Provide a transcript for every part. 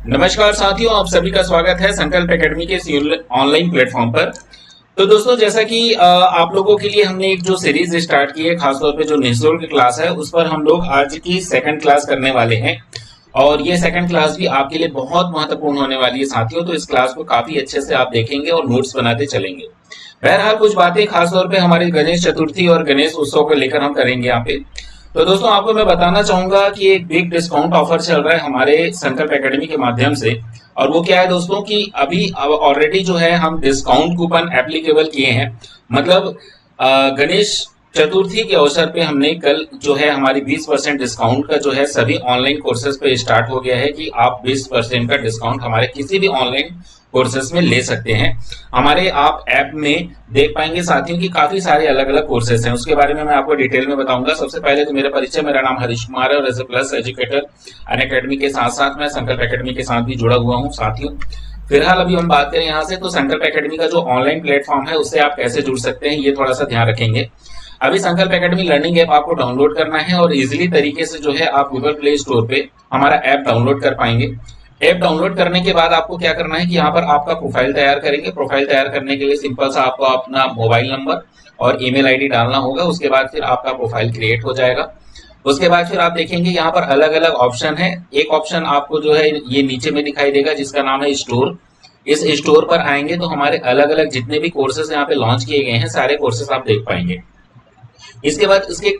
नमस्कार साथियों, आप सभी का स्वागत है संकल्प एकेडमी के इस ऑनलाइन प्लेटफॉर्म पर। तो दोस्तों, जैसा कि आप लोगों के लिए हमने एक जो सीरीज स्टार्ट की है, खासतौर पे जो निःशुल्क क्लास है, उस पर हम लोग आज की सेकंड क्लास करने वाले हैं। और ये सेकंड क्लास भी आपके लिए बहुत महत्वपूर्ण होने वाली है साथियों। तो इस क्लास को काफी अच्छे से आप देखेंगे और नोट्स बनाते चलेंगे। बहरहाल कुछ बातें खासतौर पे हमारे गणेश चतुर्थी और गणेश उत्सव को लेकर हम करेंगे यहाँ पे। तो दोस्तों, आपको मैं बताना चाहूंगा कि एक बिग डिस्काउंट ऑफर चल रहा है हमारे संकल्प एकेडमी के माध्यम से। और वो क्या है दोस्तों कि अभी ऑलरेडी जो है हम डिस्काउंट कूपन एप्लीकेबल किए हैं। मतलब गणेश चतुर्थी के अवसर पे हमने कल जो है हमारी 20% डिस्काउंट का जो है सभी ऑनलाइन कोर्सेज पे स्टार्ट हो गया है कि आप 20% का डिस्काउंट हमारे किसी भी ऑनलाइन कोर्सेज में ले सकते हैं। हमारे आप ऐप में देख पाएंगे साथियों की काफी सारे अलग अलग कोर्सेज हैं। उसके बारे में मैं आपको डिटेल में बताऊंगा। सबसे पहले तो मेरा परिचय, मेरा नाम हरीश कुमार है और as a plus educator Unacademy के साथ साथ मैं संकल्प एकेडमी के साथ भी जुड़ा हुआ हूँ साथियों। फिलहाल अभी हम बात करें यहाँ से, तो संकल्प एकेडमी का जो ऑनलाइन प्लेटफॉर्म है उससे आप कैसे जुड़ सकते हैं, ये थोड़ा सा ध्यान रखेंगे। अभी संकल्प एकेडमी लर्निंग ऐप आपको डाउनलोड करना है और इजीली तरीके से जो है आप गूगल प्ले स्टोर पे हमारा ऐप डाउनलोड कर पाएंगे। ऐप डाउनलोड करने के बाद आपको क्या करना है कि यहाँ पर आपका प्रोफाइल तैयार करेंगे। प्रोफाइल तैयार करने के लिए सिंपल सा आपको अपना मोबाइल नंबर और ईमेल आईडी डालना होगा। उसके बाद फिर आपका प्रोफाइल क्रिएट हो जाएगा। उसके बाद फिर आप देखेंगे यहाँ पर अलग अलग ऑप्शन है। एक ऑप्शन आपको जो है ये नीचे में दिखाई देगा जिसका नाम है स्टोर। इस स्टोर पर आएंगे तो हमारे अलग अलग जितने भी कोर्सेज यहाँ पे लॉन्च किए गए हैं सारे कोर्सेज आप देख पाएंगे। इसके बाद इसके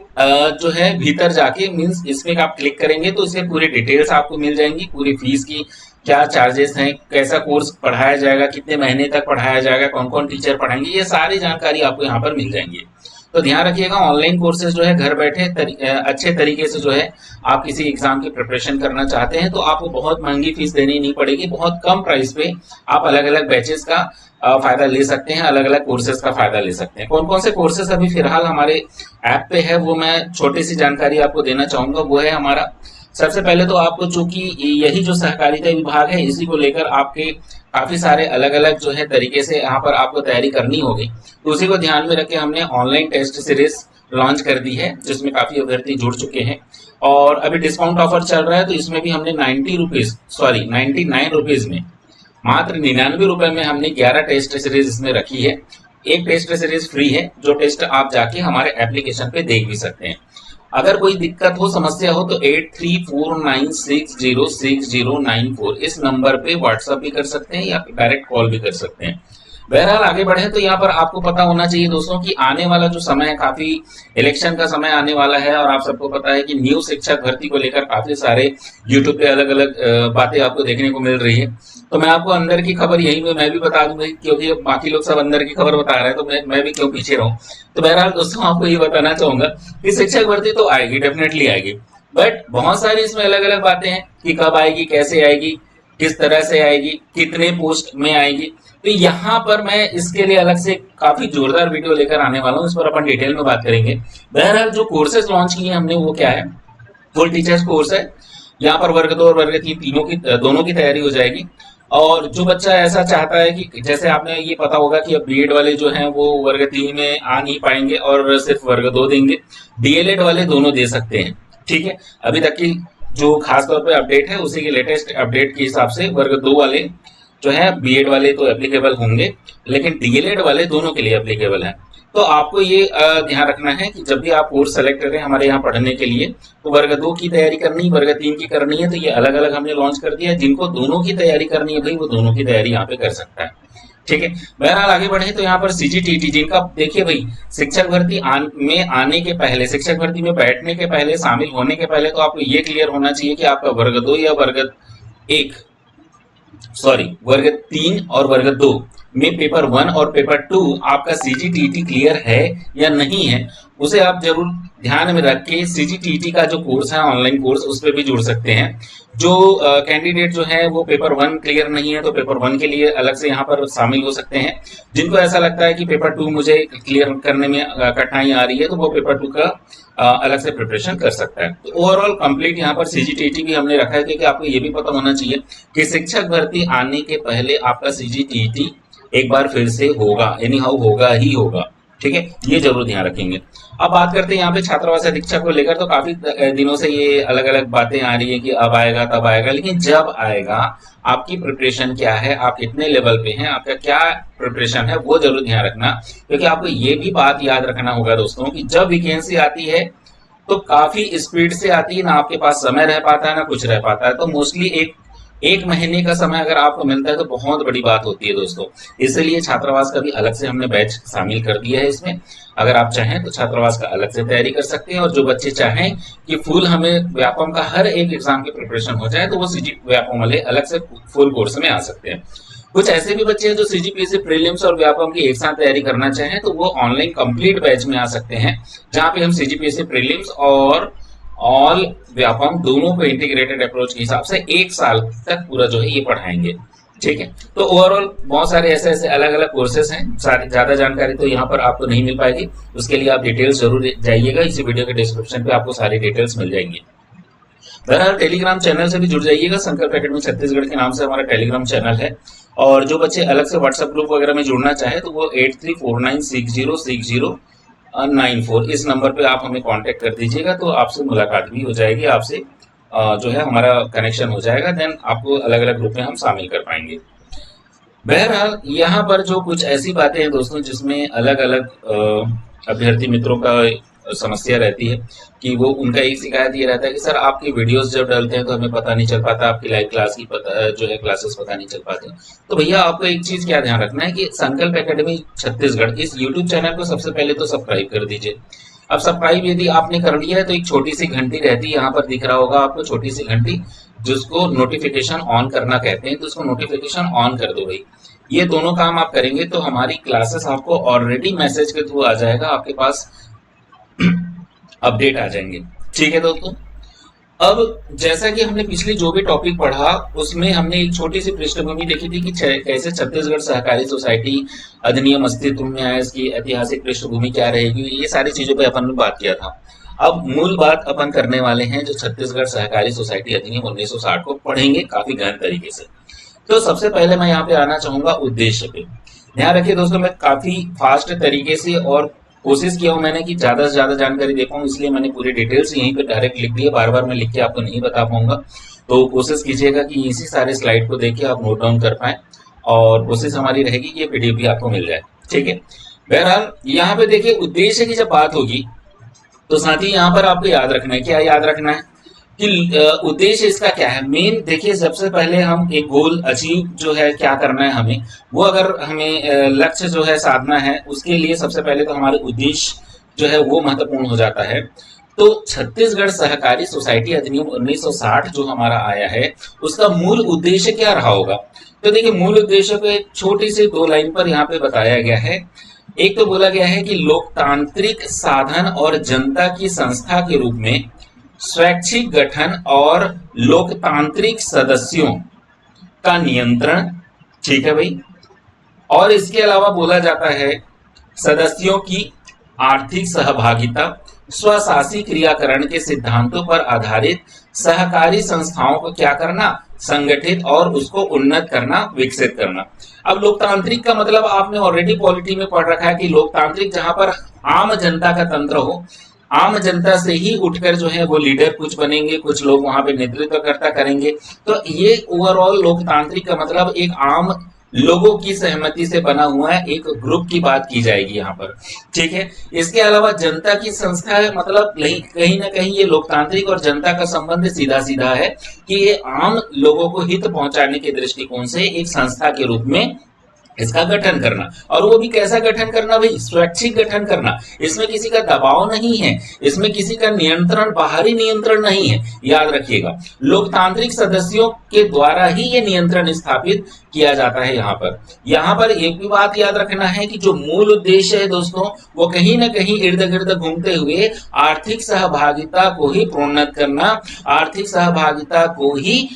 जो है भीतर जाके मींस इसमें आप क्लिक करेंगे तो इसमें पूरी डिटेल्स आपको मिल जाएंगी, पूरी फीस की क्या चार्जेस हैं, कैसा कोर्स पढ़ाया जाएगा, कितने महीने तक पढ़ाया जाएगा, कौन कौन टीचर पढ़ाएंगे, ये सारी जानकारी आपको यहाँ पर मिल जाएंगी। तो ध्यान रखिएगा, ऑनलाइन कोर्सेज जो है घर बैठे अच्छे तरीके से जो है आप किसी एग्जाम की प्रिपरेशन करना चाहते हैं तो आपको बहुत महंगी फीस देनी नहीं पड़ेगी। बहुत कम प्राइस पे आप अलग अलग बैचेस का फायदा ले सकते हैं, अलग अलग कोर्सेज का फायदा ले सकते हैं। कौन कौन से कोर्सेज अभी फिलहाल हमारे ऐप पे है वो मैं छोटी सी जानकारी आपको देना चाहूंगा। वो है हमारा सबसे पहले तो आपको, चूंकि यही जो सहकारिता विभाग है इसी को लेकर आपके काफी सारे अलग अलग जो है तरीके से यहाँ पर आपको तैयारी करनी होगी। तो उसी को ध्यान में रख के हमने ऑनलाइन टेस्ट सीरीज लॉन्च कर दी है जिसमें काफी अभ्यर्थी जुड़ चुके हैं। और अभी डिस्काउंट ऑफर चल रहा है तो इसमें भी हमने 99 रुपीज में, मात्र 99 रुपए में हमने 11 टेस्ट सीरीज इसमें रखी है। एक टेस्ट सीरीज फ्री है जो टेस्ट आप जाके हमारे एप्लीकेशन पे देख भी सकते हैं। अगर कोई दिक्कत हो, समस्या हो तो 8349606094 इस नंबर पे व्हाट्सएप भी कर सकते हैं या डायरेक्ट कॉल भी कर सकते हैं। बहरहाल आगे बढ़े तो यहाँ पर आपको पता होना चाहिए दोस्तों कि आने वाला जो समय है, काफी इलेक्शन का समय आने वाला है और आप सबको पता है कि न्यू शिक्षक भर्ती को लेकर काफी सारे यूट्यूब पे अलग अलग बातें आपको देखने को मिल रही है। तो मैं आपको अंदर की खबर यही मैं भी बता दूंगा, क्योंकि बाकी लोग सब अंदर की खबर बता रहे हैं तो मैं भी क्यों पीछे रहूं। तो बहरहाल दोस्तों, आपको ये बताना चाहूंगा कि शिक्षक भर्ती तो आएगी, डेफिनेटली आएगी, बट बहुत सारी इसमें अलग अलग बातें हैं कि कब आएगी, कैसे आएगी, किस तरह से आएगी, कितने पोस्ट में आएगी। तो यहाँ पर मैं इसके लिए अलग से काफी जोरदार वीडियो लेकर आने वाला हूँ, इस पर अपन डिटेल में बात करेंगे। बहरहाल जो कोर्सेज लॉन्च किए हमने वो क्या है, फुल टीचर्स कोर्स है। यहाँ पर वर्ग 2 और वर्ग 3 दोनों की तैयारी हो जाएगी। और जो बच्चा ऐसा चाहता है कि जैसे आपने ये पता होगा कि अब बीएड वाले जो हैं वो वर्ग 3 में आ नहीं पाएंगे और सिर्फ वर्ग 2 देंगे, डीएलएड वाले दोनों दे सकते हैं। ठीक है, अभी तक की जो खास तौर पे अपडेट है उसी के लेटेस्ट अपडेट के हिसाब से वर्ग 2 वाले जो है बीएड वाले तो एप्लीकेबल होंगे, लेकिन डीएलएड वाले दोनों के लिए एप्लीकेबल है। तो आपको ये ध्यान रखना है कि जब भी आप कोर्स सेलेक्ट करें हमारे यहाँ पढ़ने के लिए तो वर्ग 2 की तैयारी करनी, वर्ग 3 की करनी है, तो ये अलग अलग हमने लॉन्च कर दिया है। जिनको दोनों की तैयारी करनी है भाई वो दोनों की तैयारी यहाँ पे कर सकता है। ठीक है, बहरहाल आगे बढ़े तो यहाँ पर सीजीटीटी जिनका देखिए भाई, शिक्षक भर्ती में आने के पहले, शिक्षक भर्ती में बैठने के पहले, शामिल होने के पहले तो आपको ये क्लियर होना चाहिए कि आपका वर्ग 2 या वर्ग 3 और वर्ग 2 में पेपर 1 और पेपर 2 आपका सीजीटीटी क्लियर है या नहीं है, उसे आप जरूर ध्यान में रख के सीजीटीटी का जो कोर्स है ऑनलाइन कोर्स उस पर भी जुड़ सकते हैं। जो कैंडिडेट जो है वो पेपर 1 क्लियर नहीं है तो पेपर 1 के लिए अलग से यहाँ पर शामिल हो सकते हैं। जिनको ऐसा लगता है कि पेपर 2 मुझे क्लियर करने में कठिनाई आ रही है तो वो पेपर 2 का अलग से प्रिपरेशन कर सकता है। तो ओवरऑल कंप्लीट यहाँ पर सीजीटीटी भी हमने रखा है क्योंकि आपको ये भी पता होना चाहिए कि शिक्षक भर्ती आने के पहले आपका सीजीटीटी एक बार फिर से होगा, एनी हाउ होगा ही होगा। ठीक है, ये जरूर ध्यान रखेंगे। अब बात करते हैं यहाँ पे छात्रावास अधीक्षक को लेकर, तो काफी दिनों से ये अलग अलग बातें आ रही है कि अब आएगा तब आएगा, लेकिन जब आएगा आपकी प्रिपरेशन क्या है, आप कितने लेवल पे हैं, आपका क्या प्रिपरेशन है, वो जरूर ध्यान रखना। क्योंकि आपको ये भी बात याद रखना होगा दोस्तों कि जब वैकेंसी आती है तो काफी स्पीड से आती है, ना आपके पास समय रह पाता है ना कुछ रह पाता है। तो मोस्टली एक एक महीने का समय अगर आपको मिलता है तो बहुत बड़ी बात होती है दोस्तों। इसलिए छात्रावास का भी अलग से हमने बैच शामिल कर दिया है इसमें। अगर आप चाहें तो छात्रावास का अलग से तैयारी कर सकते हैं, और जो बच्चे चाहें कि फुल हमें व्यापम का हर एक एग्जाम की प्रिपरेशन हो जाए तो वो सीजी व्यापम वाले अलग से फुल कोर्स में आ सकते हैं। कुछ ऐसे भी बच्चे हैं जो सीजीपीएससी प्रीलिम्स और व्यापम की एक साथ तैयारी करना चाहें तो वो ऑनलाइन कंप्लीट बैच में आ सकते हैं, जहां पे हम सीजीपीएससी प्रीलिम्स और ऑल व्यापम दोनों को इंटीग्रेटेड अप्रोच के हिसाब से एक साल तक पूरा जो है ये पढ़ाएंगे। ठीक है, तो ओवरऑल बहुत सारे ऐसे ऐसे अलग अलग कोर्सेज हैं, सारी ज्यादा जानकारी तो यहाँ पर आपको नहीं मिल पाएगी, उसके लिए आप डिटेल्स जरूर जाइएगा, इसी वीडियो के डिस्क्रिप्शन पे आपको सारी डिटेल्स मिल जाएंगी। बहरहाल टेलीग्राम चैनल से भी जुड़ जाइएगा, संकल्प एकेडमी छत्तीसगढ़ के नाम से हमारा टेलीग्राम चैनल है। और जो बच्चे अलग से व्हाट्सएप ग्रुप वगैरह में जुड़ना चाहे तो वो 8349606094 इस नंबर पे आप हमें कांटेक्ट कर दीजिएगा, तो आपसे मुलाकात भी हो जाएगी, आपसे जो है हमारा कनेक्शन हो जाएगा, देन आपको अलग अलग ग्रुप में हम शामिल कर पाएंगे। बहरहाल यहाँ पर जो कुछ ऐसी बातें हैं दोस्तों जिसमें अलग अलग अभ्यर्थी मित्रों का समस्या रहती है कि वो उनका एक शिकायत ये रहता है कि सर आपकी वीडियोस जब डालते हैं तो हमें पता नहीं चल पाता, आपकी लाइव क्लास की पता जो है क्लासेस पता नहीं चल पाते। तो भैया आपको एक चीज क्या ध्यान रखना है कि संकल्प एकेडमी छत्तीसगढ़ इस यूट्यूब चैनल को सबसे पहले तो सब्सक्राइब कर दीजिए। अब सब्सक्राइब यदि आपने कर लिया है तो एक छोटी सी घंटी रहती है, यहाँ पर दिख रहा होगा आपको छोटी सी घंटी, जिसको नोटिफिकेशन ऑन करना कहते हैं, तो उसको नोटिफिकेशन ऑन कर दो भाई। ये दोनों काम आप करेंगे तो हमारी क्लासेस आपको ऑलरेडी मैसेज के थ्रू आ जाएगा, आपके पास अपडेट आ जाएंगे। ठीक है दोस्तों, अब जैसा कि हमने पिछले जो भी टॉपिक पढ़ा उसमें हमने एक छोटी सी पृष्ठभूमि देखी थी कि कैसे छत्तीसगढ़ सहकारी सोसाइटी अधिनियम अस्तित्व में आया, इसकी ऐतिहासिक पृष्ठभूमि क्या रहेगी, ये सारी चीजों पे अपन ने बात किया था। अब मूल बात अपन करने वाले हैं जो छत्तीसगढ़ सहकारी सोसाइटी अधिनियम 1960 को पढ़ेंगे काफी गहन तरीके से। तो सबसे पहले मैं यहाँ पे आना चाहूंगा उद्देश्य पे। ध्यान रखिए दोस्तों, मैं काफी फास्ट तरीके से और कोशिश किया हूं मैंने कि ज्यादा से ज्यादा जानकारी दे पाऊं, इसलिए मैंने पूरी डिटेल्स यहीं पे डायरेक्ट लिख दी है, बार बार मैं लिख के आपको नहीं बता पाऊंगा। तो कोशिश कीजिएगा कि इसी सारे स्लाइड को देख के आप नोट डाउन कर पाए, और कोशिश हमारी रहेगी कि ये पीडीएफ भी आपको मिल जाए। ठीक है, बहरहाल यहाँ पे देखिए उद्देश्य की जब बात होगी तो साथ ही यहाँ पर आपको याद रखना है, क्या याद रखना है कि उद्देश्य इसका क्या है। मेन देखिए सबसे पहले हम एक गोल अचीव जो है क्या करना है हमें, वो अगर हमें लक्ष्य जो है साधना है, उसके लिए सबसे पहले तो हमारे उद्देश्य जो है वो महत्वपूर्ण हो जाता है। तो छत्तीसगढ़ सहकारी सोसाइटी अधिनियम 1960 जो हमारा आया है उसका मूल उद्देश्य क्या रहा होगा। तो देखिए मूल उद्देश्य को एक छोटी सी 2 लाइन पर यहाँ पे बताया गया है। एक तो बोला गया है कि लोकतांत्रिक साधन और जनता की संस्था के रूप में स्वैच्छिक गठन और लोकतांत्रिक सदस्यों का नियंत्रण। ठीक है भाई, और इसके अलावा बोला जाता है सदस्यों की आर्थिक सहभागिता, स्वशासी क्रियाकरण के सिद्धांतों पर आधारित सहकारी संस्थाओं को क्या करना, संगठित और उसको उन्नत करना, विकसित करना। अब लोकतांत्रिक का मतलब आपने ऑलरेडी पॉलिटी में पढ़ रखा है कि लोकतांत्रिक जहां पर आम जनता का तंत्र हो, आम जनता से ही उठकर जो है वो लीडर कुछ बनेंगे, कुछ लोग वहां पे नेतृत्वकर्ता करेंगे। तो ये ओवरऑल लोकतांत्रिक का मतलब एक आम लोगों की सहमति से बना हुआ है एक ग्रुप की बात की जाएगी यहाँ पर। ठीक है, इसके अलावा जनता की संस्था है, मतलब कहीं ना कहीं ये लोकतांत्रिक और जनता का संबंध सीधा सीधा है कि ये आम लोगों को हित पहुंचाने के दृष्टिकोण से एक संस्था के रूप में इसका गठन करना, और वो भी कैसा गठन करना भाई, स्वैच्छिक गठन करना। इसमें किसी का दबाव नहीं है, इसमें किसी का नियंत्रण, बाहरी नियंत्रण नहीं है, याद रखिएगा। लोकतांत्रिक सदस्यों के द्वारा ही ये नियंत्रण स्थापित किया जाता है। यहाँ पर एक भी बात याद रखना है कि जो मूल उद्देश्य है दोस्तों वो कहीं ना कहीं इर्द गिर्द घूमते हुए आर्थिक सहभागिता को ही प्रोन्नत करना, आर्थिक सहभागिता को ही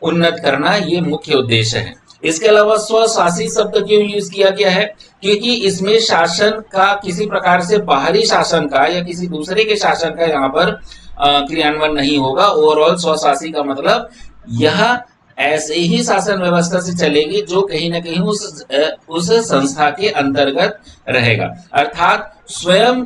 उन्नत करना, ये मुख्य उद्देश्य है। इसके अलावा स्वशासी शब्द क्यों यूज किया गया है, क्योंकि इसमें शासन का किसी प्रकार से बाहरी शासन का या किसी दूसरे के शासन का यहाँ पर क्रियान्वयन नहीं होगा। ओवरऑल स्वशासी का मतलब यह ऐसे ही शासन व्यवस्था से चलेगी जो कहीं ना कहीं उस संस्था के अंतर्गत रहेगा। अर्थात स्वयं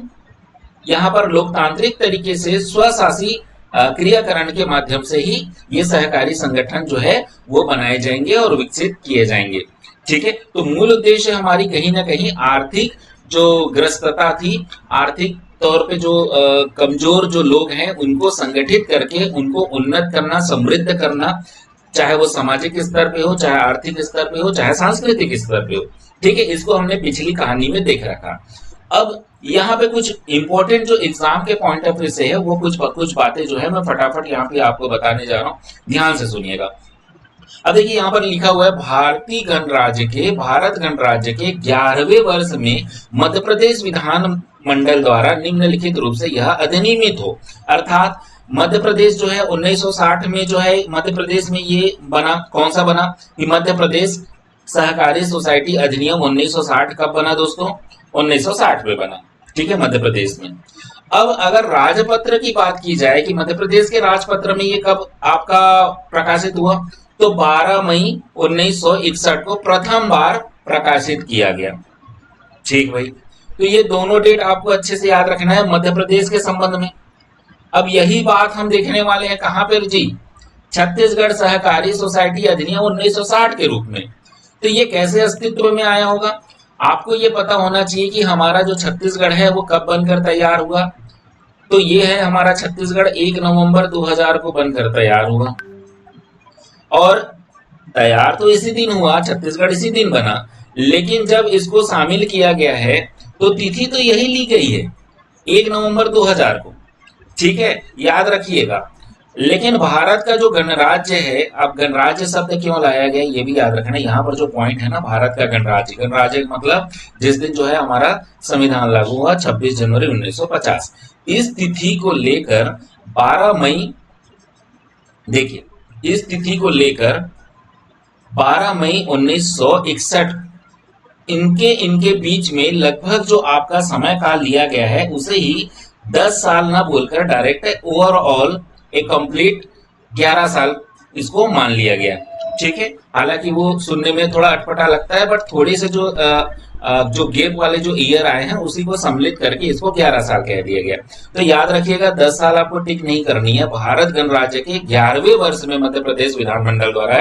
यहाँ पर लोकतांत्रिक तरीके से स्वशासी क्रियाकरण के माध्यम से ही ये सहकारी संगठन जो है वो बनाए जाएंगे और विकसित किए जाएंगे। ठीक है, तो मूल उद्देश्य हमारी कहीं ना कहीं आर्थिक जो ग्रस्तता थी, आर्थिक तौर पे जो कमजोर जो लोग हैं उनको संगठित करके उनको उन्नत करना, समृद्ध करना, चाहे वो सामाजिक स्तर पे हो, चाहे आर्थिक स्तर पे हो, चाहे सांस्कृतिक स्तर पे हो। ठीक है, इसको हमने पिछली कहानी में देख रखा। अब यहाँ पे कुछ इंपॉर्टेंट जो एग्जाम के पॉइंट ऑफ व्यू से है वो कुछ बातें जो है मैं फटाफट यहाँ पे आपको बताने जा रहा हूँ, ध्यान से सुनिएगा। अब देखिए यहाँ पर लिखा हुआ है भारत गणराज्य के 11वें वर्ष में मध्य प्रदेश विधान मंडल द्वारा निम्नलिखित रूप से यह अधिनियमित हो। अर्थात मध्य प्रदेश जो है 1960 में जो है मध्य प्रदेश में ये बना, कौन सा बना कि मध्य प्रदेश सहकारी सोसाइटी अधिनियम 1960 कब बना दोस्तों? 1960 में बना। ठीक है, मध्य प्रदेश में। अब अगर राजपत्र की बात की जाए कि मध्य प्रदेश के राजपत्र में ये कब आपका प्रकाशित हुआ, तो 12 मई 1961 को प्रथम बार प्रकाशित किया गया। ठीक भाई, तो ये दोनों डेट आपको अच्छे से याद रखना है मध्य प्रदेश के संबंध में। अब यही बात हम देखने वाले हैं कहां पर जी? छत्तीसगढ़ सहकारी सोसाइटी अधिनियम 1960 के रूप में। तो ये कैसे अस्तित्व में आया होगा? आपको ये पता होना चाहिए कि हमारा जो छत्तीसगढ़ है वो कब बनकर तैयार हुआ। तो ये है हमारा छत्तीसगढ़ 1 नवंबर 2000 को बनकर तैयार हुआ, और तैयार तो इसी दिन हुआ, छत्तीसगढ़ इसी दिन बना, लेकिन जब इसको शामिल किया गया है तो तिथि तो यही ली गई है 1 नवंबर 2000 को। ठीक है, याद रखिएगा। लेकिन भारत का जो गणराज्य है, अब गणराज्य शब्द क्यों लाया गया ये भी याद रखना। यहाँ पर जो पॉइंट है ना, भारत का गणराज्य, गणराज्य मतलब जिस दिन जो है हमारा संविधान लागू हुआ 26 जनवरी 1950, इस तिथि को लेकर 12 मई, देखिए इस तिथि को लेकर 12 मई 1961 इनके बीच में लगभग जो आपका समय काल लिया गया है उसे ही 10 साल ना बोलकर डायरेक्ट ओवरऑल एक कंप्लीट 11 साल इसको मान लिया गया। ठीक है, हालांकि वो सुनने में थोड़ा अटपटा लगता है, बट थोड़े से जो गेप वाले जो ईयर आए हैं उसी को सम्मिलित करके इसको 11 साल कह दिया गया। तो याद रखिएगा 10 साल आपको टिक नहीं करनी है। भारत गणराज्य के 11वें वर्ष में मध्य प्रदेश विधानमंडल द्वारा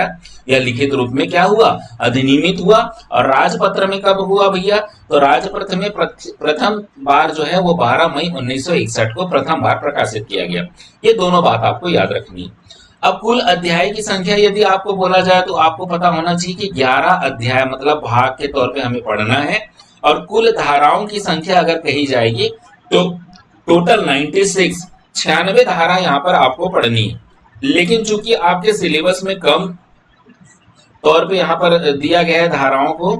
यह लिखित रूप में क्या हुआ? अधिनियमित हुआ। और राजपत्र में कब हुआ भैया? तो राजपत्र में प्रथम बार जो है वो 12 मई 1961 को प्रथम बार प्रकाशित किया गया। ये दोनों बात आपको याद रखनी है। अब कुल अध्याय की संख्या यदि आपको बोला जाए तो आपको पता होना चाहिए कि 11 अध्याय मतलब भाग के तौर पे हमें पढ़ना है, और कुल धाराओं की संख्या अगर कही जाएगी तो टोटल 96 धारा यहाँ पर आपको पढ़नी है। लेकिन चूंकि आपके सिलेबस में कम तौर पे यहाँ पर दिया गया है धाराओं को,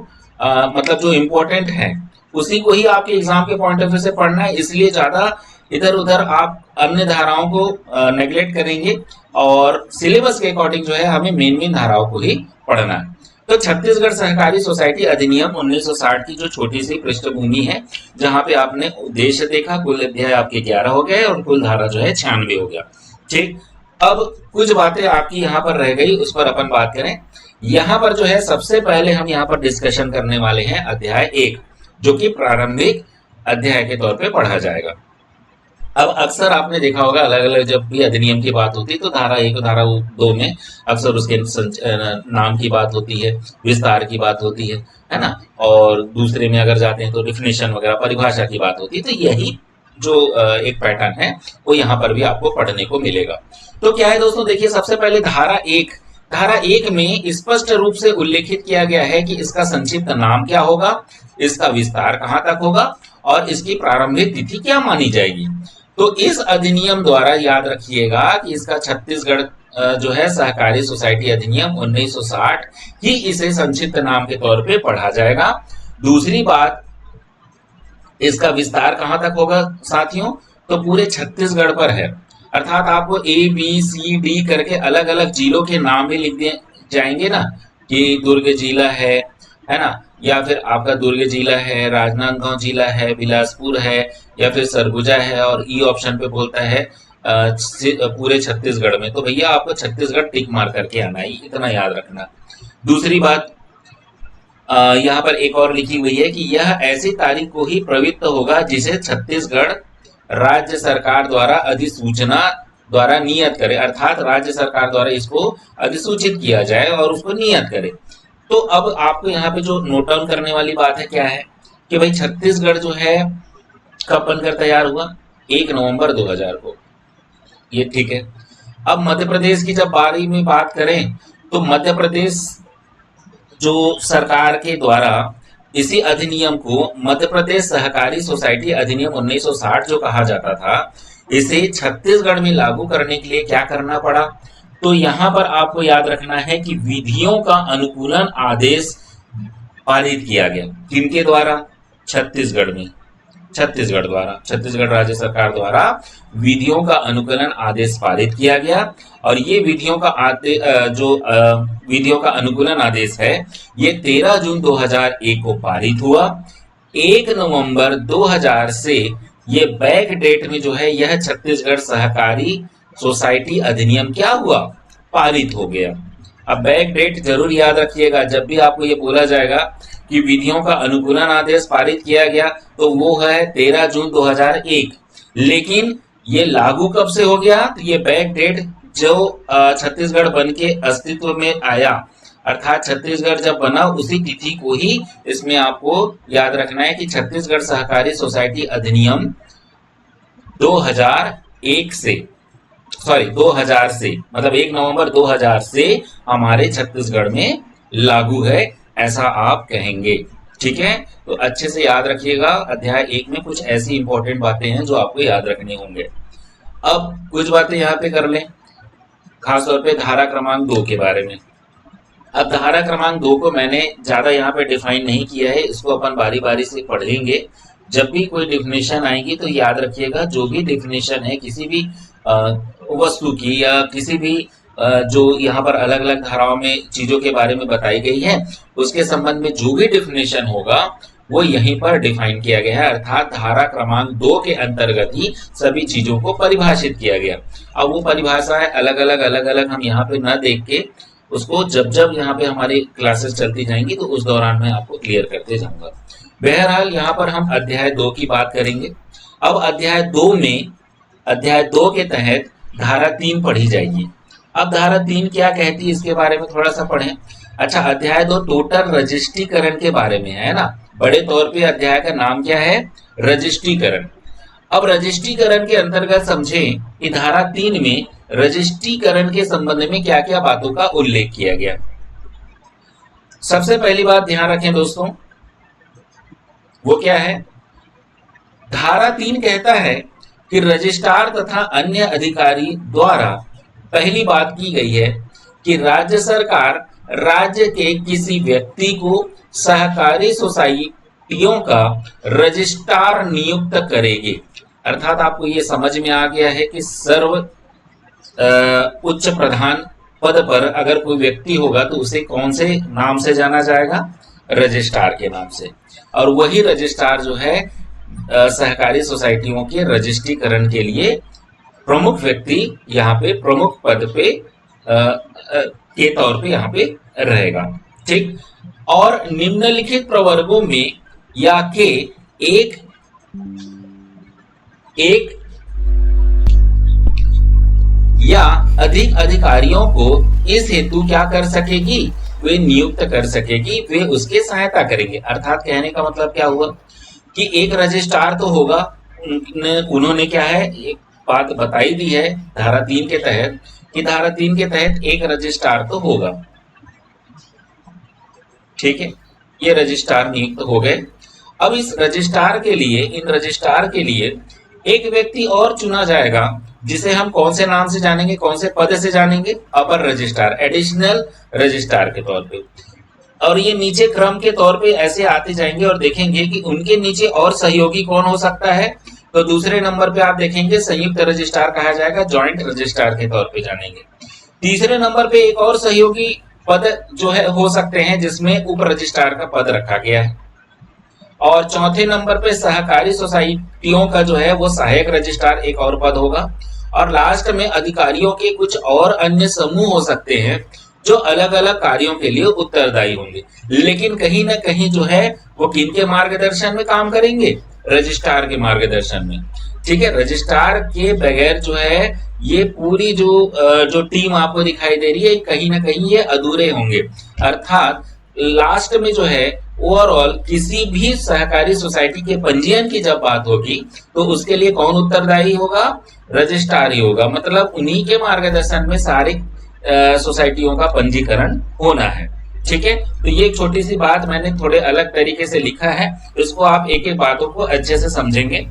मतलब जो इम्पोर्टेंट है उसी को ही आपके एग्जाम के पॉइंट ऑफ व्यू से पढ़ना है, इसलिए ज्यादा इधर उधर आप अन्य धाराओं को नेग्लेक्ट करेंगे और सिलेबस के अकॉर्डिंग जो है हमें मेन धाराओं को ही पढ़ना है। तो छत्तीसगढ़ सहकारी सोसाइटी अधिनियम 1960 की जो छोटी सी पृष्ठभूमि है, जहां पे आपने उद्देश्य देखा, कुल अध्याय आपके 11 हो गए और कुल धारा जो है 96 हो गया। ठीक, अब कुछ बातें आपकी यहाँ पर रह गई, उस पर अपन बात करें। यहाँ पर जो है सबसे पहले हम यहाँ पर डिस्कशन करने वाले हैं अध्याय 1, जो कि प्रारंभिक अध्याय के तौर पे पढ़ा जाएगा। अब अक्सर आपने देखा होगा अलग अलग जब भी अधिनियम की बात होती है तो धारा 1 और धारा 2 में अक्सर उसके नाम की बात होती है, विस्तार की बात होती है ना, और दूसरे में अगर जाते हैं तो डिफिनेशन वगैरह परिभाषा की बात होती है। तो यही जो एक पैटर्न है वो यहाँ पर भी आपको पढ़ने को मिलेगा। तो क्या है दोस्तों, देखिए सबसे पहले धारा 1 में स्पष्ट रूप से उल्लेखित किया गया है कि इसका संक्षिप्त नाम क्या होगा, इसका विस्तार कहां तक होगा और इसकी प्रारंभिक तिथि क्या मानी जाएगी। तो इस अधिनियम द्वारा याद रखिएगा कि इसका छत्तीसगढ़ जो है सहकारी सोसाइटी अधिनियम 1960 ही इसे संक्षिप्त नाम के तौर पे पढ़ा जाएगा। दूसरी बात, इसका विस्तार कहां तक होगा साथियों, तो पूरे छत्तीसगढ़ पर है। अर्थात आपको ABCD करके अलग अलग जिलों के नाम भी लिख दिए जाएंगे ना, कि दुर्ग जिला है ना, या फिर आपका दुर्ग जिला है, राजनांदगांव जिला है, बिलासपुर है, या फिर सरगुजा है, और ई ऑप्शन पे बोलता है पूरे छत्तीसगढ़ में, तो भैया आपको छत्तीसगढ़ टिक मार करके आना है, इतना याद रखना। दूसरी बात यहाँ पर एक और लिखी हुई है कि यह ऐसी तारीख को ही प्रवृत्त होगा जिसे छत्तीसगढ़ राज्य सरकार द्वारा अधिसूचना द्वारा नियत करे, अर्थात राज्य सरकार द्वारा इसको अधिसूचित किया जाए और उसको नियत करे। तो अब आपको यहाँ पे जो नोट डाउन करने वाली बात है क्या है कि भाई छत्तीसगढ़ जो है कब बनकर तैयार हुआ, 1 नवंबर 2000 को, ये ठीक है। अब मध्य प्रदेश की जब बारी में बात करें तो मध्य प्रदेश जो सरकार के द्वारा इसी अधिनियम को मध्य प्रदेश सहकारी सोसाइटी अधिनियम 1960 जो कहा जाता था, इसे छत्तीसगढ़ में लागू करने के लिए क्या करना पड़ा, तो यहाँ पर आपको याद रखना है कि विधियों का अनुकूलन आदेश पारित किया गया। किनके द्वारा? छत्तीसगढ़ में, छत्तीसगढ़ द्वारा, छत्तीसगढ़ राज्य सरकार द्वारा विधियों का अनुकूलन आदेश पारित किया गया। और ये विधियों का विधियों का अनुकूलन आदेश है, ये 13 जून 2001 को पारित हुआ। 1 नवंबर 2000 से ये बैक डेट में जो है यह छत्तीसगढ़ सहकारी सोसाइटी अधिनियम क्या हुआ, पारित हो गया। अब बैक डेट जरूर याद रखिएगा, जब भी आपको ये बोला जाएगा कि विधियों का अनुकूलन आदेश पारित किया गया तो वो है 13 जून 2001, लेकिन ये लागू कब से हो गया, तो ये बैक डेट जो छत्तीसगढ़ बन के अस्तित्व में आया, अर्थात छत्तीसगढ़ जब बना उसी तिथि को ही इसमें आपको याद रखना है कि छत्तीसगढ़ सहकारी सोसाइटी अधिनियम 2001 से, सॉरी 2000 से, मतलब 1 नवंबर 2000 से हमारे छत्तीसगढ़ में लागू है, ऐसा आप कहेंगे। ठीक है, तो अच्छे से याद रखिएगा। अध्याय 1 में कुछ ऐसी इंपॉर्टेंट बातें हैं जो आपको याद रखनी होंगे। अब कुछ बातें यहाँ पे कर लें, खासतौर पे धारा क्रमांक 2 के बारे में। अब धारा क्रमांक 2 को मैंने ज्यादा यहाँ पे डिफाइन नहीं किया है, इसको अपन बारी बारी से पढ़ेंगे। जब भी कोई डिफिनेशन आएगी तो याद रखिएगा, जो भी डिफिनेशन है किसी भी वस्तु की या किसी भी जो यहाँ पर अलग अलग धाराओं में चीजों के बारे में बताई गई है, उसके संबंध में जो भी डिफिनेशन होगा वो यहीं पर डिफाइन किया गया है, अर्थात धारा क्रमांक 2 के अंतर्गत ही सभी चीजों को परिभाषित किया गया। अब वो परिभाषाएं अलग अलग हम यहाँ पे न देख के उसको जब जब यहाँ पे हमारी क्लासेस चलती जाएंगी तो उस दौरान मैं आपको क्लियर करते जाऊंगा। बहरहाल यहाँ पर हम अध्याय 2 की बात करेंगे। अब अध्याय 2 के तहत धारा 3 पढ़ी जाएगी। अब धारा 3 क्या कहती है इसके बारे में थोड़ा सा पढ़ें। अच्छा, अध्याय 2 टोटल रजिस्ट्रीकरण के बारे में है ना, बड़े तौर पे अध्याय का नाम क्या है, रजिस्ट्रीकरण। अब रजिस्ट्रीकरण के अंतर्गत समझें कि धारा 3 में रजिस्ट्रीकरण के संबंध में क्या क्या बातों का उल्लेख किया गया। सबसे पहली बात ध्यान रखें दोस्तों, वो क्या है, धारा 3 कहता है कि रजिस्ट्रार तथा अन्य अधिकारी द्वारा पहली बात की गई है कि राज्य सरकार राज्य के किसी व्यक्ति को सहकारी सोसाइटियों का रजिस्ट्रार नियुक्त करेगी। अर्थात आपको ये समझ में आ गया है कि सर्व उच्च प्रधान पद पर अगर कोई व्यक्ति होगा तो उसे कौन से नाम से जाना जाएगा, रजिस्ट्रार के नाम से। और वही रजिस्ट्रार जो है सहकारी सोसाइटियों के रजिस्ट्रीकरण के लिए प्रमुख व्यक्ति यहाँ पे प्रमुख पद पे के तौर पे यहाँ पे रहेगा। ठीक, और निम्नलिखित प्रवर्गों में या के एक या अधिक अधिकारियों को इस हेतु क्या कर सकेगी, वे नियुक्त कर सकेगी, वे उसके सहायता करेंगे। अर्थात कहने का मतलब क्या हुआ कि एक रजिस्ट्रार तो होगा, उन्होंने क्या है एक बात बताई दी है धारा 3 के तहत कि धारा 3 के तहत एक रजिस्ट्रार तो होगा। ठीक है, ये रजिस्ट्रार नियुक्त हो गए। अब इस रजिस्ट्रार के लिए, इन रजिस्ट्रार के लिए एक व्यक्ति और चुना जाएगा जिसे हम कौन से नाम से जानेंगे, कौन से पद से जानेंगे, अपर रजिस्ट्रार, एडिशनल रजिस्ट्रार के तौर पे। और ये नीचे क्रम के तौर पे ऐसे आते जाएंगे और देखेंगे कि उनके नीचे और सहयोगी कौन हो सकता है। तो दूसरे नंबर पे आप देखेंगे संयुक्त रजिस्ट्रार कहा जाएगा, ज्वाइंट रजिस्ट्रार के तौर पे जानेंगे। तीसरे नंबर पे एक और सहयोगी पद जो है हो सकते हैं जिसमें उप रजिस्ट्रार का पद रखा गया है। और चौथे नंबर पे सहकारी सोसाइटियों का जो है वो सहायक रजिस्ट्रार एक और पद होगा। और लास्ट में अधिकारियों के कुछ और अन्य समूह हो सकते हैं जो अलग अलग कार्यों के लिए उत्तरदायी होंगे। लेकिन कहीं ना कहीं जो है वो किनके मार्गदर्शन में काम करेंगे? रजिस्ट्रार के मार्गदर्शन में। ठीक है, रजिस्ट्रार के बगैर जो है ये पूरी जो टीम आपको दिखाई दे रही है कहीं ना कहीं ये अधूरे होंगे। अर्थात लास्ट में जो है ओवरऑल किसी भी सहकारी सोसाइटी के पंजीयन की जब बात होगी तो उसके लिए कौन उत्तरदायी होगा? रजिस्ट्रार ही होगा। मतलब उन्हीं के मार्गदर्शन में सारी सोसाइटियों का पंजीकरण होना है। ठीक है, तो ये एक छोटी सी बात मैंने थोड़े अलग तरीके से लिखा है, इसको आप एक एक बातों को अच्छे से समझेंगे।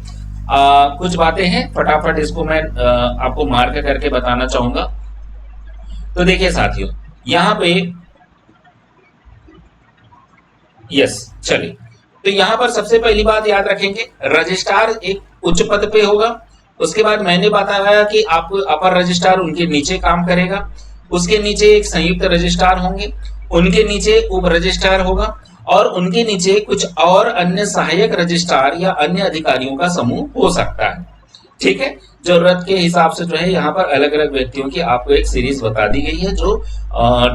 कुछ बातें हैं फटाफट इसको मैं आपको मार्क करके बताना चाहूंगा। तो देखिए साथियों, यहाँ पे यस चलिए, तो यहाँ पर सबसे पहली बात याद रखेंगे, रजिस्ट्रार एक उच्च पद पे होगा। उसके बाद मैंने बताया कि आपको अपर रजिस्ट्रार उनके नीचे काम करेगा। उसके नीचे एक संयुक्त रजिस्ट्रार होंगे, उनके नीचे उप रजिस्ट्रार होगा और उनके नीचे कुछ और अन्य सहायक रजिस्ट्रार या अन्य अधिकारियों का समूह हो सकता है। ठीक है, जरूरत के हिसाब से जो है यहाँ पर अलग अलग व्यक्तियों की आपको एक सीरीज बता दी गई है जो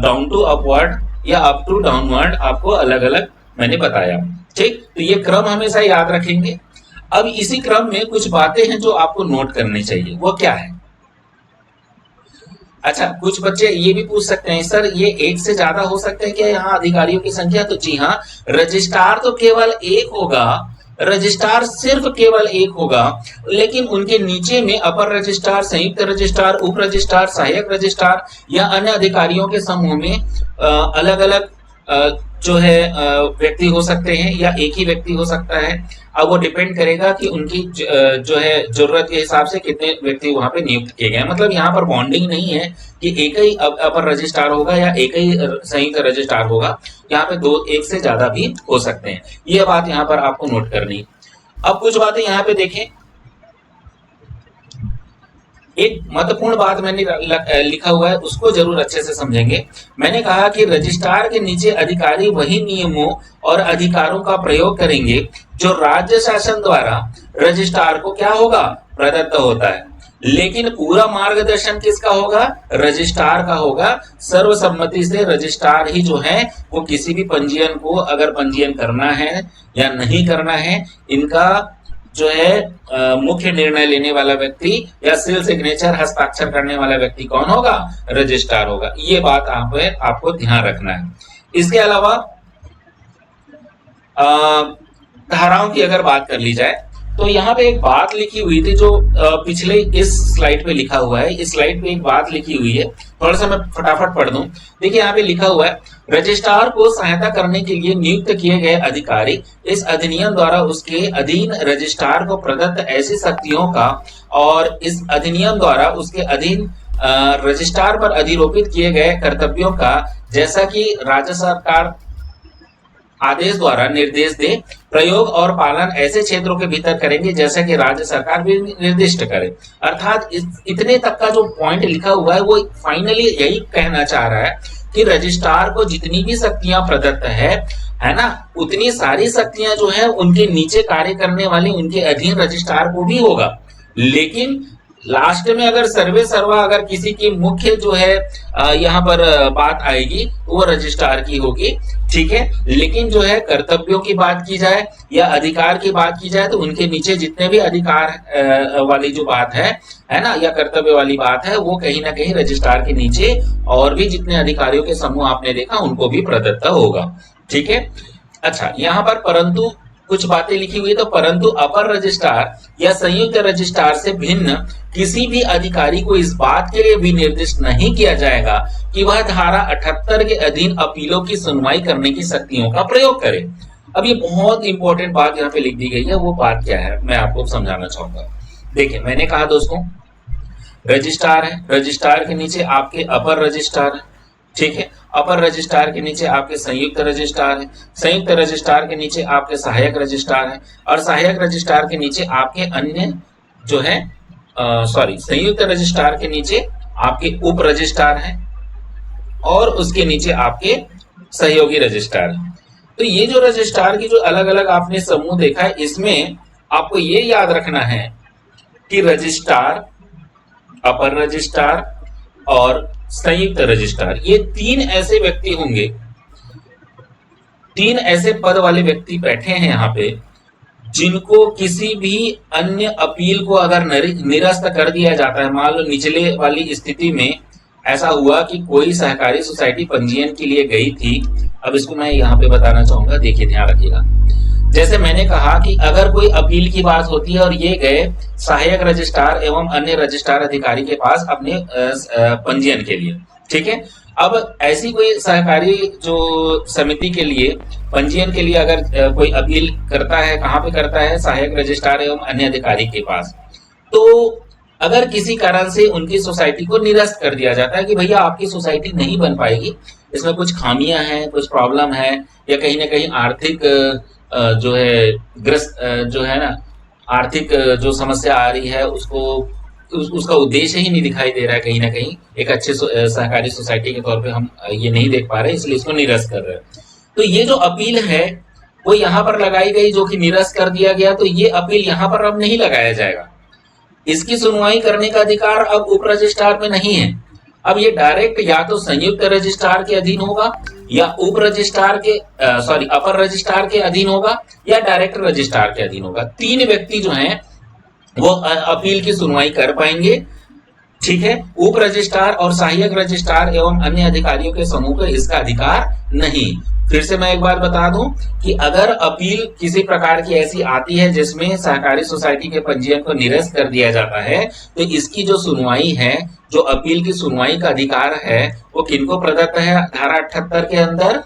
डाउन टू अपवर्ड या अप टू डाउनवर्ड आपको अलग अलग मैंने बताया। ठीक, तो ये क्रम हमेशा याद रखेंगे। अब इसी क्रम में कुछ बातें हैं जो आपको नोट करनी चाहिए, वो क्या है? अच्छा, कुछ बच्चे ये भी पूछ सकते हैं सर ये एक से ज्यादा हो सकते हैं क्या यहाँ अधिकारियों की संख्या? तो जी हाँ, रजिस्ट्रार तो केवल एक होगा, रजिस्ट्रार सिर्फ केवल एक होगा, लेकिन उनके नीचे में अपर रजिस्ट्रार, संयुक्त रजिस्ट्रार, उप रजिस्ट्रार, सहायक रजिस्ट्रार या अन्य अधिकारियों के समूह में अलग अलग जो है व्यक्ति हो सकते हैं या एक ही व्यक्ति हो सकता है। अब वो डिपेंड करेगा कि उनकी जो है जरूरत के हिसाब से कितने व्यक्ति वहां पे नियुक्त किए गए हैं। मतलब यहाँ पर बॉन्डिंग नहीं है कि एक ही अपर रजिस्ट्रार होगा या एक ही संयुक्त रजिस्ट्रार होगा, यहाँ पे दो एक से ज्यादा भी हो सकते हैं। ये बात यहाँ पर आपको नोट करनी। अब कुछ बातें यहाँ पे देखें, एक महत्वपूर्ण बात मैंने लिखा हुआ है उसको जरूर अच्छे से समझेंगे। मैंने कहा कि रजिस्ट्रार के नीचे अधिकारी वही नियमों और अधिकारों का प्रयोग करेंगे जो राज्य शासन द्वारा रजिस्ट्रार को क्या होगा? प्रदत्त होता है। लेकिन पूरा मार्गदर्शन किसका होगा? रजिस्ट्रार का होगा। सर्वसम्मति से रजिस्ट्रार ही जो है वो किसी भी पंजीयन को, अगर पंजीयन करना है या नहीं करना है, इनका जो है मुख्य निर्णय लेने वाला व्यक्ति या सील सिग्नेचर हस्ताक्षर करने वाला व्यक्ति कौन होगा? रजिस्ट्रार होगा। ये बात आपको ध्यान रखना है। इसके अलावा धाराओं की अगर बात कर ली जाए तो यहाँ पे एक बात लिखी हुई थी जो पिछले इस स्लाइड पे लिखा हुआ है। इस स्लाइड पे एक बात लिखी हुई है, थोड़ा सा मैं फटाफट पढ़ दूं। देखिए यहाँ पे लिखा हुआ है, रजिस्ट्रार को सहायता करने के लिए नियुक्त किए गए अधिकारी इस अधिनियम द्वारा उसके अधीन रजिस्ट्रार को प्रदत्त ऐसी शक्तियों का और इस अधिनियम द्वारा उसके अधीन रजिस्ट्रार पर अधिरोपित किए गए कर्तव्यों का, जैसा कि राज्य सरकार आदेश द्वारा निर्देश दे, प्रयोग और पालन ऐसे क्षेत्रों के भीतर करेंगे जैसा कि राज्य सरकार भी निर्दिष्ट करे। अर्थात इतने तक का जो पॉइंट लिखा हुआ है वो फाइनली यही कहना चाह रहा है कि रजिस्ट्रार को जितनी भी शक्तियां प्रदत्त है ना, उतनी सारी शक्तियां जो है उनके नीचे कार्य करने वाले उनके अधीन रजिस्ट्रार को भी होगा। लेकिन लास्ट में अगर सर्वे सर्वा अगर किसी की मुख्य जो है यहाँ पर बात आएगी वो रजिस्ट्रार की होगी। ठीक है, लेकिन जो है कर्तव्यों की बात की जाए या अधिकार की बात की जाए तो उनके नीचे जितने भी अधिकार वाली जो बात है ना, या कर्तव्य वाली बात है, वो कहीं ना कहीं रजिस्ट्रार के नीचे और भी जितने अधिकारियों के समूह आपने देखा उनको भी प्रदत्त होगा। ठीक है, अच्छा यहाँ पर परंतु कुछ बातें लिखी हुई है, तो परंतु अपर रजिस्ट्रार या संयुक्त रजिस्ट्रार से भिन्न किसी भी अधिकारी को इस बात के लिए भी निर्दिष्ट नहीं किया जाएगा कि वह धारा 78 के अधीन अपीलों की सुनवाई करने की शक्तियों का प्रयोग करे। अब ये बहुत इंपॉर्टेंट बात यहाँ पे लिख दी गई है, वो बात क्या है मैं आपको समझाना चाहूंगा। देखिए मैंने कहा दोस्तों रजिस्ट्रार है, रजिस्ट्रार के नीचे आपके अपर रजिस्ट्रार है। ठीक है, अपर रजिस्ट्रार के नीचे आपके संयुक्त रजिस्ट्रार है, संयुक्त रजिस्ट्रार के नीचे आपके सहायक रजिस्ट्रार है और सहायक रजिस्ट्रार के नीचे आपके अन्य जो है संयुक्त रजिस्ट्रार के नीचे आपके उप रजिस्ट्रार हैं और उसके नीचे आपके सहयोगी रजिस्ट्रार हैं। तो ये जो रजिस्ट्रार की जो अलग अलग आपने समूह देखा है, इसमें आपको ये याद रखना है कि रजिस्ट्रार अपर रजिस्ट्रार और संयुक्त रजिस्ट्रार, ये तीन ऐसे व्यक्ति होंगे, तीन ऐसे पद वाले व्यक्ति बैठे हैं यहाँ पे, जिनको किसी भी अन्य अपील को अगर निरस्त कर दिया जाता है, मान लो निचले वाली स्थिति में ऐसा हुआ कि कोई सहकारी सोसाइटी पंजीयन के लिए गई थी। अब इसको मैं यहाँ पे बताना चाहूंगा, देखिए ध्यान रखिएगा। जैसे मैंने कहा कि अगर कोई अपील की बात होती है और ये गए सहायक रजिस्ट्रार एवं अन्य रजिस्ट्रार अधिकारी के पास अपने पंजीयन के लिए, ठीक है। अब ऐसी कोई सहकारी जो समिति के लिए पंजीयन के लिए अगर कोई अपील करता है, कहाँ पे करता है, सहायक रजिस्ट्रार एवं अन्य अधिकारी के पास, तो अगर किसी कारण से उनकी सोसाइटी को निरस्त कर दिया जाता है कि भैया आपकी सोसाइटी नहीं बन पाएगी, इसमें कुछ खामियां हैं, कुछ प्रॉब्लम है, या कहीं ना कहीं आर्थिक जो है ग्रस्त जो है ना, आर्थिक जो समस्या आ रही है उसका उद्देश्य ही नहीं दिखाई दे रहा है, कहीं ना कहीं एक अच्छे सहकारी सोसाइटी के तौर पे हम ये नहीं देख पा रहे, इसलिए इसको निरस्त कर रहे हैं। तो ये जो अपील है वो यहाँ पर लगाई गई, जो कि निरस्त कर दिया गया, तो ये अपील यहाँ पर अब नहीं लगाया जाएगा। इसकी सुनवाई करने का अधिकार अब उप रजिस्ट्रार में नहीं है। अब ये डायरेक्ट या तो संयुक्त रजिस्ट्रार के अधीन होगा, या उप रजिस्ट्रार के अपर रजिस्ट्रार के अधीन होगा, या डायरेक्ट रजिस्ट्रार के अधीन होगा। तीन व्यक्ति जो हैं वो अपील की सुनवाई कर पाएंगे, ठीक है। उप रजिस्ट्रार और सहायक रजिस्ट्रार एवं अन्य अधिकारियों के समूह को इसका अधिकार नहीं। फिर से मैं एक बार बता दूं कि अगर अपील किसी प्रकार की ऐसी आती है जिसमें सहकारी सोसाइटी के पंजीयन को निरस्त कर दिया जाता है, तो इसकी जो सुनवाई है, जो अपील की सुनवाई का अधिकार है, वो किनको प्रदत्त है धारा 78 के अंदर?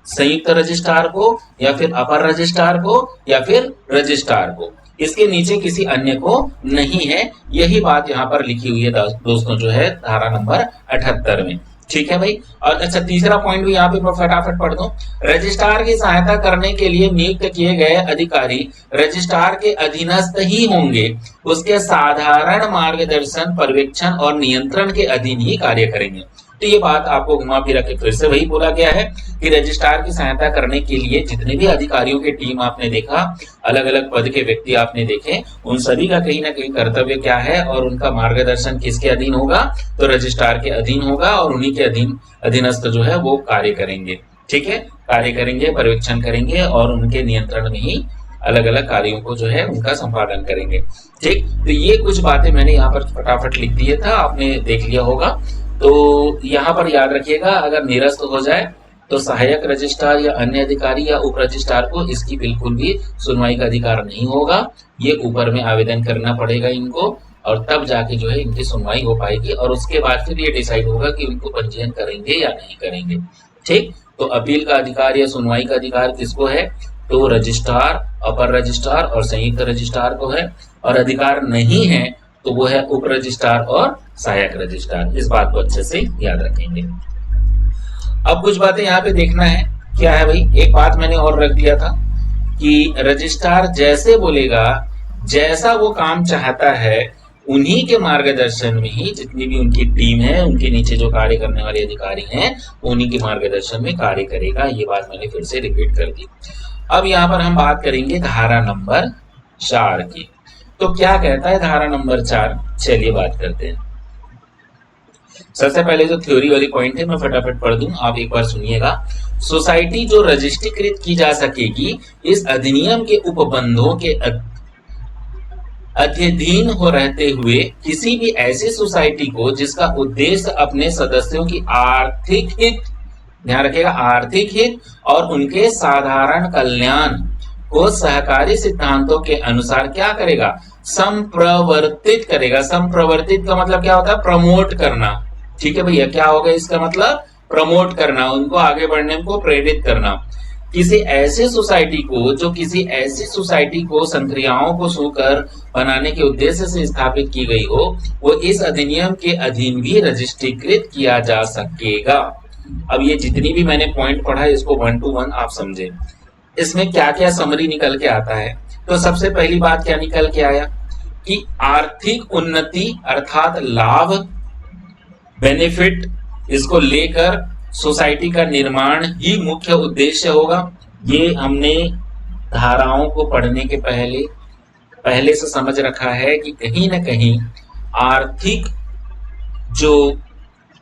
संयुक्त रजिस्ट्रार को, या फिर अपर रजिस्ट्रार को, या फिर रजिस्ट्रार को। इसके नीचे किसी अन्य को नहीं है। यही बात यहाँ पर लिखी हुई है दोस्तों, जो है धारा नंबर 78 में, ठीक है भाई। और अच्छा, तीसरा पॉइंट भी यहाँ पे मैं फटाफट पढ़ दूं। रजिस्ट्रार की सहायता करने के लिए नियुक्त किए गए अधिकारी रजिस्ट्रार के अधीनस्थ ही होंगे, उसके साधारण मार्गदर्शन, पर्यवेक्षण और नियंत्रण के अधीन ही कार्य करेंगे। तो ये बात आपको घुमा फिरा के फिर से वही बोला गया है कि रजिस्ट्रार की सहायता करने के लिए जितने भी अधिकारियों की टीम आपने देखा, अलग अलग पद के व्यक्ति आपने देखे, उन सभी का कहीं ना कहीं कर्तव्य क्या है और उनका मार्गदर्शन किसके अधीन होगा? तो रजिस्ट्रार के अधीन होगा, और उन्हीं के अधीनस्थ जो है वो कार्य करेंगे, ठीक है। कार्य करेंगे, पर्यवेक्षण करेंगे और उनके नियंत्रण में ही अलग अलग कार्यों को जो है उनका संपादन करेंगे, ठीक। तो ये कुछ बातें मैंने यहाँ पर फटाफट लिख दिया था, आपने देख लिया होगा। तो यहाँ पर याद रखिएगा, अगर निरस्त हो जाए तो सहायक रजिस्ट्रार या अन्य अधिकारी या उप रजिस्ट्रार को इसकी बिल्कुल भी सुनवाई का अधिकार नहीं होगा। ये ऊपर में आवेदन करना पड़ेगा इनको, और तब जाके जो है इनकी सुनवाई हो पाएगी, और उसके बाद फिर ये डिसाइड होगा कि उनको पंजीयन करेंगे या नहीं करेंगे, ठीक। तो अपील का अधिकार या सुनवाई का अधिकार किसको है? तो रजिस्ट्रार, अपर रजिस्ट्रार और संयुक्त रजिस्ट्रार को है, और अधिकार नहीं है तो वो है उप रजिस्ट्रार और सहायक रजिस्ट्रार। इस बात को अच्छे से याद रखेंगे। अब कुछ बातें यहाँ पे देखना है, क्या है भाई, एक बात मैंने और रख दिया था कि रजिस्ट्रार जैसे बोलेगा, जैसा वो काम चाहता है, उन्हीं के मार्गदर्शन में ही जितनी भी उनकी टीम है, उनके नीचे जो कार्य करने वाले अधिकारी हैं, उन्हीं के मार्गदर्शन में कार्य करेगा। ये बात मैंने फिर से रिपीट कर दी। अब यहाँ पर हम बात करेंगे धारा नंबर 4 की। तो क्या कहता है धारा नंबर 4? चलिए बात करते हैं। सबसे पहले जो थ्योरी वाली पॉइंट है मैं फटाफट पढ़ दूं, आप एक बार सुनिएगा। सोसाइटी जो रजिस्ट्रीकृत की जा सकेगी इस अधिनियम के उपबंधों के अधीन हो रहते हुए किसी भी ऐसी सोसाइटी को जिसका उद्देश्य अपने सदस्यों की आर्थिक हित, ध्यान रखिएगा, आर्थिक हित और उनके साधारण कल्याण को सहकारी सिद्धांतों के अनुसार क्या करेगा? संप्रवर्तित करेगा। संप्रवर्तित का मतलब क्या होता है? प्रमोट करना, ठीक है भैया। क्या होगा इसका मतलब? प्रमोट करना, उनको आगे बढ़ने को प्रेरित करना। किसी ऐसे सोसाइटी को जो किसी ऐसी सोसाइटी को संक्रियाओं को सुकर बनाने के उद्देश्य से स्थापित की गई हो, वो इस अधिनियम के अधीन भी रजिस्ट्रीकृत किया जा सकेगा। अब ये जितनी भी मैंने पॉइंट पढ़ा है इसको 1 to 1 आप समझे। इसमें क्या क्या समरी निकल के आता है? तो सबसे पहली बात क्या निकल के आया कि आर्थिक उन्नति अर्थात लाभ, बेनिफिट, इसको लेकर सोसाइटी का निर्माण ही मुख्य उद्देश्य होगा। ये हमने धाराओं को पढ़ने के पहले से समझ रखा है कि कहीं ना कहीं आर्थिक जो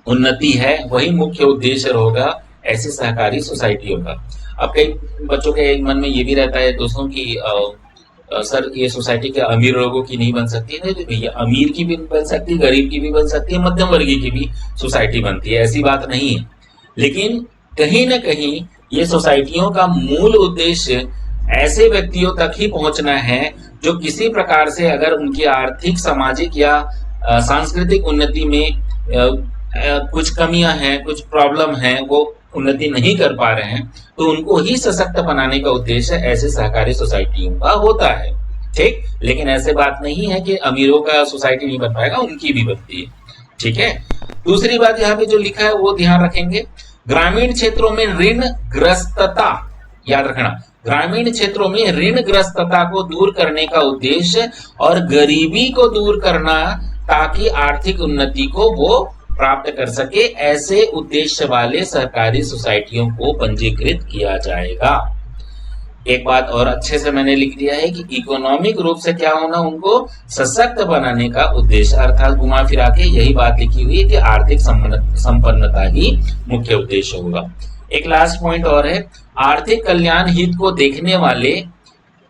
उन्नति है वही मुख्य उद्देश्य होगा ऐसी सहकारी सोसाइटियों का। अब कई बच्चों के मन में ये भी रहता है दोस्तों कि सर ये सोसाइटी क्या अमीर लोगों की नहीं बन सकती? नहीं तो भैया, अमीर की भी बन सकती है, गरीब की भी बन सकती है, मध्यम वर्गीय की भी सोसाइटी बनती है, ऐसी बात नहीं है। लेकिन कहीं ना कहीं ये सोसाइटियों का मूल उद्देश्य ऐसे व्यक्तियों तक ही पहुंचना है जो किसी प्रकार से अगर उनकी आर्थिक, सामाजिक या सांस्कृतिक उन्नति में कुछ कमियां हैं, कुछ प्रॉब्लम है, वो उन्नति नहीं कर पा रहे हैं, तो उनको ही सशक्त बनाने का उद्देश्य ऐसे सहकारी सोसाइटियों का होता है। ठीक, लेकिन ऐसे बात नहीं है कि अमीरों का सोसाइटी नहीं बन पाएगा, उनकी भी बनती है। ठीक है। दूसरी बात यहाँ पे जो लिखा है वो ध्यान रखेंगे, ग्रामीण क्षेत्रों में ऋण ग्रस्तता, याद रखना, ग्रामीण क्षेत्रों में ऋण ग्रस्तता को दूर करने का उद्देश्य और गरीबी को दूर करना, ताकि आर्थिक उन्नति को वो प्राप्त कर सके, ऐसे उद्देश्य वाले सहकारी सोसाइटियों को पंजीकृत किया जाएगा। एक बात और अच्छे से मैंने लिख दिया है कि इकोनॉमिक रूप से क्या होना, उनको सशक्त बनाने का उद्देश्य, अर्थात घुमा फिरा के यही बात लिखी हुई है कि आर्थिक संपन्नता ही मुख्य उद्देश्य होगा। एक लास्ट पॉइंट और है, आर्थिक कल्याण हित को देखने वाले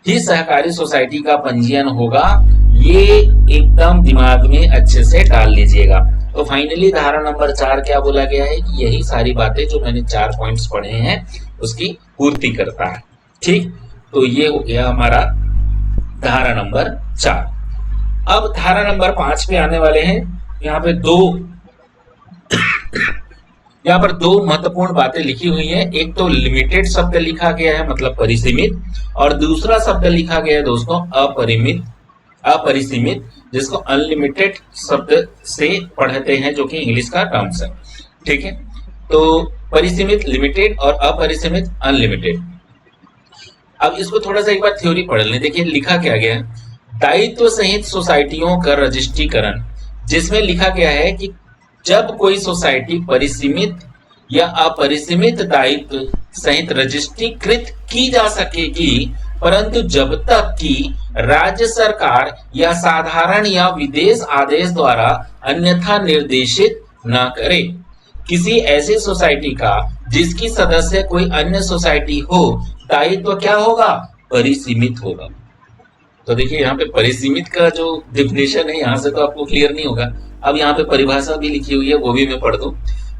ही सहकारी सोसाइटी का पंजीयन होगा। ये एकदम दिमाग में अच्छे से डाल लीजिएगा। तो फाइनली धारा नंबर 4 क्या बोला गया है कि यही सारी बातें जो मैंने 4 पॉइंट्स पढ़े हैं उसकी पूर्ति करता है। ठीक, तो ये हो गया हमारा धारा नंबर 4। अब धारा नंबर 5 पे आने वाले हैं। यहाँ पर दो महत्वपूर्ण बातें लिखी हुई है। एक तो लिमिटेड शब्द लिखा गया है, मतलब परिसीमित, और दूसरा शब्द लिखा गया है दोस्तों अपरिसीमित, जिसको अनलिमिटेड शब्द से पढ़ते हैं, जो कि इंग्लिश का टर्म्स है। ठीक है, तो परिसीमित लिमिटेड और अपरिसीमित अनलिमिटेड। अब इसको थोड़ा सा एक बार थ्योरी पढ़ लें। देखिए लिखा क्या गया है, दायित्व सहित सोसाइटियों का रजिस्ट्रीकरण, जिसमें लिखा गया है कि जब कोई सोसाइटी परिसीमित या अपरिसीमित दायित्व सहित रजिस्ट्रीकृत की जा सकेगी, परंतु जब तक कि राज्य सरकार या साधारण या विदेश आदेश द्वारा अन्यथा निर्देशित न करे। किसी ऐसी सोसाइटी का जिसकी सदस्य कोई अन्य सोसाइटी हो, दायित्व क्या होगा? परिसीमित होगा। तो देखिए यहाँ पे परिसीमित का जो डिफिनेशन है यहाँ से तो आपको क्लियर नहीं होगा। अब यहाँ पे परिभाषा भी लिखी हुई है, वो भी मैं पढ़ दूं।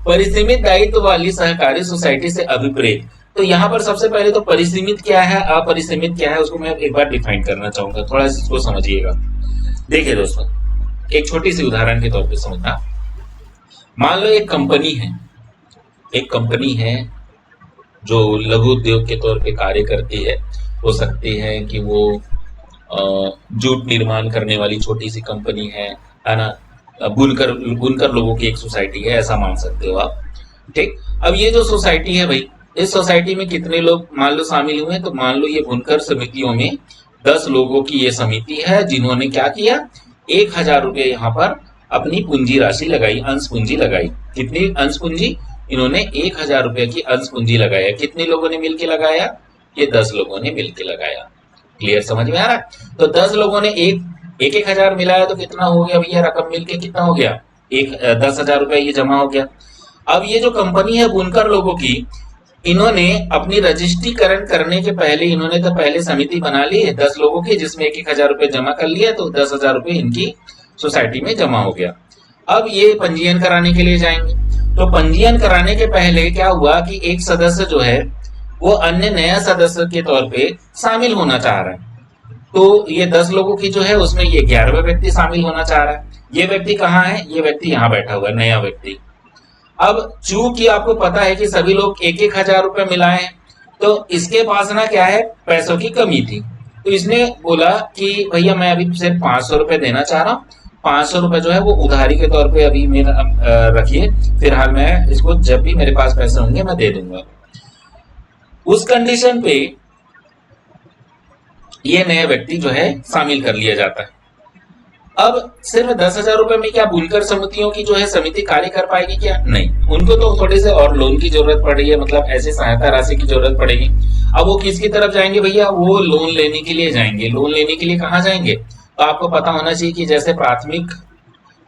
परिसीमित दायित्व वाली सहकारी सोसाइटी से अभिप्रेत। तो यहाँ पर सबसे पहले तो परिसीमित क्या है, अपरिसीमित क्या है, उसको मैं एक बार डिफाइन करना चाहूंगा, थोड़ा सा इसको समझिएगा। देखिए दोस्तों, एक छोटी सी उदाहरण के तौर पे समझना। मान लो एक कंपनी है जो लघु उद्योग के तौर पे कार्य करती है। हो सकती है कि वो जूट निर्माण करने वाली छोटी सी कंपनी है ना, बुनकर लोगों की एक सोसाइटी है, ऐसा मान सकते हो आप। ठीक, अब ये जो सोसाइटी है भाई, इस सोसाइटी में कितने लोग मान लो शामिल हुए? तो मान लो ये बुनकर समितियों में 10 लोगों की ये समिति है, जिन्होंने क्या किया, 1000 रुपये यहाँ पर अपनी पूंजी राशि लगाई, अंश पूंजी लगाई। कितनी अंश पूंजी? इन्होंने 1000 रुपये की अंश पूंजी लगाया। कितने लोगों ने मिलकर लगाया? ये 10 लोगों ने मिलकर लगाया। क्लियर, समझ में आ रहा है? तो 10 लोगों ने एक 1000 मिलाया, तो कितना हो गया भैया? रकम मिलके कितना हो गया? 10,000 रुपए ये जमा हो गया। अब ये जो कंपनी है बुनकर लोगों की, इन्होंने अपनी रजिस्ट्रीकरण करने के पहले इन्होंने तो पहले समिति बना ली है 10 लोगों की, जिसमें 1000 रुपए जमा कर लिया, तो 10,000 रुपए इनकी सोसाइटी में जमा हो गया। अब ये पंजीयन कराने के लिए जाएंगे। तो पंजीयन कराने के पहले क्या हुआ कि एक सदस्य जो है वो अन्य नया सदस्य के तौर पे शामिल होना चाह रहा है। तो ये 10 लोगों की जो है उसमें ये 11वां व्यक्ति शामिल होना चाह रहा है। ये व्यक्ति कहाँ है? ये व्यक्ति यहाँ बैठा हुआ है, नया व्यक्ति। अब चूंकि आपको पता है कि सभी लोग 1000 रुपए मिलाए हैं, तो इसके पास ना क्या है, पैसों की कमी थी। तो इसने बोला कि भैया मैं अभी सिर्फ 500 रुपए देना चाह रहा हूँ, 500 रुपए जो है वो उधारी के तौर पे अभी मेरा रखिए, फिलहाल मैं इसको जब भी मेरे पास पैसे होंगे मैं दे दूंगा। उस कंडीशन पे ये नया व्यक्ति जो है शामिल कर लिया जाता है। अब सिर्फ 10,000 रुपए में क्या बुनकर समितियों की जो है समिति कार्य कर पाएगी क्या? नहीं, उनको तो थोड़े से और लोन की जरूरत पड़ रही है, मतलब ऐसे सहायता राशि की जरूरत पड़ेगी। अब वो किसकी तरफ जाएंगे भैया? वो लोन लेने के लिए जाएंगे। लोन लेने के लिए कहाँ जाएंगे? तो आपको पता होना चाहिए कि जैसे प्राथमिक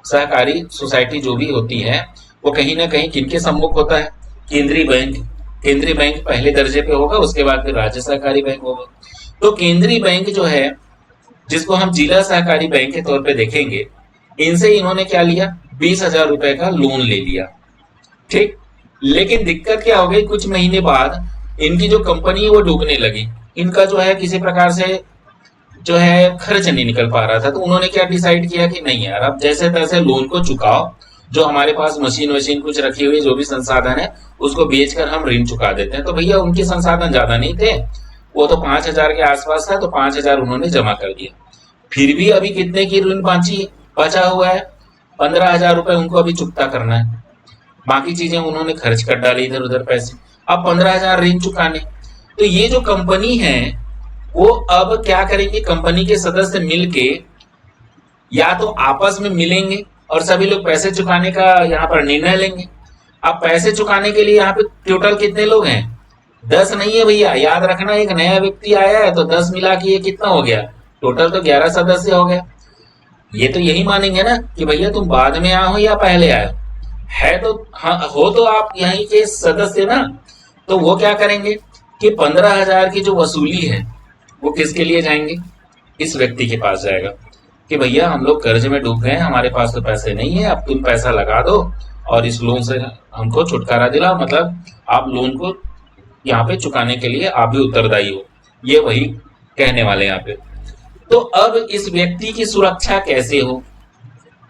सहकारी सोसाइटी जो भी होती है वो कहीं ना कहीं किनके सम्मुख होता है? केंद्रीय बैंक। केंद्रीय बैंक पहले दर्जे पे होगा, उसके बाद फिर राज्य सहकारी बैंक होगा। तो केंद्रीय बैंक जो है, जिसको हम जिला सहकारी बैंक के तौर पे देखेंगे, इनसे इन्होंने क्या लिया? 20,000 रुपए का लोन ले लिया। ठीक, लेकिन दिक्कत क्या हो गई? कुछ महीने बाद इनकी जो कंपनी है वो डूबने लगी। इनका जो है किसी प्रकार से जो है खर्च नहीं निकल पा रहा था। तो उन्होंने क्या डिसाइड किया कि नहीं यार, अब जैसे तैसे लोन को चुकाओ, जो हमारे पास मशीन वशीन कुछ रखी हुई जो भी संसाधन है उसको बेचकर हम ऋण चुका देते हैं। तो भैया उनके संसाधन ज्यादा नहीं थे, वो तो 5,000 के आसपास था, तो 5,000 उन्होंने जमा कर दिया। फिर भी अभी कितने की ऋण बचा हुआ है? 15,000 रुपए उनको अभी चुकता करना है। बाकी चीजें उन्होंने खर्च कर डाली इधर उधर पैसे, अब 15,000 ऋण चुकाने। तो ये जो कंपनी है वो अब क्या करेंगे? कंपनी के सदस्य मिलके या तो आपस में मिलेंगे और सभी लोग पैसे चुकाने का यहाँ पर निर्णय लेंगे। अब पैसे चुकाने के लिए यहाँ पे टोटल कितने लोग हैं? 10 नहीं है भैया, याद रखना। एक नया व्यक्ति आया है तो 10 मिला के ये कितना हो गया? टोटल तो 11 सदस्य हो गया। ये तो यही मानेंगे ना कि भैया तुम बाद में आए हो या पहले आए हो, है तो हाँ, हो तो आप यहीं के सदस्य ना। तो वो क्या करेंगे कि 15,000 की जो वसूली है वो किसके लिए जाएंगे? इस व्यक्ति के पास जाएगा कि भैया हम लोग कर्ज में डूब गए हैं, हमारे पास तो पैसे नहीं है, अब तुम पैसा लगा दो और इस लोन से हमको छुटकारा दिलाओ। मतलब आप लोन को यहाँ पे चुकाने के लिए आप भी उत्तरदायी हो, ये वही कहने वाले यहाँ पे। तो अब इस व्यक्ति की सुरक्षा कैसे हो?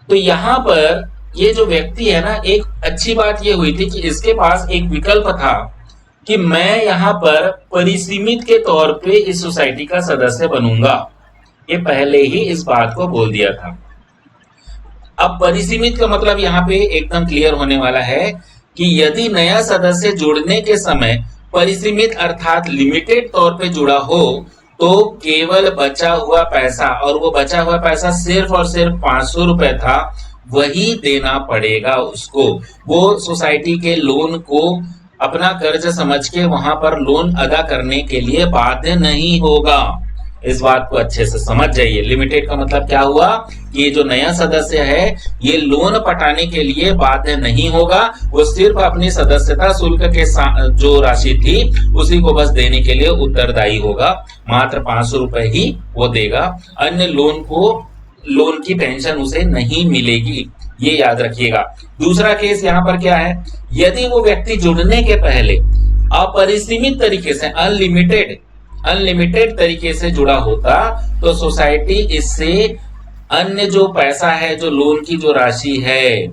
तो यहाँ पर ये जो व्यक्ति है ना, एक अच्छी बात ये हुई थी कि इसके पास एक विकल्प था कि मैं यहाँ पर परिसीमित के तौर पे इस सोसाइटी का सदस्य बनूंगा। ये पहले ही इस बात को बोल दिया था। अब परिसीमित का मतलब यहाँ पे एकदम क्लियर होने वाला है कि यदि नया सदस्य जुड़ने के समय परिसीमित अर्थात लिमिटेड तौर पे जुड़ा हो तो केवल बचा हुआ पैसा, और वो बचा हुआ पैसा सिर्फ और सिर्फ 500 रुपए था, वही देना पड़ेगा उसको। वो सोसाइटी के लोन को अपना कर्ज समझ के वहां पर लोन अदा करने के लिए बाध्य नहीं होगा। इस बात को अच्छे से समझ जाइए। लिमिटेड का मतलब क्या हुआ कि ये जो नया सदस्य है ये लोन पटाने के लिए बाध्य नहीं होगा, वो सिर्फ अपनी सदस्यता शुल्क के जो राशि थी उसी को बस देने के लिए उत्तरदायी होगा। मात्र 500 रुपए ही वो देगा, अन्य लोन की पेंशन उसे नहीं मिलेगी, ये याद रखिएगा। दूसरा केस यहाँ पर क्या है? यदि वो व्यक्ति जुड़ने के पहले अपरिसीमित तरीके से अनलिमिटेड तरीके से जुड़ा होता तो सोसाइटी इससे अन्य जो पैसा है, जो लोन की जो राशि है,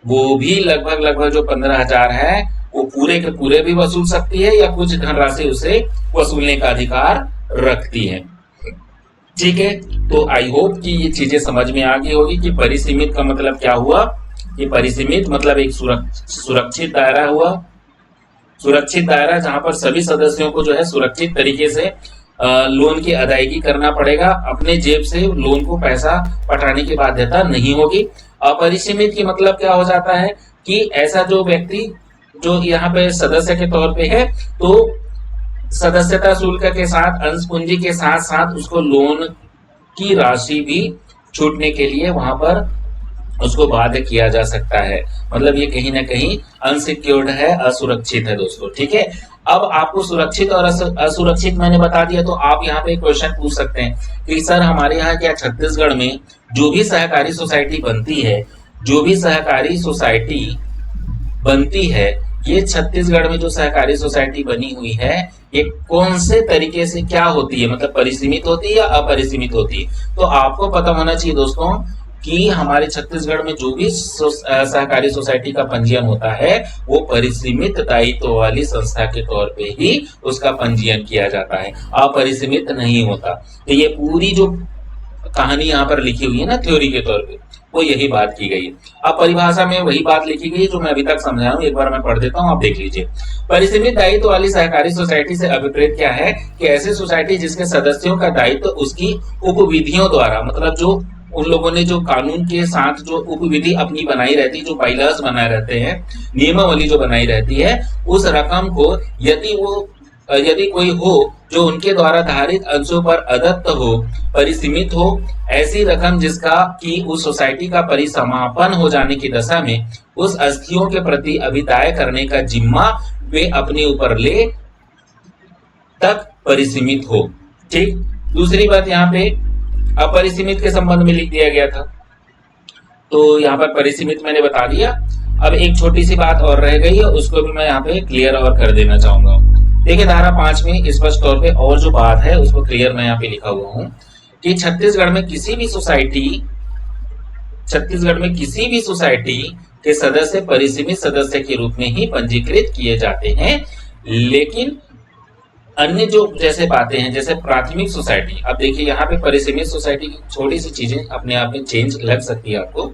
वो भी लगभग जो 15,000 है वो पूरे के पूरे भी वसूल सकती है या कुछ धनराशि उसे वसूलने का अधिकार रखती है। ठीक है, तो आई होप कि ये चीजें समझ में आ गई होगी कि परिसीमित का मतलब क्या हुआ। कि परिसीमित मतलब एक सुरक्षित दायरा हुआ, सुरक्षित दायरा जहां पर सभी सदस्यों को जो है सुरक्षित तरीके से लोन की अदायगी करना पड़ेगा, अपने जेब से लोन को पैसा पटाने की बाध्यता नहीं होगी। अपरिसीमित की मतलब क्या हो जाता है कि ऐसा जो व्यक्ति जो यहाँ पे सदस्य के तौर पे है तो सदस्यता शुल्क के साथ अंश पूंजी के साथ साथ उसको लोन की राशि भी छूटने के लिए वहां पर उसको बाध्य किया जा सकता है। मतलब ये कहीं ना कहीं अनसिक्योर्ड है, असुरक्षित है दोस्तों। ठीक है, अब आपको सुरक्षित और असुरक्षित मैंने बता दिया, तो आप यहाँ पे क्वेश्चन पूछ सकते हैं कि सर हमारे यहाँ क्या छत्तीसगढ़ में जो भी सहकारी सोसाइटी बनती है ये छत्तीसगढ़ में जो सहकारी सोसाइटी बनी हुई है ये कौन से तरीके से क्या होती है? मतलब परिसीमित होती है या अपरिसीमित होती है? तो आपको पता होना चाहिए दोस्तों कि हमारे छत्तीसगढ़ में जो भी सहकारी सोसाइटी का पंजीयन होता है वो परिसीमित दायित्व वाली संस्था के तौर पे ही उसका पंजीयन किया जाता है, अपरिसीमित नहीं होता। तो ये पूरी जो कहानी यहाँ पर लिखी हुई है ना थ्योरी के तौर पे, वो यही बात की गई है। अब परिभाषा में वही बात लिखी गई जो मैं अभी तक समझाया हूँ, एक बार मैं पढ़ देता हूँ, आप देख लीजिए। परिसीमित दायित्व वाली सहकारी सोसाइटी से अभिप्रेत क्या है कि ऐसी सोसाइटी जिसके सदस्यों का दायित्व उसकी उपविधियों द्वारा, मतलब जो उन लोगों ने जो कानून के साथ जो उपविधि अपनी बनाई रहती है, जो बाइलॉज बनाए रहते हैं, नियमावली जो बनाई रहती है, उस रकम को यदि वो यदि कोई हो जो उनके द्वारा धारित अंशों पर अदत्त हो, परिसीमित हो, ऐसी रकम जिसका कि उस सोसाइटी का परिसमापन हो जाने की दशा में उस अस्थियों के प्रति अभिदाय करने का जिम्मा वे अपने ऊपर ले तक परिसीमित हो। ठीक। दूसरी बात यहाँ पे अपरिसीमित के संबंध में लिख दिया गया था, तो यहाँ पर परिसीमित मैंने बता दिया। अब एक छोटी सी बात और रह गई है, उसको भी मैं यहाँ पे क्लियर और कर देना चाहूंगा। देखिए धारा 5 में स्पष्ट तौर पे और जो बात है उसको क्लियर मैं यहाँ पे लिखा हुआ हूँ कि छत्तीसगढ़ में किसी भी सोसाइटी के सदस्य परिसीमित सदस्य के रूप में ही पंजीकृत किए जाते हैं, लेकिन अन्य जो जैसे बातें हैं जैसे प्राथमिक सोसाइटी, अब देखिए यहाँ पे परिसीमित सोसाइटी की छोटी सी चीजें अपने आप में चेंज लग सकती है आपको।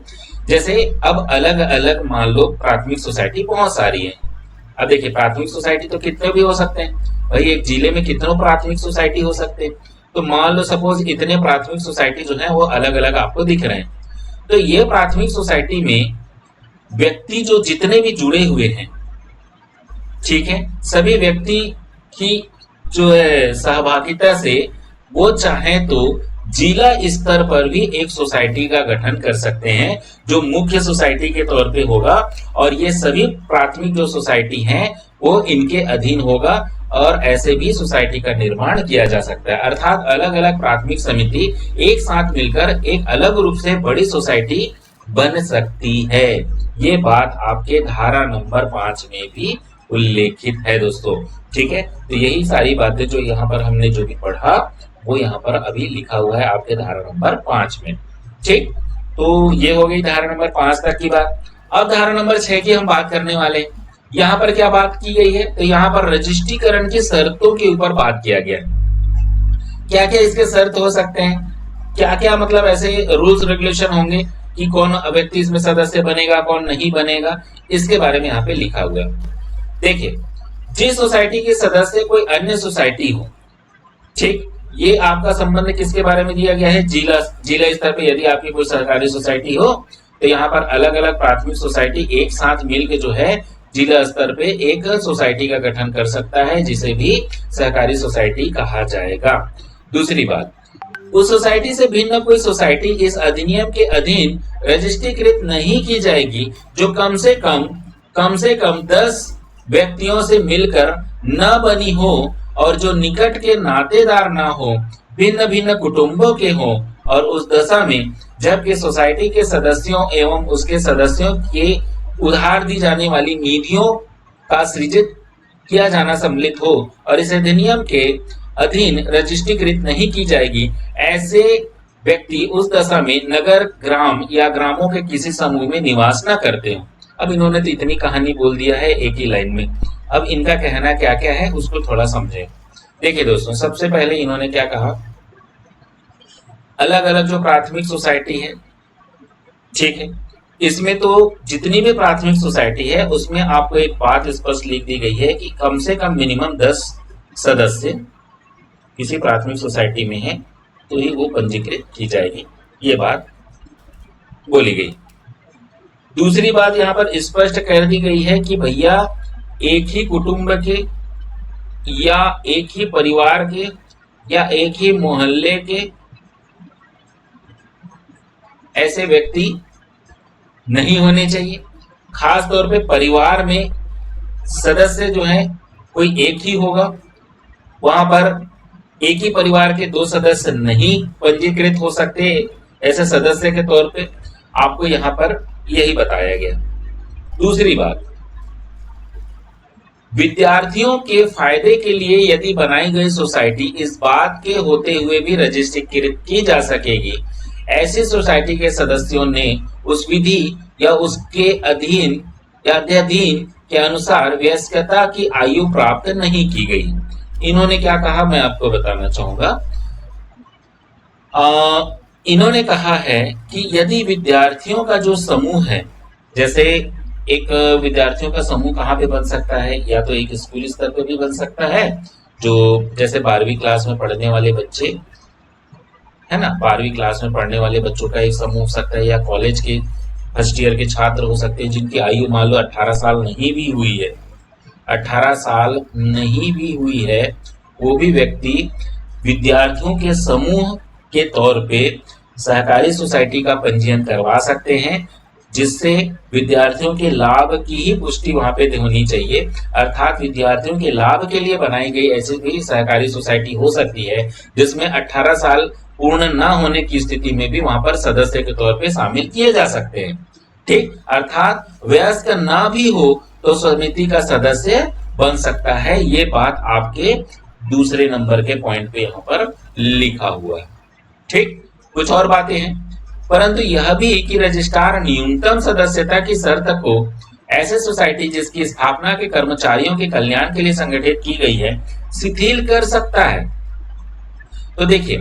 जैसे अब अलग अलग मान लो प्राथमिक सोसाइटी बहुत सारी है। अब देखिए प्राथमिक सोसाइटी तो कितने भी हो सकते हैं भाई, एक जिले में कितनों प्राथमिक सोसाइटी हो सकते हैं। तो मान लो सपोज इतने प्राथमिक सोसाइटी जो है वो अलग अलग आपको दिख रहे हैं। तो ये प्राथमिक सोसाइटी में व्यक्ति जो जितने भी जुड़े हुए हैं, ठीक है, सभी व्यक्ति की जो है सहभागिता से वो चाहे तो जिला स्तर पर भी एक सोसाइटी का गठन कर सकते हैं जो मुख्य सोसाइटी के तौर पे होगा, और ये सभी प्राथमिक जो सोसाइटी हैं वो इनके अधीन होगा, और ऐसे भी सोसाइटी का निर्माण किया जा सकता है। अर्थात अलग अलग प्राथमिक समिति एक साथ मिलकर एक अलग रूप से बड़ी सोसाइटी बन सकती है। ये बात आपके धारा नंबर 5 में भी उल्लेखित है दोस्तों। ठीक है, तो यही सारी बातें जो यहाँ पर हमने जो भी पढ़ा वो यहाँ पर अभी लिखा हुआ है आपके धारा नंबर 5 में। ठीक, तो ये हो गई धारा नंबर 5 तक की बात। अब धारा नंबर 6 की हम बात करने वाले। यहाँ पर क्या बात की गई है, तो यहाँ पर रजिस्ट्रीकरण की शर्तों के ऊपर बात किया गया। क्या क्या इसके शर्त हो सकते हैं, क्या क्या मतलब ऐसे रूल्स रेगुलेशन होंगे कि कौन व्यक्ति इसमें सदस्य बनेगा कौन नहीं बनेगा, इसके बारे में यहाँ पे लिखा हुआ है। देखिए, जिस सोसाइटी के सदस्य कोई अन्य सोसाइटी हो, ठीक, ये आपका संबंध किसके बारे में दिया गया है, जिला स्तर पे यदि आपकी कोई सरकारी सोसाइटी हो तो यहाँ पर अलग अलग प्राथमिक सोसाइटी एक साथ मिलकर जो है जिला स्तर पे एक सोसाइटी का गठन कर सकता है, जिसे भी सहकारी सोसाइटी कहा जाएगा। दूसरी बात, उस सोसाइटी से भिन्न कोई सोसाइटी इस अधिनियम के अधीन रजिस्ट्रीकृत नहीं की जाएगी जो कम से कम 10 व्यक्तियों से मिलकर न बनी हो और जो निकट के नातेदार ना हो, भिन्न भिन्न कुटुंबों के हो, और उस दशा में जबकि सोसाइटी के सदस्यों एवं उसके सदस्यों के उधार दी जाने वाली निधियों का सृजित किया जाना सम्मिलित हो और इस अधिनियम के अधीन रजिस्ट्रीकृत नहीं की जाएगी, ऐसे व्यक्ति उस दशा में नगर, ग्राम या ग्रामों के किसी समूह में निवास न करते हो। अब इन्होंने तो इतनी कहानी बोल दिया है एक ही लाइन में। अब इनका कहना क्या क्या है उसको थोड़ा समझे। देखिए दोस्तों, सबसे पहले इन्होंने क्या कहा, अलग अलग जो प्राथमिक सोसाइटी है, ठीक है, इसमें तो जितनी भी प्राथमिक सोसाइटी है उसमें आपको एक बात स्पष्ट लिख दी गई है कि कम से कम मिनिमम 10 सदस्य किसी प्राथमिक सोसाइटी में है तो ही वो पंजीकृत की जाएगी, ये बात बोली गई। दूसरी बात यहाँ पर स्पष्ट कर दी गई है कि भैया एक ही कुटुंब के या एक ही परिवार के या एक ही मोहल्ले के ऐसे व्यक्ति नहीं होने चाहिए। खास तौर पे परिवार में सदस्य जो है कोई एक ही होगा, वहां पर एक ही परिवार के 2 सदस्य नहीं पंजीकृत हो सकते ऐसे सदस्य के तौर पे, आपको यहाँ पर यही बताया गया। दूसरी बात, विद्यार्थियों के फायदे के लिए यदि बनाई गई सोसाइटी इस बात के होते हुए भी रजिस्ट्रीकृत की जा सकेगी, ऐसी सोसाइटी के सदस्यों ने उस विधि या उसके अधीन या अध्याधीन के अनुसार वयस्कता की आयु प्राप्त नहीं की गई। इन्होंने क्या कहा मैं आपको बताना चाहूंगा। इन्होंने कहा है कि यदि विद्यार्थियों का जो समूह है, जैसे एक विद्यार्थियों का समूह कहाँ पे बन सकता है, या तो एक स्कूल स्तर पे भी बन सकता है, जो जैसे 12वीं क्लास में पढ़ने वाले बच्चे है ना, 12वीं क्लास में पढ़ने वाले बच्चों का एक समूह हो सकता है, या कॉलेज के फर्स्ट ईयर के छात्र हो सकते हैं जिनकी आयु मान लो 18 साल नहीं भी हुई है, 18 साल नहीं भी हुई है, वो भी व्यक्ति विद्यार्थियों के समूह के तौर पे सहकारी सोसाइटी का पंजीयन करवा सकते हैं, जिससे विद्यार्थियों के लाभ की ही पुष्टि वहां पे होनी चाहिए। अर्थात विद्यार्थियों के लाभ के लिए बनाई गई ऐसी भी सहकारी सोसाइटी हो सकती है जिसमें 18 साल पूर्ण न होने की स्थिति में भी वहां पर सदस्य के तौर पे शामिल किए जा सकते हैं। ठीक, अर्थात वयस्क ना भी हो तो समिति का सदस्य बन सकता है। ये बात आपके दूसरे नंबर के पॉइंट पे यहाँ पर लिखा हुआ है। ठीक, कुछ और बातें हैं, परंतु यह भी कि रजिस्ट्रार न्यूनतम सदस्यता की शर्त को ऐसे सोसाइटी जिसकी स्थापना के कर्मचारियों के कल्याण के लिए संगठित की गई है शिथिल कर सकता है। तो देखिए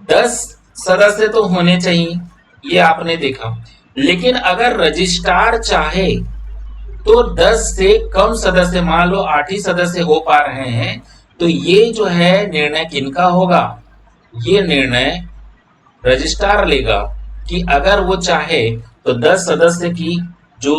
10 सदस्य तो होने चाहिए, ये आपने देखा, लेकिन अगर रजिस्ट्रार चाहे तो 10 से कम सदस्य, मान लो 8 ही सदस्य हो पा रहे हैं, तो ये जो है निर्णय किनका होगा? ये निर्णय रजिस्ट्रार लेगा कि अगर वो चाहे तो 10 सदस्य की जो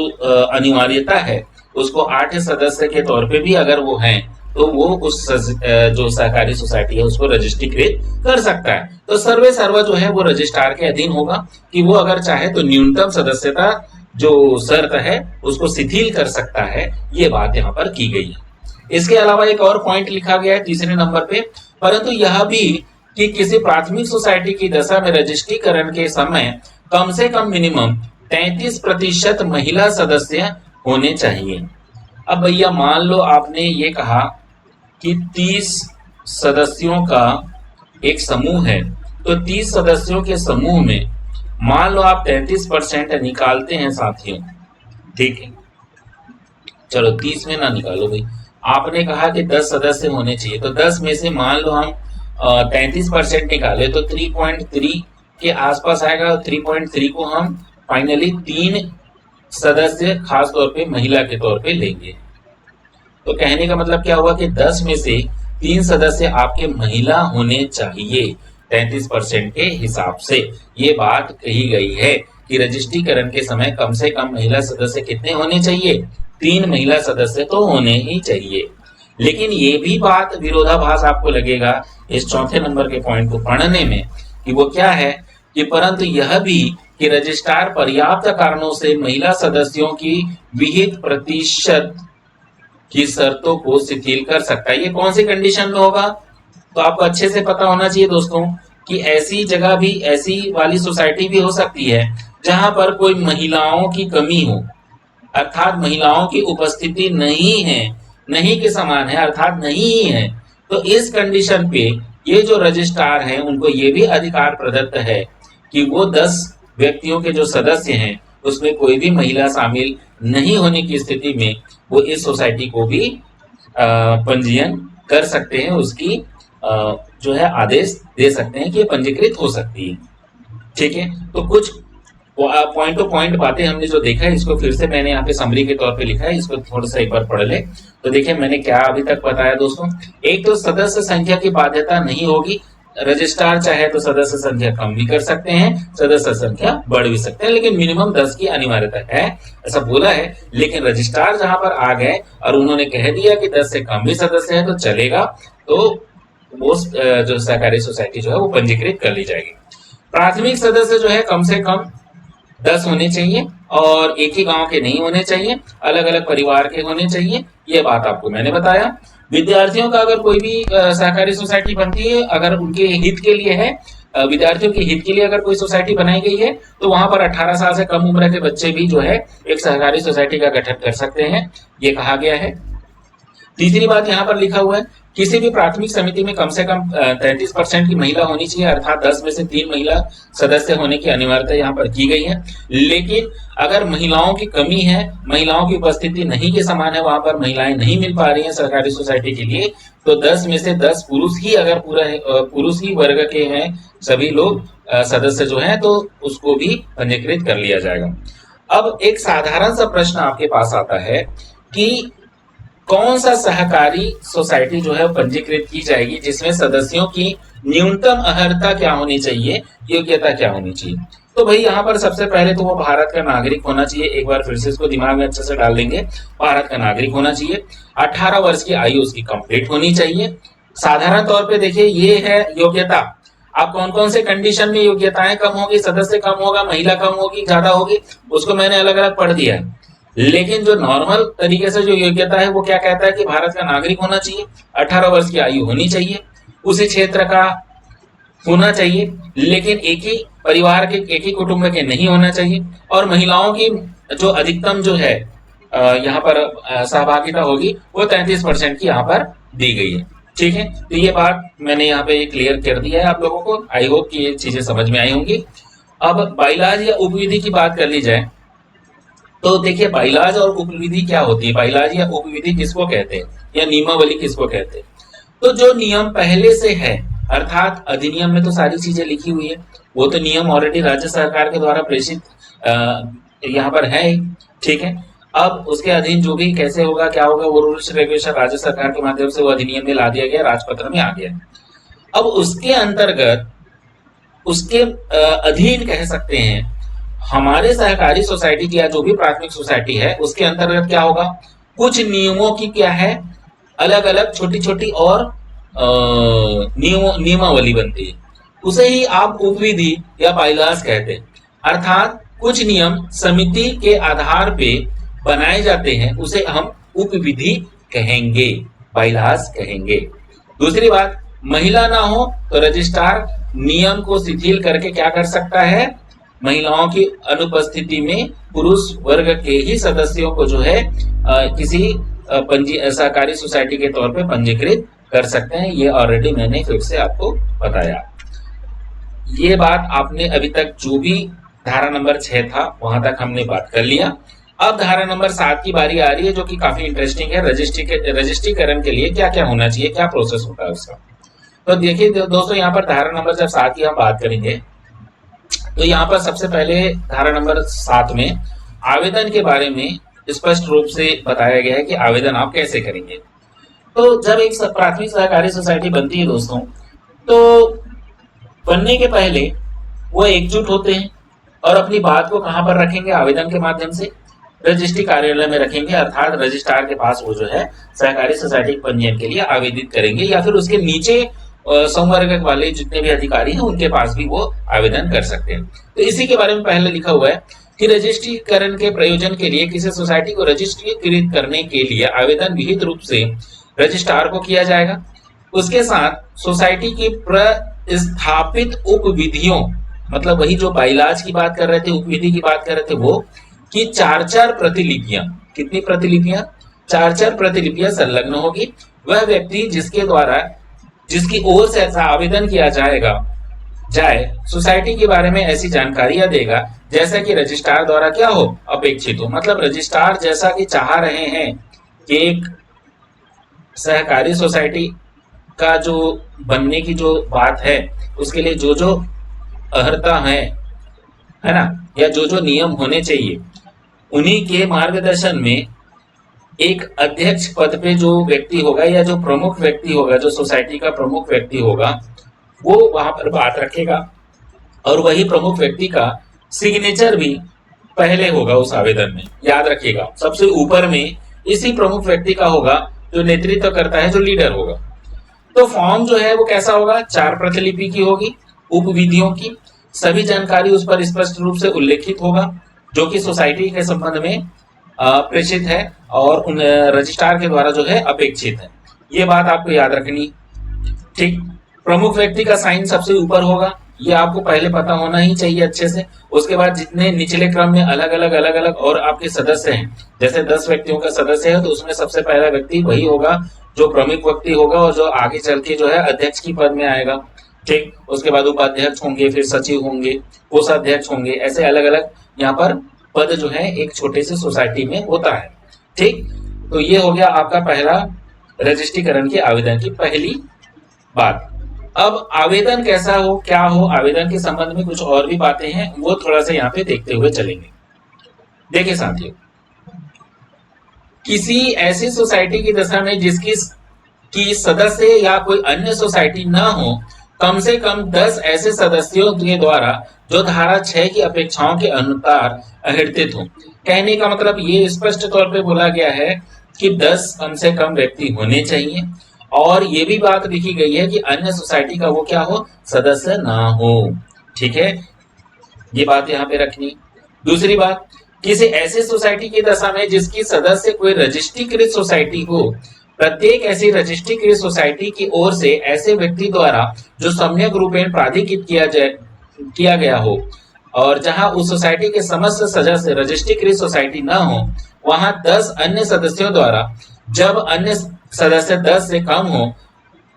अनिवार्यता है उसको 8 सदस्य के तौर पे भी अगर वो हैं तो वो उस जो सहकारी सोसाइटी है उसको रजिस्ट्रीकृत कर सकता है। तो सर्वे सर्वा जो है वो रजिस्ट्रार के अधीन होगा कि वो अगर चाहे तो न्यूनतम सदस्यता जो शर्त है उसको शिथिल कर सकता है। ये बात यहाँ पर की गई है। इसके अलावा एक और पॉइंट लिखा गया है तीसरे नंबर पे, परंतु यह भी कि किसी प्राथमिक सोसाइटी की दशा में रजिस्ट्रीकरण के समय कम से कम मिनिमम 33% महिला सदस्य होने चाहिए। अब भैया मान लो आपने ये कहा कि 30 सदस्यों का एक समूह है, तो 30 सदस्यों के समूह में मान लो आप 33% निकालते हैं साथियों, ठीक है, चलो 30 में ना निकालो भाई, आपने कहा कि 10 सदस्य होने चाहिए, तो 10 में से मान लो हम 33% निकाले तो 3.3 के आसपास आएगा। 3.3 को हम फाइनली 3 सदस्य खास तौर पे महिला के तौर पे लेंगे। तो कहने का मतलब क्या हुआ कि 10 में से 3 सदस्य आपके महिला होने चाहिए 33% के हिसाब से। ये बात कही गई है कि रजिस्ट्रीकरण के समय कम से कम महिला सदस्य कितने होने चाहिए? 3 महिला सदस्य तो होने ही चाहिए। लेकिन ये भी बात विरोधाभास आपको लगेगा इस चौथे नंबर के पॉइंट को पढ़ने में, कि वो क्या है कि परंतु यह भी कि रजिस्ट्रार पर्याप्त कारणों से महिला सदस्यों की विहित प्रतिशत की शर्तों को शिथिल कर सकता है। ये कौन सी कंडीशन में होगा? तो आपको अच्छे से पता होना चाहिए दोस्तों कि ऐसी जगह भी, ऐसी वाली सोसाइटी भी हो सकती है जहां पर कोई महिलाओं की कमी हो, अर्थात महिलाओं की उपस्थिति नहीं है, नहीं के समान है, अर्थात नहीं ही है। तो इस कंडीशन पे ये जो रजिस्ट्रार हैं उनको ये भी अधिकार प्रदत्त है कि वो 10 व्यक्तियों के जो सदस्य हैं उसमें कोई भी महिला शामिल नहीं होने की स्थिति में वो इस सोसाइटी को भी पंजीयन कर सकते हैं, उसकी जो है आदेश दे सकते हैं कि ये पंजीकृत हो सकती है। ठीक है, तो कुछ पॉइंट टू पॉइंट बातें हमने जो देखा है इसको फिर से मैंने यहाँ पे समरी के तौर पे लिखा है, इसको थोड़ा सा एक बार पढ़ ले। तो देखिए मैंने क्या अभी तक बताया दोस्तों। एक तो सदस्य संख्या की बाध्यता नहीं होगी, रजिस्ट्रार चाहे तो सदस्य संख्या कम भी कर सकते हैं, सदस्य संख्या बढ़ भी सकते हैं, लेकिन मिनिमम 10 की अनिवार्यता है, ऐसा बोला है। लेकिन रजिस्ट्रार जहां पर आ गए और उन्होंने कह दिया कि 10 से कम भी सदस्य है तो चलेगा, तो वो जो सहकारी सोसाइटी जो है वो पंजीकृत कर ली जाएगी। प्राथमिक सदस्य जो है कम से कम 10 होने चाहिए और एक ही गांव के नहीं होने चाहिए, अलग अलग परिवार के होने चाहिए। ये बात आपको मैंने बताया। विद्यार्थियों का अगर कोई भी सहकारी सोसाइटी बनती है, अगर उनके हित के लिए है, विद्यार्थियों के हित के लिए अगर कोई सोसाइटी बनाई गई है तो वहां पर 18 साल से कम उम्र के बच्चे भी जो है एक सहकारी सोसाइटी का गठन कर सकते हैं, ये कहा गया है। तीसरी बात यहाँ पर लिखा हुआ है, किसी भी प्राथमिक समिति में कम से कम 33% की महिला होनी चाहिए, अर्थात 10 में से 3 महिला सदस्य होने की अनिवार्यता यहाँ पर की गई है। लेकिन अगर महिलाओं की कमी है, महिलाओं की उपस्थिति नहीं के समान है, वहां पर महिलाएं नहीं मिल पा रही हैं सरकारी सोसाइटी के लिए, तो 10 में से 10 पुरुष ही अगर पूरा पुरुष ही वर्ग के हैं सभी लोग सदस्य जो है, तो उसको भी पंजीकृत कर लिया जाएगा। अब एक साधारण सा प्रश्न आपके पास आता है कि कौन सा सहकारी सोसाइटी जो है पंजीकृत की जाएगी जिसमें सदस्यों की न्यूनतम अर्हता क्या होनी चाहिए, योग्यता क्या होनी चाहिए। तो भाई यहाँ पर सबसे पहले तो वो भारत का नागरिक होना चाहिए। एक बार फिर से इसको दिमाग में अच्छे से डाल देंगे, भारत का नागरिक होना चाहिए। 18 वर्ष की आयु उसकी कंप्लीट होनी चाहिए। साधारण तौर पे देखिए ये है योग्यता। आप कौन कौन से कंडीशन में योग्यताएं कम होगी, सदस्य कम होगा, महिला कम होगी, ज्यादा होगी, उसको मैंने अलग अलग पढ़ दिया है। लेकिन जो नॉर्मल तरीके से जो योग्यता है वो क्या कहता है कि भारत का नागरिक होना चाहिए, 18 वर्ष की आयु होनी चाहिए, उसी क्षेत्र का होना चाहिए, लेकिन एक ही परिवार के, एक ही कुटुंब के नहीं होना चाहिए। और महिलाओं की जो अधिकतम जो है यहाँ पर सहभागिता होगी वो 33% की यहाँ पर दी गई है। ठीक है, तो ये बात मैंने यहाँ पे क्लियर कर दिया है आप लोगों को। आई होप कि ये चीजें समझ में आई होंगी। अब बाइलाज या उपविधि की बात कर ली जाए तो देखिए बाइलाज और उपविधि क्या होती है। बाइलाज या उपविधि किसको कहते हैं या नियमावली किसको कहते हैं? तो जो नियम पहले से है, अर्थात अधिनियम में तो सारी चीजें लिखी हुई है, वो तो नियम ऑलरेडी राज्य सरकार के द्वारा प्रेषित यहाँ पर है ही। ठीक है, अब उसके अधीन जो भी कैसे होगा क्या होगा वो रूल्स रेगुलेशन राज्य सरकार के माध्यम से वो अधिनियम में ला दिया गया, राजपत्र में आ गया। अब उसके अंतर्गत उसके अधीन कह सकते हैं हमारे सहकारी सोसाइटी की या जो भी प्राथमिक सोसाइटी है उसके अंतर्गत क्या होगा, कुछ नियमों की क्या है अलग अलग छोटी छोटी और नियमावली बनती है, उसे ही आप उपविधि या बाइलास कहते हैं। अर्थात कुछ नियम समिति के आधार पे बनाए जाते हैं, उसे हम उपविधि कहेंगे, बाइलास कहेंगे। दूसरी बात, महिला ना हो तो रजिस्ट्रार नियम को शिथिल करके क्या कर सकता है, महिलाओं की अनुपस्थिति में पुरुष वर्ग के ही सदस्यों को जो है किसी सहकारी सोसाइटी के तौर पे पंजीकृत कर सकते हैं। ये ऑलरेडी मैंने फिर से आपको बताया। ये बात आपने अभी तक जो भी धारा नंबर 6 था वहां तक हमने बात कर लिया। अब धारा नंबर 7 की बारी आ रही है जो कि काफी इंटरेस्टिंग है। रजिस्ट्रीकरण के लिए क्या क्या होना चाहिए, क्या प्रोसेस होता है उसका। तो देखिए दोस्तों, यहाँ पर धारा नंबर जब 7 की हम बात करेंगे तो यहाँ पर सबसे पहले धारा नंबर 7 में आवेदन के बारे में स्पष्ट रूप से बताया गया है कि आवेदन आप कैसे करेंगे। तो जब एक प्राथमिक सहकारी सोसाइटी बनती है दोस्तों, तो बनने के पहले वो एकजुट होते हैं और अपनी बात को कहां पर रखेंगे, आवेदन के माध्यम से रजिस्ट्री कार्यालय में रखेंगे। अर्थात रजिस्ट्रार के पास वो जो है सहकारी सोसाइटी पंजीयन के लिए आवेदित करेंगे, या फिर उसके नीचे संवर्ग वाले जितने भी अधिकारी हैं उनके पास भी वो आवेदन कर सकते हैं। तो इसी के बारे में पहले लिखा हुआ है कि रजिस्ट्रीकरण के प्रयोजन के लिए किसी सोसाइटी को रजिस्ट्रीकृत करने के लिए आवेदन विहित रूप से रजिस्ट्रार को किया जाएगा। उसके साथ सोसाइटी की प्रस्थापित उपविधियों, मतलब वही जो बाइलाज की बात कर रहे थे, उपविधि की बात कर रहे थे, वो कि 4-4 प्रतिलिपियां, कितनी प्रतिलिपियां, 4-4 प्रतिलिपियां संलग्न होगी। वह व्यक्ति जिसकी ओर से ऐसा आवेदन किया जाए सोसाइटी के बारे में ऐसी जानकारियां देगा जैसा कि रजिस्ट्रार द्वारा क्या हो, अपेक्षित हो। मतलब रजिस्ट्रार जैसा कि चाह रहे हैं कि एक सहकारी सोसाइटी का जो बनने की जो बात है उसके लिए जो जो अर्हता है ना, या जो जो नियम होने चाहिए, उन्हीं के मार्गदर्शन में एक अध्यक्ष पद पे जो व्यक्ति होगा या जो प्रमुख व्यक्ति होगा, जो सोसाइटी का प्रमुख व्यक्ति होगा, वो वहां पर बात रखेगा और वही प्रमुख व्यक्ति का सिग्नेचर भी पहले होगा उस आवेदन में। याद रखिएगा, सबसे ऊपर में इसी प्रमुख व्यक्ति का होगा जो नेतृत्व करता है, जो लीडर होगा। तो फॉर्म जो है वो कैसा होगा, 4 प्रतिलिपि की होगी उपविधियों की। सभी जानकारी उस पर स्पष्ट रूप से उल्लेखित होगा जो कि सोसाइटी के संबंध में प्रेषित है और उन रजिस्ट्रार के द्वारा जो है अपेक्षित है। ये बात आपको याद रखनी। ठीक, प्रमुख व्यक्ति का साइन सबसे ऊपर होगा, ये आपको पहले पता होना ही चाहिए अच्छे से। उसके बाद जितने निचले क्रम में अलग अलग और आपके सदस्य हैं, जैसे 10 व्यक्तियों का सदस्य है तो उसमें सबसे पहला व्यक्ति वही होगा जो प्रमुख व्यक्ति होगा और जो आगे चल के जो है अध्यक्ष की पद में आएगा। ठीक, उसके बाद उपाध्यक्ष होंगे, फिर सचिव होंगे, कोषाध्यक्ष होंगे, ऐसे अलग अलग यहाँ पर पद जो है एक छोटे से सोसाइटी में होता है। ठीक, तो ये हो गया आपका पहला रजिस्ट्रीकरण के आवेदन की पहली बात। अब आवेदन कैसा हो, क्या हो, आवेदन के संबंध में कुछ और भी बातें हैं, वो थोड़ा सा यहाँ पे देखते हुए चलेंगे। देखिए साथियों, किसी ऐसी सोसाइटी की दशा में जिसकी सदस्य या कोई अन्य सोसाइटी ना हो कम से कम 10 ऐसे सदस्यों के द्वारा जो धारा 6 की अपेक्षाओं के अनुसार अहिर्तित हो। कहने का मतलब ये स्पष्ट तौर पे बोला गया है कि 10 कम से कम व्यक्ति होने चाहिए, और ये भी बात लिखी गई है कि अन्य सोसाइटी का वो क्या हो, सदस्य ना हो। ठीक है, ये बात यहाँ पे रखनी। दूसरी बात, किसी ऐसी सोसाइटी की दशा में जिसकी सदस्य कोई रजिस्ट्रीकृत सोसाइटी हो, प्रत्येक ऐसी रजिस्ट्रीकृत सोसाइटी की ओर से ऐसे व्यक्ति द्वारा जो सम्यक रूपेण प्राधिकृत किया गया हो, और जहां उस सोसाइटी के समस्त सदस्य रजिस्ट्रीकृत सोसाइटी न हो, वहां 10 अन्य सदस्यों द्वारा, जब अन्य सदस्य 10 से कम हो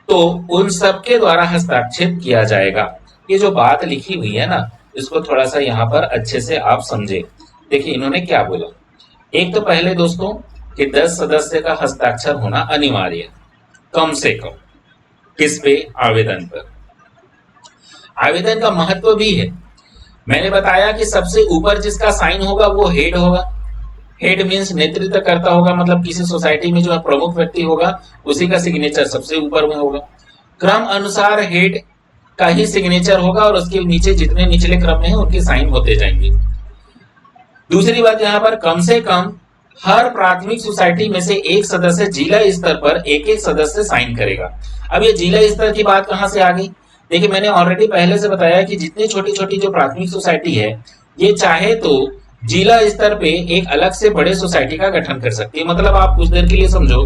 तो उन सबके द्वारा हस्ताक्षरित किया जाएगा। ये जो बात लिखी हुई है ना, इसको थोड़ा सा यहाँ पर अच्छे से आप समझे। देखिए इन्होंने क्या बोला। एक तो पहले दोस्तों कि 10 सदस्य का हस्ताक्षर होना अनिवार्य है, कम से कम। किस पे? आवेदन पर। आवेदन का महत्व भी है। मैंने बताया कि सबसे ऊपर जिसका साइन होगा वो हेड होगा। हेड मीन्स नेतृत्व करता होगा, मतलब किसी सोसाइटी में जो है प्रमुख व्यक्ति होगा उसी का सिग्नेचर सबसे ऊपर में होगा। क्रम अनुसार हेड का ही सिग्नेचर होगा और उसके नीचे जितने निचले क्रम में है उनके साइन होते जाएंगे। दूसरी बात यहाँ पर, कम से कम हर प्राथमिक सोसाइटी में से एक सदस्य जिला स्तर पर एक एक सदस्य साइन करेगा। अब ये जिला स्तर की बात कहां से आ गई? देखिए मैंने ऑलरेडी पहले से बताया कि जितनी छोटी छोटी जो प्राथमिक सोसाइटी है, ये चाहे तो जिला स्तर पे एक अलग से बड़े सोसाइटी का गठन कर सकती है। मतलब आप कुछ देर के लिए समझो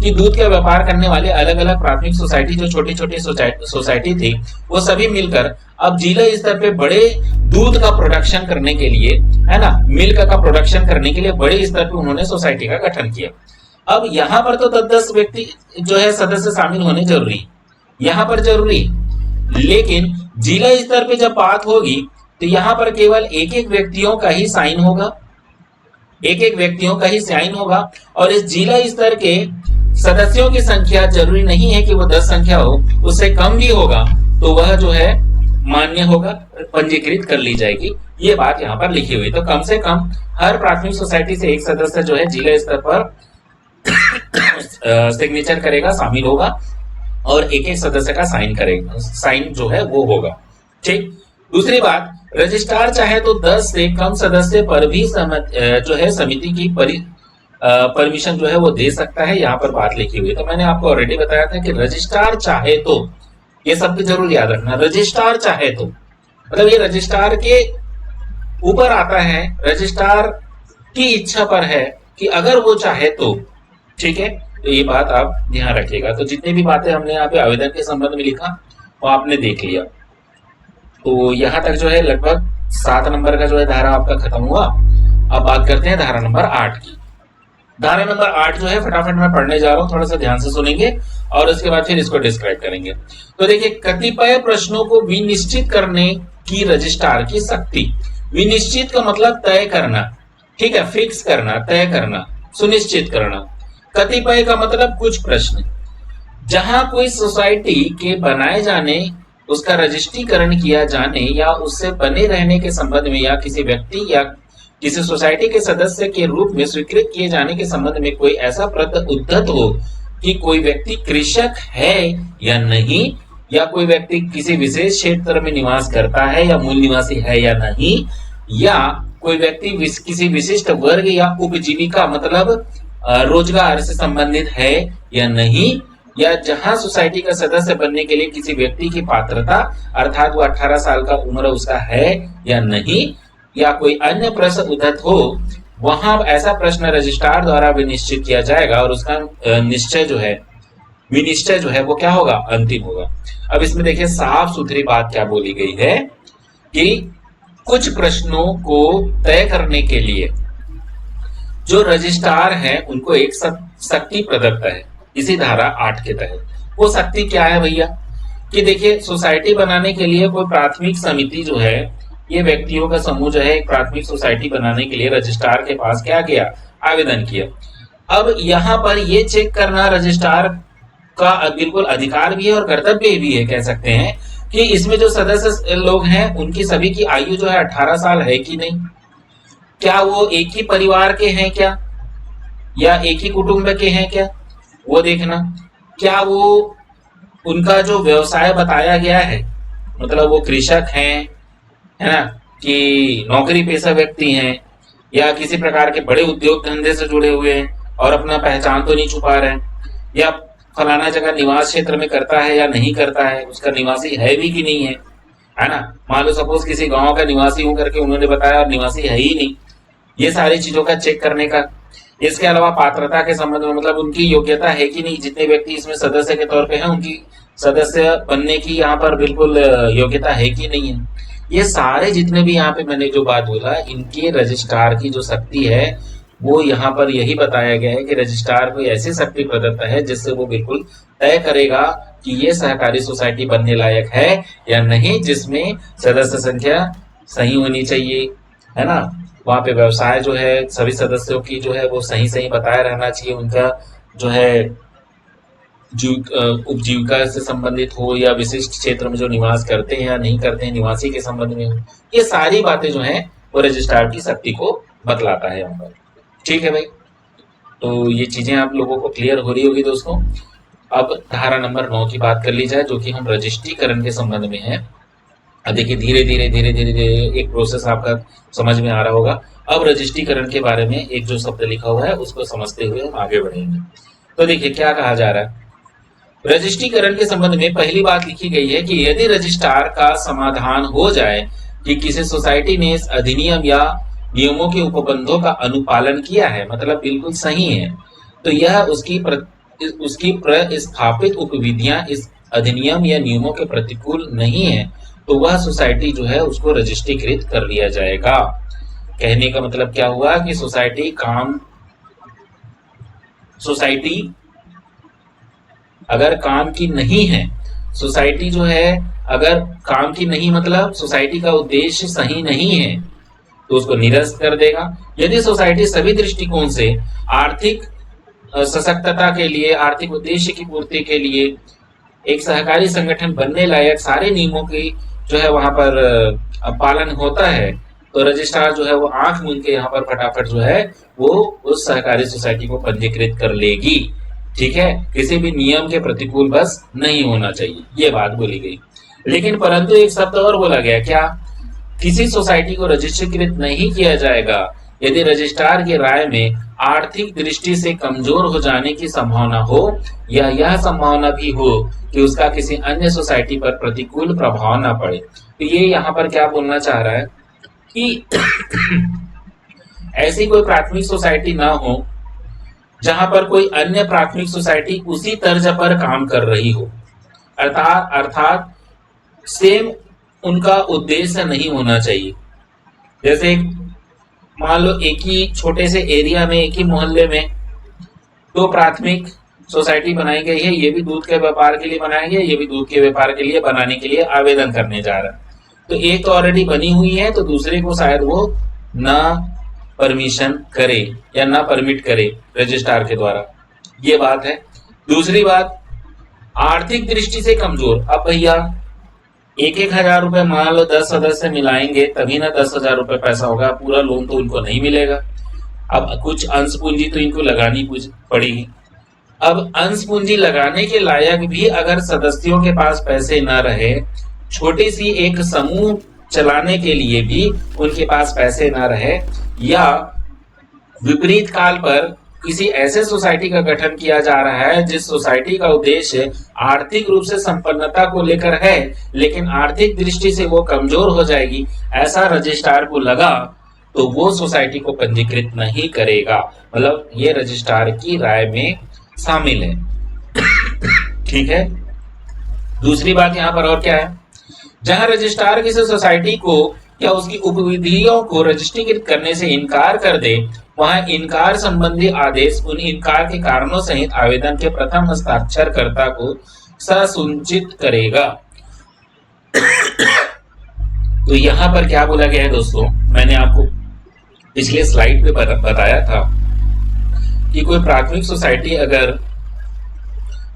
कि दूध का व्यापार करने वाले अलग अलग प्राथमिक सोसाइटी जो छोटी छोटी सोसाइटी थी, वो सभी मिलकर अब जिला स्तर पे बड़े दूध का प्रोडक्शन करने के लिए, है ना, मिल्क का प्रोडक्शन करने के लिए बड़े स्तर पे उन्होंने सोसाइटी का गठन किया। अब यहाँ पर तो 10-10 व्यक्ति जो है सदस्य शामिल होने जरूरी, यहाँ पर जरूरी, लेकिन जिला स्तर पे जब बात होगी तो यहाँ पर केवल एक एक व्यक्तियों का ही साइन होगा, एक एक व्यक्तियों का ही साइन होगा। और इस जिला स्तर के सदस्यों की संख्या जरूरी नहीं है कि वो 10 संख्या हो, उससे कम भी होगा तो वह जो है मान्य होगा, पंजीकृत कर ली जाएगी। ये बात यहाँ पर लिखी हुई। तो कम से कम हर प्राथमिक सोसाइटी से एक सदस्य जो है जिला स्तर पर सिग्नेचर करेगा, शामिल होगा, और एक एक सदस्य का साइन करेगा, साइन जो है वो होगा। ठीक। दूसरी बात, रजिस्ट्रार चाहे तो 10 से कम सदस्य पर भी जो है समिति की परमिशन जो है वो दे सकता है। यहाँ पर बात लिखी हुई। तो मैंने आपको ऑलरेडी बताया था कि रजिस्ट्रार चाहे तो, ये सब जरूर याद रखना, रजिस्ट्रार चाहे तो मतलब ये रजिस्ट्रार के ऊपर आता है, रजिस्ट्रार की इच्छा पर है कि अगर वो चाहे तो। ठीक है, तो ये बात आप ध्यान रखिएगा। तो जितनी भी बातें हमने यहाँ पे आवेदन के संबंध में लिखा वो आपने देख लिया। तो यहाँ तक जो है लगभग 7 नंबर का जो है धारा आपका खत्म हुआ। अब बात करते हैं धारा नंबर 8 की। धारा नंबर 8 जो है फटाफट मैं पढ़ने जा रहा हूँ, थोड़ा सा ध्यान से सुनेंगे और उसके बाद फिर इसको डिस्क्राइब करेंगे। तो देखिए, कतिपय प्रश्नों को विनिश्चित करने की रजिस्ट्रार की शक्ति। विनिश्चित का मतलब तय करना, ठीक है, फिक्स करना, तय करना, सुनिश्चित करना। कतिपय का मतलब कुछ प्रश्न। जहां कोई सोसाइटी के बनाए जाने, उसका रजिस्ट्रीकरण किया जाने या उससे बने रहने के संबंध में, या किसी व्यक्ति या किसी सोसाइटी के सदस्य के रूप में स्वीकृत किए जाने के संबंध में कोई ऐसा प्रश्न उद्धत हो कि कोई व्यक्ति कृषक है या नहीं, या कोई व्यक्ति किसी विशेष क्षेत्र में निवास करता है या मूल निवासी है या नहीं, या कोई व्यक्ति किसी विशिष्ट वर्ग या उपजीविका मतलब रोजगार से संबंधित है या नहीं, या जहां सोसाइटी का सदस्य बनने के लिए किसी व्यक्ति की पात्रता अर्थात वो 18 साल का उम्र उसका है या नहीं, या कोई अन्य प्रश्न उद्धत हो, वहां ऐसा प्रश्न रजिस्ट्रार द्वारा विनिश्चित किया जाएगा और उसका निश्चय जो है, विनिश्चय जो है वो क्या होगा, अंतिम होगा। अब इसमें देखिए साफ सुथरी बात क्या बोली गई है कि कुछ प्रश्नों को तय करने के लिए जो रजिस्ट्रार है उनको एक शक्ति प्रदत्त है इसी धारा 8 के तहत। वो शक्ति क्या है भैया? कि देखिए, सोसाइटी बनाने के लिए कोई प्राथमिक समिति जो है, ये व्यक्तियों का समूह जो है एक प्राथमिक सोसाइटी बनाने के लिए रजिस्ट्रार के पास क्या किया, आवेदन किया। अब यहाँ पर ये चेक करना रजिस्ट्रार का बिल्कुल अधिकार भी है और कर्तव्य भी है, कह सकते हैं, कि इसमें जो सदस्य लोग हैं उनकी सभी की आयु जो है 18 साल है कि नहीं, क्या वो एक ही परिवार के हैं क्या, या एक ही कुटुंब के हैं क्या, वो देखना। क्या वो उनका जो व्यवसाय बताया गया है, मतलब वो कृषक हैं, है ना, कि नौकरी पेशा व्यक्ति हैं, या किसी प्रकार के बड़े उद्योग धंधे से जुड़े हुए हैं और अपना पहचान तो नहीं छुपा रहे हैं, या फलाना जगह निवास क्षेत्र में करता है या नहीं करता है, उसका निवासी है भी कि नहीं है ना। मान लो सपोज किसी गांव का निवासी हूं करके उन्होंने बताया और निवासी है ही नहीं, ये सारी चीजों का चेक करने का। इसके अलावा पात्रता के संबंध में, मतलब उनकी योग्यता है कि नहीं, जितने व्यक्ति इसमें सदस्य के तौर पे हैं उनकी सदस्य बनने की यहाँ पर बिल्कुल योग्यता है कि नहीं है। ये सारे जितने भी यहाँ पे मैंने जो बात बोला, इनके रजिस्ट्रार की जो शक्ति है वो यहाँ पर यही बताया गया है कि रजिस्ट्रार को ऐसी शक्ति प्रदत्त है जिससे वो बिल्कुल तय करेगा कि ये सहकारी सोसाइटी बनने लायक है या नहीं, जिसमें सदस्य संख्या सही होनी चाहिए, है ना। वहां पे व्यवसाय जो है सभी सदस्यों की जो है वो सही सही बताया रहना चाहिए, उनका जो है उपजीविका से संबंधित हो या विशिष्ट क्षेत्र में जो निवास करते हैं या नहीं करते हैं निवासी के संबंध में हो। ये सारी बातें जो हैं वो रजिस्ट्रार की शक्ति को बतलाता है यहाँ पर। ठीक है भाई, तो ये चीजें आप लोगों को क्लियर हो रही होगी दोस्तों। अब धारा नंबर 9 की बात कर ली जाए, जो कि हम रजिस्ट्रीकरण के संबंध में है। अब देखिए धीरे धीरे धीरे धीरे धीरे एक प्रोसेस आपका समझ में आ रहा होगा। अब रजिस्ट्रीकरण के बारे में एक जो शब्द लिखा हुआ है उसको समझते हुए हम आगे बढ़ेंगे। तो देखिए क्या कहा जा रहा है। रजिस्ट्रीकरण के संबंध में पहली बात लिखी गई है कि यदि रजिस्ट्रार का समाधान हो जाए कि किसी सोसाइटी ने इस अधिनियम या नियमों के उपबंधों का अनुपालन किया है, मतलब बिल्कुल सही है, तो यह उसकी प्रस्थापित उपविधियां इस अधिनियम या नियमों के प्रतिकूल नहीं है, तो वह सोसाइटी जो है उसको रजिस्ट्रीकृत कर लिया जाएगा। कहने का मतलब क्या हुआ कि सोसाइटी अगर काम की नहीं है, सोसाइटी जो है अगर काम की नहीं, मतलब सोसाइटी का उद्देश्य सही नहीं है, तो उसको निरस्त कर देगा। यदि सोसाइटी सभी दृष्टिकोण से आर्थिक सशक्तता के लिए, आर्थिक उद्देश्य की पूर्ति के लिए एक सहकारी संगठन बनने लायक सारे नियमों की जो है वहां पर पालन होता है, तो रजिस्ट्रार जो है वो आंख मूंद के यहाँ पर फटाफट जो है वो उस सहकारी सोसाइटी को पंजीकृत कर लेगी। ठीक है, किसी भी नियम के प्रतिकूल बस नहीं होना चाहिए, ये बात बोली गई। लेकिन परंतु एक शब्द और बोला गया, क्या? किसी सोसाइटी को रजिस्ट्रीकृत नहीं किया जाएगा यदि रजिस्ट्रार की राय में आर्थिक दृष्टि से कमजोर हो जाने की संभावना हो, या यह संभावना भी हो कि उसका किसी अन्य सोसाइटी पर प्रतिकूल प्रभाव न पड़े। तो ये यहाँ पर क्या बोलना चाह रहा है कि ऐसी कोई प्राथमिक सोसाइटी ना हो जहां पर कोई अन्य प्राथमिक सोसाइटी उसी तर्ज पर काम कर रही हो, अर्थात सेम उनका उद्देश्य नहीं होना चाहिए। जैसे मान लो एक ही छोटे से एरिया में, एक ही मोहल्ले में दो प्राथमिक सोसाइटी बनाई गई है, ये भी दूध के व्यापार के लिए बनाया गया, ये भी दूध के व्यापार के लिए बनाने के लिए आवेदन करने जा रहा है। तो एक तो ऑलरेडी बनी हुई है, तो दूसरे को शायद वो ना परमिशन करे या ना परमिट करे रजिस्ट्रार के द्वारा, ये बात है। दूसरी बात, आर्थिक दृष्टि से कमजोर। अब भैया 1,000 रुपए मान लो 10 सदस्य मिलाएंगे तभी ना 10,000 रुपए पैसा होगा, पूरा लोन तो उनको नहीं मिलेगा। अब कुछ अंश पूंजी तो इनको लगानी पड़ेगी। अब अंश पूंजी लगाने के लायक भी अगर सदस्यों के पास पैसे ना रहे, छोटी सी एक समूह चलाने के लिए भी उनके पास पैसे ना रहे, या विपरीत काल पर किसी ऐसे सोसाइटी का गठन किया जा रहा है जिस सोसाइटी का उद्देश्य आर्थिक रूप से संपन्नता को लेकर है लेकिन आर्थिक दृष्टि से वो कमजोर हो जाएगी, ऐसा रजिस्ट्रार को लगा, तो वो सोसाइटी को पंजीकृत नहीं करेगा। मतलब ये रजिस्ट्रार की राय में शामिल है। ठीक है। दूसरी बात यहाँ पर और क्या है, जहां रजिस्ट्रार किसी सोसाइटी को या उसकी उपविधियों को रजिस्ट्रीकृत करने से इनकार कर दे, वहां इनकार संबंधी आदेश उन इनकार के कारणों सहित आवेदन के प्रथम हस्ताक्षरकर्ता को ससूचित करेगा। तो यहाँ पर क्या बोला गया है दोस्तों, मैंने आपको पिछले स्लाइड पे बताया था कि कोई प्राथमिक सोसाइटी अगर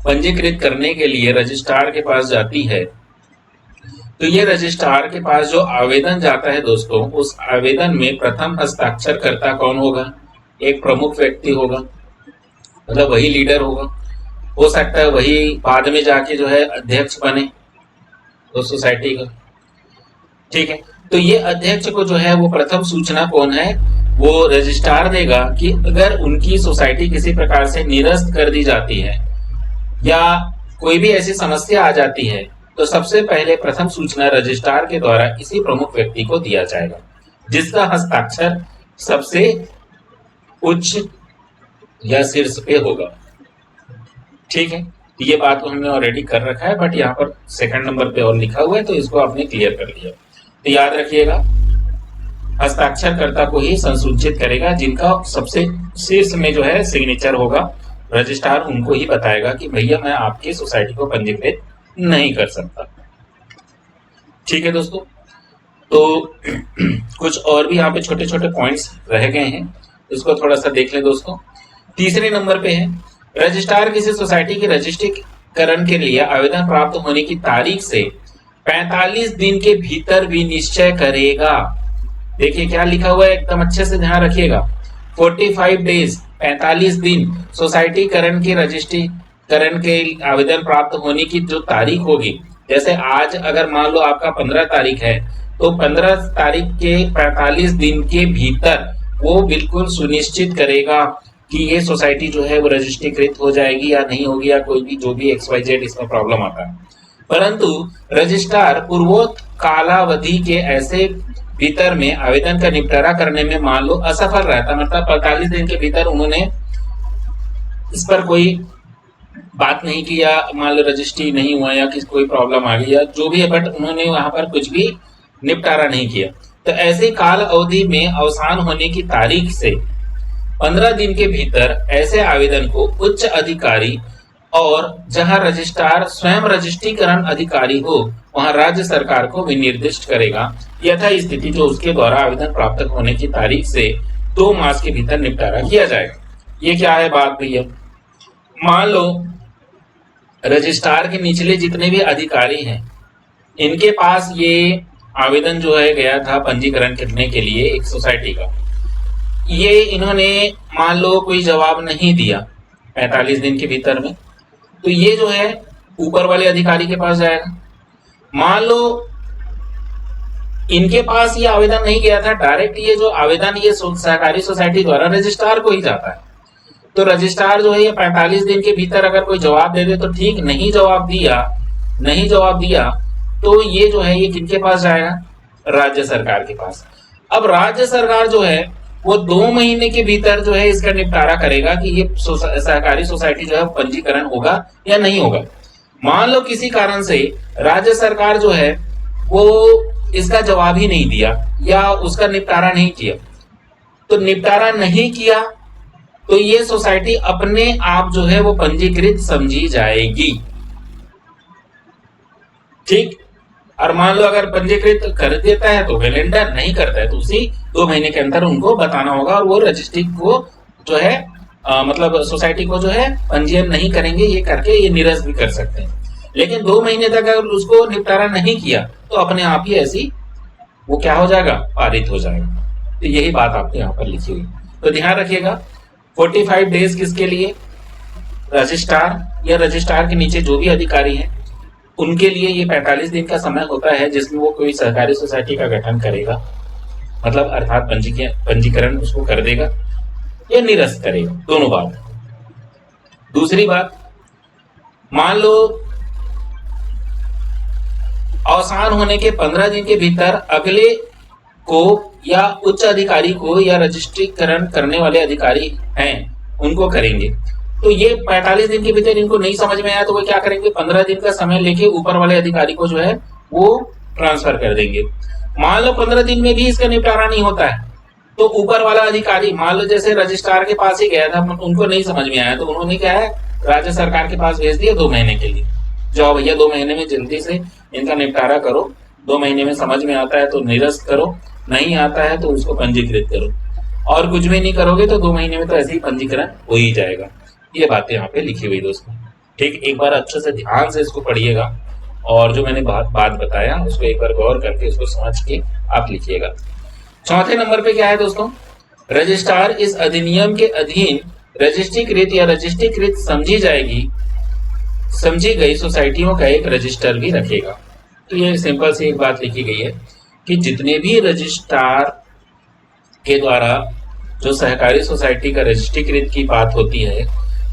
पंजीकृत करने के लिए रजिस्ट्रार के पास जाती है, तो ये रजिस्ट्रार के पास जो आवेदन जाता है दोस्तों, उस आवेदन में प्रथम हस्ताक्षरकर्ता कौन होगा? एक प्रमुख व्यक्ति होगा, मतलब वही लीडर होगा। हो सकता है वही बाद में जाके जो है अध्यक्ष बने उस सोसाइटी का। ठीक है, तो ये अध्यक्ष को जो है वो प्रथम सूचना कौन है, वो रजिस्ट्रार देगा कि अगर उनकी सोसाइटी किसी प्रकार से निरस्त कर दी जाती है या कोई भी ऐसी समस्या आ जाती है तो सबसे पहले प्रथम सूचना रजिस्ट्रार के द्वारा इसी प्रमुख व्यक्ति को दिया जाएगा जिसका हस्ताक्षर सबसे उच्च या शीर्ष पे होगा। ठीक है, तो ये बात को हमने ऑलरेडी कर रखा है, बट यहाँ पर सेकंड नंबर पे और लिखा हुआ है तो इसको आपने क्लियर कर लिया। तो याद रखिएगा, हस्ताक्षरकर्ता को ही संसूचित करेगा, जिनका सबसे शीर्ष में जो है सिग्नेचर होगा, रजिस्ट्रार उनको ही बताएगा कि भैया मैं आपकी सोसाइटी को पंजीकृत नहीं कर सकता। ठीक है दोस्तों, तो कुछ और भी यहाँ पे छोटे छोटे पॉइंट्स रह गए हैं, इसको थोड़ा सा देख लें दोस्तों। तीसरे नंबर पे है, रजिस्ट्रार किसी सोसाइटी के रजिस्ट्रीकरण के लिए आवेदन प्राप्त होने की तारीख से 45 दिन के भीतर भी निश्चय करेगा। देखिए क्या लिखा हुआ है, एकदम अच्छे से ध्यान रखिएगा। 45 डेज, 45 दिन सोसाइटीकरण के रजिस्ट्रीकरण के आवेदन प्राप्त होने की जो तारीख होगी, जैसे आज अगर मान लो आपका 15 तारीख है तो 15 तारीख के 45 दिन के भीतर वो बिल्कुल सुनिश्चित करेगा कि ये सोसाइटी जो है वो रजिस्ट्रीकृत हो जाएगी या नहीं होगी, या कोई भी जो भी XYZ इसमें प्रॉब्लम आता है। परंतु रजिस्ट्रार पूर्वोक्त कालावधि के ऐसे भीतर में आवेदन का निपटारा करने में मान लो असफल रहता, मतलब 45 दिन के भीतर उन्होंने इस पर कोई बात नहीं की, या मान लो रजिस्ट्री नहीं हुआ या किसी कोई प्रॉब्लम आ गई या जो भी है, बट उन्होंने वहां पर कुछ भी निपटारा नहीं किया, तो ऐसी काल अवधि में अवसान होने की तारीख से 15 दिन के भीतर ऐसे आवेदन को उच्च अधिकारी और जहां रजिस्ट्रार स्वयं रजिस्ट्रीकरण अधिकारी हो वहां राज्य सरकार को विनिर्दिष्ट करेगा, यथा स्थिति जो उसके द्वारा आवेदन प्राप्त होने की तारीख से 2 मास के भीतर निपटारा किया जाएगा। ये क्या है बात भैया, मान लो रजिस्ट्रार के निचले जितने भी अधिकारी हैं, इनके पास ये आवेदन जो है गया था पंजीकरण करने के लिए एक सोसाइटी का, ये इन्होंने मान लो कोई जवाब नहीं दिया 45 दिन के भीतर में, तो ये जो है ऊपर वाले अधिकारी के पास जाएगा। मान लो इनके पास ये आवेदन नहीं गया था, डायरेक्ट ये जो आवेदन ये सहकारी सोसाइटी द्वारा रजिस्ट्रार को ही जाता है, तो रजिस्ट्रार जो है ये 45 दिन के भीतर अगर कोई जवाब दे दे तो ठीक, नहीं जवाब दिया तो ये जो है ये किनके पास जाएगा, राज्य सरकार के पास। अब राज्य सरकार जो है वो 2 महीने के भीतर जो है इसका निपटारा करेगा कि ये सहकारी सोसाइटी जो है पंजीकरण होगा या नहीं होगा। मान लो किसी कारण से राज्य सरकार जो है वो इसका जवाब ही नहीं दिया या उसका निपटारा नहीं किया, तो निपटारा नहीं किया तो ये सोसाइटी अपने आप जो है वो पंजीकृत समझी जाएगी। ठीक, और मान लो अगर पंजीकृत कर देता है तो वेल एंड डन, नहीं करता है तो उसी 2 महीने के अंदर उनको बताना होगा और वो रजिस्ट्री को जो है मतलब सोसाइटी को जो है पंजीयन नहीं करेंगे, ये करके ये निरस्त भी कर सकते हैं। लेकिन 2 महीने तक अगर उसको निपटारा नहीं किया तो अपने आप ही ऐसी वो क्या हो जाएगा, पारित हो जाएगा। तो यही बात आपको यहाँ पर लिखी हुई, तो ध्यान रखिएगा 45 डेज किसके लिए, रजिस्ट्रार या रजिस्ट्रार के नीचे जो भी अधिकारी हैं उनके लिए ये 45 दिन का समय होता है जिसमें वो कोई सहकारी सोसाइटी का गठन करेगा, मतलब अर्थात पंजीकरण उसको कर देगा या निरस्त करेगा, दोनों बात। दूसरी बात, मान लो अवसान होने के 15 दिन के भीतर अगले को या उच्च अधिकारी को या रजिस्ट्रीकरण करने वाले अधिकारी हैं उनको करेंगे, तो ये 45 दिन के भीतर इनको नहीं समझ में आया तो वो क्या करेंगे, 15 दिन का समय लेके ऊपर वाले अधिकारी को जो है वो ट्रांसफर कर देंगे। मान लो 15 दिन में भी इसका निपटारा नहीं होता है तो ऊपर वाला अधिकारी, मान लो जैसे रजिस्ट्रार के पास ही गया था, उनको नहीं समझ में आया तो उन्होंने क्या है राज्य सरकार के पास भेज दिया 2 महीने के लिए, जाओ भैया 2 महीने में जल्दी से इनका निपटारा करो, 2 महीने में समझ में आता है तो निरस्त करो, नहीं आता है तो उसको पंजीकृत करो, और कुछ भी नहीं करोगे तो 2 महीने में तो ऐसे ही पंजीकरण हो ही जाएगा। ये बातें यहाँ पे लिखी हुई दोस्तों, ठीक, एक बार अच्छे से ध्यान से इसको पढ़िएगा और जो मैंने बात बताया उसको एक बार गौर करके उसको समझ के आप लिखिएगा। चौथे नंबर पे क्या है दोस्तों, रजिस्ट्रार इस अधिनियम के अधीन रजिस्ट्रीकृत या रजिस्ट्रीकृत समझी जाएगी समझी गई सोसाइटियों का एक रजिस्टर भी रखेगा। तो ये सिंपल सी एक बात लिखी गई है कि जितने भी रजिस्ट्रार के द्वारा जो सहकारी सोसाइटी का रजिस्ट्रीकृत की बात होती है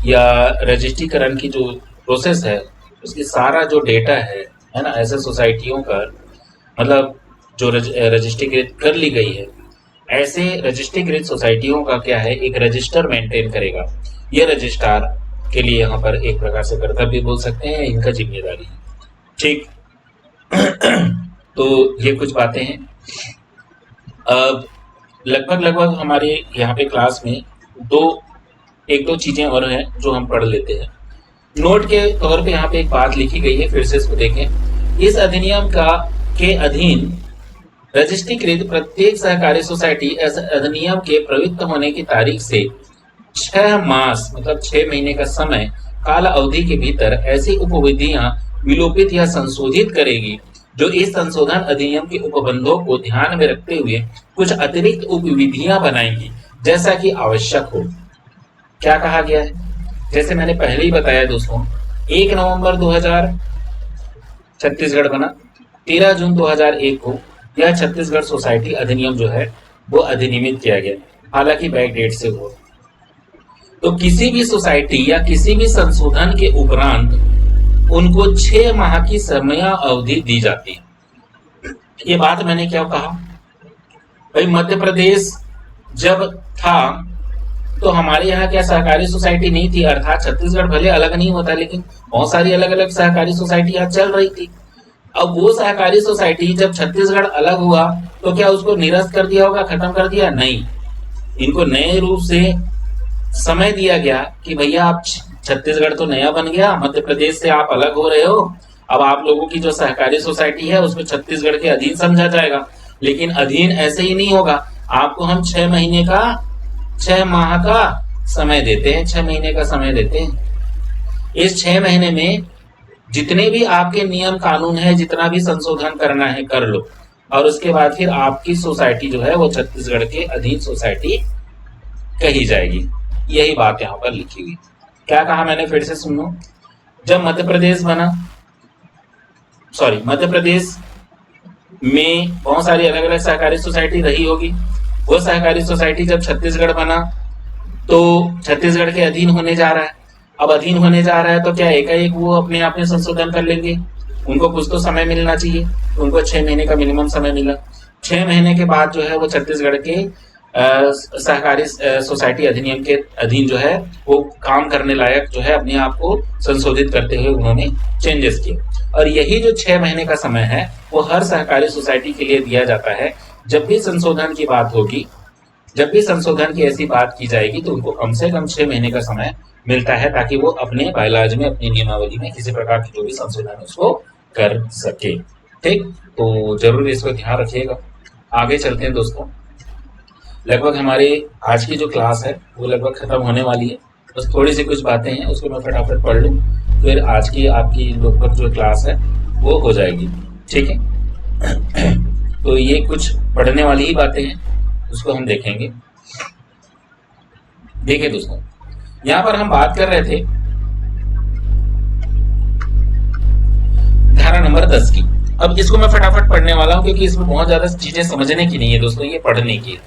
या रजिस्ट्रीकरण की जो प्रोसेस है, उसकी सारा जो डेटा है ना, ऐसे सोसाइटियों का मतलब जो रजिस्ट्रीकृत कर ली गई है, ऐसे रजिस्ट्रीकृत सोसाइटियों का क्या है, एक रजिस्टर मेंटेन करेगा। ये रजिस्ट्रार के लिए यहाँ पर एक प्रकार से कर्तव्य बोल सकते हैं, इनका जिम्मेदारी है। ठीक। तो ये कुछ बातें हैं। अब लगभग हमारे यहाँ पे क्लास में एक दो चीजें और हैं जो हम पढ़ लेते हैं। नोट के तौर पे यहाँ पे एक बात लिखी गई है, फिर से इसको देखें। इस अधिनियम के अधीन रजिस्ट्रीकृत प्रत्येक सहकारी सोसाइटी इस अधिनियम के प्रवृत्त होने की तारीख से 6 मास मतलब 6 महीने का समय काल अवधि के भीतर ऐसी उपविधियां विलोपित या संशोधित करेगी जो इस संशोधन अधिनियम के उपबंधों को ध्यान में रखते हुए कुछ अतिरिक्त उपविधियां बनाएंगी जैसा कि आवश्यक हो। क्या कहा गया है? जैसे मैंने पहले ही बताया दोस्तों, 1 नवंबर 2000 छत्तीसगढ़ बना, 13 जून 2001 को यह छत्तीसगढ़ सोसाइटी अधिनियम जो है वो अधिनियमित किया गया, हालांकि बैक डेट से हुआ। तो किसी भी सोसाइटी या किसी भी संशोधन के उपरांत उनको 6 माह की समय अवधि दी जाती है। ये बात मैंने क्या कहा भाई, मध्य प्रदेश जब था तो हमारे यहाँ क्या सहकारी सोसाइटी नहीं थी, अर्थात छत्तीसगढ़ भले अलग नहीं होता लेकिन बहुत सारी अलग अलग सहकारी सोसाइटी यहाँ चल रही थी। अब वो सहकारी सोसाइटी जब छत्तीसगढ़ अलग हुआ तो क्या उसको निरस्त कर दिया होगा, खत्म कर दिया? नहीं, इनको नए रूप से समय दिया गया कि भैया आप छत्तीसगढ़ तो नया बन गया, मध्य प्रदेश से आप अलग हो रहे हो, अब आप लोगों की जो सहकारी सोसाइटी है उसमें छत्तीसगढ़ के अधीन समझा जाएगा। लेकिन अधीन ऐसे ही नहीं होगा, आपको हम 6 माह का समय देते हैं, 6 महीने का समय देते हैं। इस 6 महीने में जितने भी आपके नियम कानून है, जितना भी संशोधन करना है कर लो, और उसके बाद फिर आपकी सोसाइटी जो है वो छत्तीसगढ़ के अधीन सोसाइटी कही जाएगी। यही बात यहाँ पर लिखी हुई। क्या कहा मैंने, फिर से सुनो। जब मध्य प्रदेश में बहुत सारी अलग अलग सहकारी सोसाइटी रही होगी, वो सहकारी सोसाइटी जब छत्तीसगढ़ बना तो छत्तीसगढ़ के अधीन होने जा रहा है। अब अधीन होने जा रहा है तो क्या एकाएक वो अपने आप में संशोधन कर लेंगे? उनको कुछ तो समय मिलना चाहिए। उनको 6 महीने का मिनिमम समय मिला। 6 महीने के बाद जो है वो छत्तीसगढ़ के सहकारी सोसाइटी अधिनियम के अधीन जो है वो काम करने लायक जो है अपने आप को संशोधित करते हुए उन्होंने चेंजेस किए। और यही जो 6 महीने का समय है वो हर सहकारी सोसाइटी के लिए दिया जाता है। जब भी संशोधन की बात होगी, जब भी संशोधन की ऐसी बात की जाएगी तो उनको कम से कम 6 महीने का समय मिलता है ताकि वो अपने बायलॉज में, अपनी नियमावली में किसी प्रकार की जो भी संशोधन है उसको कर सके। ठीक, तो जरूर इसको ध्यान रखिएगा। आगे चलते हैं दोस्तों। लगभग हमारे आज की जो क्लास है वो लगभग खत्म होने वाली है। बस थोड़ी सी कुछ बातें हैं उसको मैं फटाफट पढ़ लूँ, फिर आज की आपकी लगभग जो क्लास है वो हो जाएगी। ठीक है, तो ये कुछ पढ़ने वाली ही बातें हैं, उसको हम देखेंगे। देखिए दोस्तों, यहाँ पर हम बात कर रहे थे धारा नंबर 10 की। अब इसको मैं फटाफट पढ़ने वाला हूँ क्योंकि इसमें बहुत ज्यादा चीजें समझने की नहीं है दोस्तों, ये पढ़ने की है।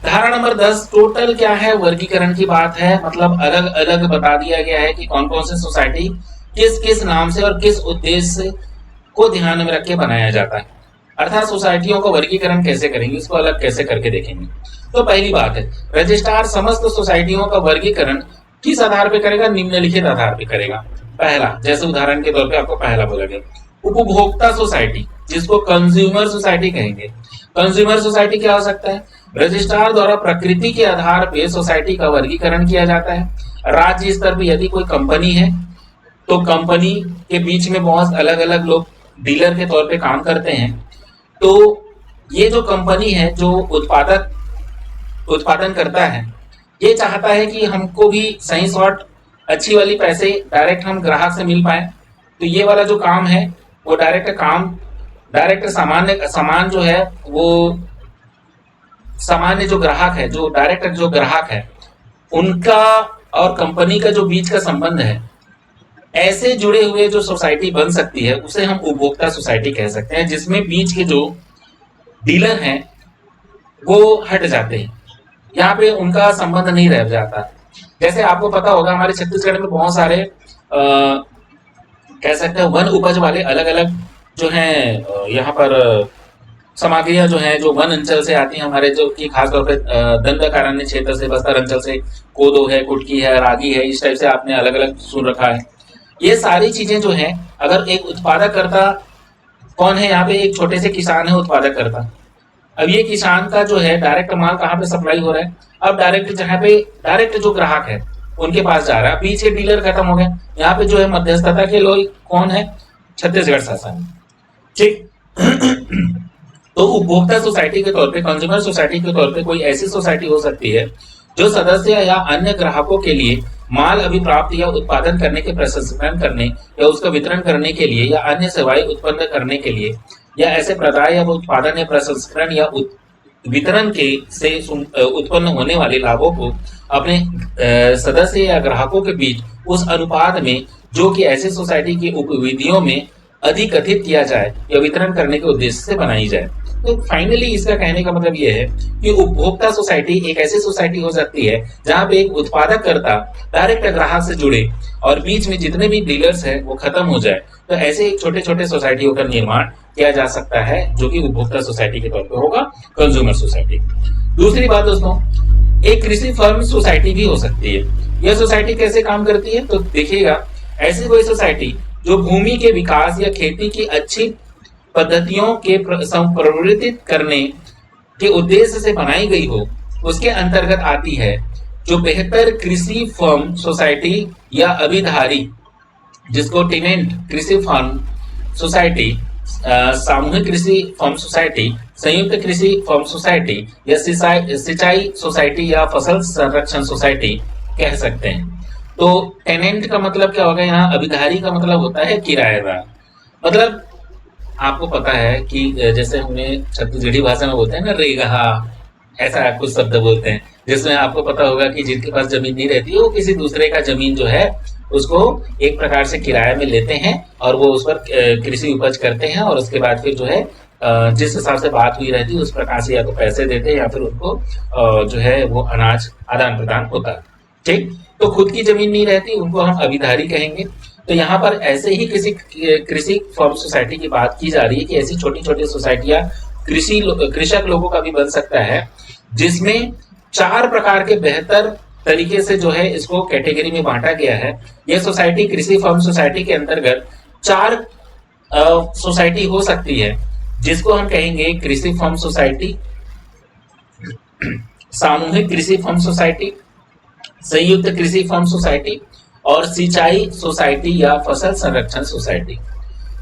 धारा नंबर 10 टोटल क्या है, वर्गीकरण की बात है। मतलब अलग अलग बता दिया गया है कि कौन कौन से सोसाइटी किस किस नाम से और किस उद्देश्य को ध्यान में रख के बनाया जाता है। अर्थात सोसाइटियों को वर्गीकरण कैसे करेंगे, इसको अलग कैसे करके देखेंगे। तो पहली बात है, रजिस्ट्रार समस्त सोसाइटियों का वर्गीकरण किस आधार पे करेगा? निम्नलिखित आधार पे करेगा। पहला, जैसे उदाहरण के तौर पे आपको पहला बोला गया, उपभोक्ता सोसाइटी, जिसको कंज्यूमर सोसाइटी कहेंगे। कंज्यूमर सोसाइटी क्या हो सकता है? रजिस्ट्रार द्वारा प्रकृति के आधार पे सोसाइटी का वर्गीकरण किया जाता है। राज्य स्तर पे यदि कोई कंपनी है तो कंपनी के बीच में बहुत अलग अलग लोग डीलर के तौर पे काम करते हैं। तो ये जो कंपनी है जो उत्पादन करता है, ये चाहता है कि हमको भी सही शॉर्ट अच्छी वाली पैसे डायरेक्ट हम ग्राहक से मिल पाए। तो ये वाला जो काम है वो डायरेक्ट सामान जो है वो सामान्य जो ग्राहक है, जो डायरेक्ट जो ग्राहक है, उनका और कंपनी का जो बीच का संबंध है, ऐसे जुड़े हुए जो सोसाइटी बन सकती है उसे हम उपभोक्ता सोसाइटी कह सकते हैं, जिसमें बीच के जो डीलर हैं वो हट जाते हैं, यहाँ पे उनका संबंध नहीं रह जाता। जैसे आपको पता होगा हमारे छत्तीसगढ़ में बहुत सारे कह सकते हैं वन उपज वाले अलग अलग जो हैं यहाँ पर सामग्रियां जो हैं जो वन अंचल से आती हैं हमारे, जो कि खासतौर पे दंडकारण्य क्षेत्र से, बस्तर अंचल से कोदो है, कुटकी है, रागी है, इस टाइप से आपने अलग अलग सुन रखा है। ये सारी चीजें जो हैं, अगर एक उत्पादक करता कौन है यहाँ पे, एक छोटे से किसान है उत्पादक करता। अब ये किसान का जो है डायरेक्ट माल कहाँ पे सप्लाई हो रहा है, अब डायरेक्ट जहाँ पे डायरेक्ट जो ग्राहक है उनके पास जा रहा है, पीछे डीलर खत्म हो गए, यहाँ पे जो है मध्यस्थता के लोग कौन है, छत्तीसगढ़ शासन। ठीक। तो उपभोक्ता सोसाइटी के तौर पे, कंज्यूमर सोसाइटी के तौर पे कोई ऐसी सोसाइटी हो सकती है जो सदस्य या अन्य ग्राहकों के लिए माल अभिप्राप्त या उत्पादन करने के प्रसंस्करण करने या उसका वितरण करने के लिए या अन्य सेवाएं उत्पन्न करने के लिए या ऐसे प्रदाय या उत्पादन या प्रसंस्करण या वितरण के से उत्पन्न होने वाले लाभों को अपने सदस्य या ग्राहकों के बीच उस अनुपात में जो कि ऐसे सोसाइटी की उपविधियों में अधिकथित किया जाए या वितरण करने के उद्देश्य से बनाई जाए। तो फाइनली इसका कहने का मतलब यह है कि उपभोक्ता सोसाइटी एक ऐसी सोसाइटी हो सकती है जहां पे एक उत्पादक कर्ता डायरेक्ट ग्राहक से जुड़े और बीच में जितने भी डीलर्स हैं वो खत्म हो जाए। तो ऐसे एक छोटे छोटे सोसाइटियों का निर्माण किया जा सकता है जो कि उपभोक्ता सोसाइटी के तौर पर होगा, कंज्यूमर सोसाइटी। दूसरी बात दोस्तों, एक कृषि फर्म सोसाइटी भी हो सकती है। यह सोसाइटी कैसे काम करती है, तो देखिएगा, ऐसी कोई सोसाइटी जो भूमि के विकास या खेती की अच्छी पद्धतियों के प्रवर्तित करने के उद्देश्य से बनाई गई हो, उसके अंतर्गत आती है। जो बेहतर कृषि फर्म सोसाइटी या अभिधारी, जिसको टेनेंट कृषि फर्म सोसाइटी, सामूहिक कृषि फर्म सोसाइटी, संयुक्त कृषि फर्म सोसाइटी या सिंचाई सोसाइटी या फसल संरक्षण सोसाइटी कह सकते हैं। तो टेनेंट का मतलब क्या होगा यहाँ, अभिधारी का मतलब होता है किराएदार। मतलब आपको पता है कि जैसे हमें छत्तीसगढ़ी भाषा में बोलते हैं ना रेगहा, ऐसा कुछ शब्द बोलते हैं, जिसमें आपको पता होगा कि जिनके पास जमीन नहीं रहती है वो किसी दूसरे का जमीन जो है उसको एक प्रकार से किराए में लेते हैं और वो उस पर कृषि उपज करते हैं और उसके बाद फिर जो है जिस हिसाब से बात हुई रहती है उस प्रकार से या तो पैसे देते हैं या फिर उनको जो है वो अनाज आदान प्रदान होता है। ठीक। तो खुद की जमीन नहीं रहती, उनको हम अभिधारी कहेंगे। तो यहाँ पर ऐसे ही किसी कृषि फर्म सोसाइटी की बात की जा रही है कि ऐसी छोटी छोटी सोसाइटियां कृषक लोगों का भी बन सकता है, जिसमें 4 प्रकार के बेहतर तरीके से जो है इसको कैटेगरी में बांटा गया है। यह सोसाइटी कृषि फर्म सोसाइटी के अंतर्गत 4 सोसाइटी हो सकती है, जिसको हम कहेंगे कृषि फर्म सोसाइटी, सामूहिक कृषि फर्म सोसाइटी, संयुक्त कृषि फर्म सोसाइटी और सिंचाई सोसाइटी या फसल संरक्षण सोसाइटी।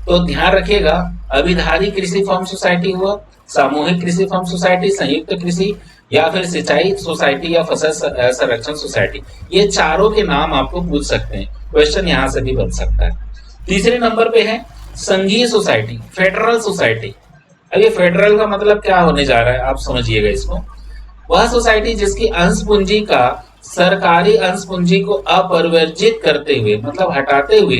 तो ध्यान रखिएगा, अभिधारी कृषि फर्म सोसाइटी हुआ, सामूहिक कृषि फर्म सोसाइटी, संयुक्त कृषि या फिर सिंचाई सोसाइटी या फसल संरक्षण सोसाइटी, ये चारों के नाम आपको पूछ सकते हैं, क्वेश्चन यहाँ से भी बन सकता है। तीसरे नंबर पे है संघीय सोसाइटी, फेडरल सोसाइटी। अब ये फेडरल का मतलब क्या होने जा रहा है आप समझिएगा इसको। वह सोसाइटी जिसकी अंश पूंजी का सरकारी अंश पूंजी को अपरिवर्जित करते हुए, मतलब हटाते हुए,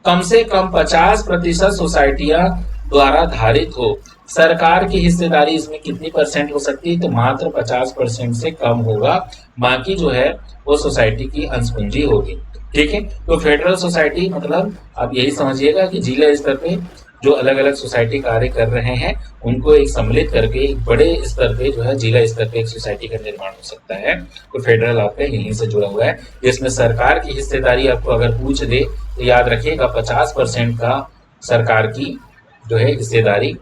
कम से कम 50% सोसाइटियां द्वारा धारित हो। सरकार की हिस्सेदारी इसमें कितनी परसेंट हो सकती है, तो मात्र 50% से कम होगा, बाकी जो है वो सोसाइटी की अंश पूंजी होगी। ठीक है। तो फेडरल सोसाइटी मतलब आप यही समझिएगा कि जिला स्तर पे जो अलग अलग सोसाइटी कार्य कर रहे हैं उनको एक सम्मिलित करके एक बड़े स्तर पे जो है जिला स्तर पे एक सोसाइटी का निर्माण हो सकता है। तो फेडरल आपका यहीं से जुड़ा हुआ है, जिसमें सरकार की हिस्सेदारी आपको अगर पूछ दे तो याद रखिएगा 50% का सरकार की जो है हिस्सेदारी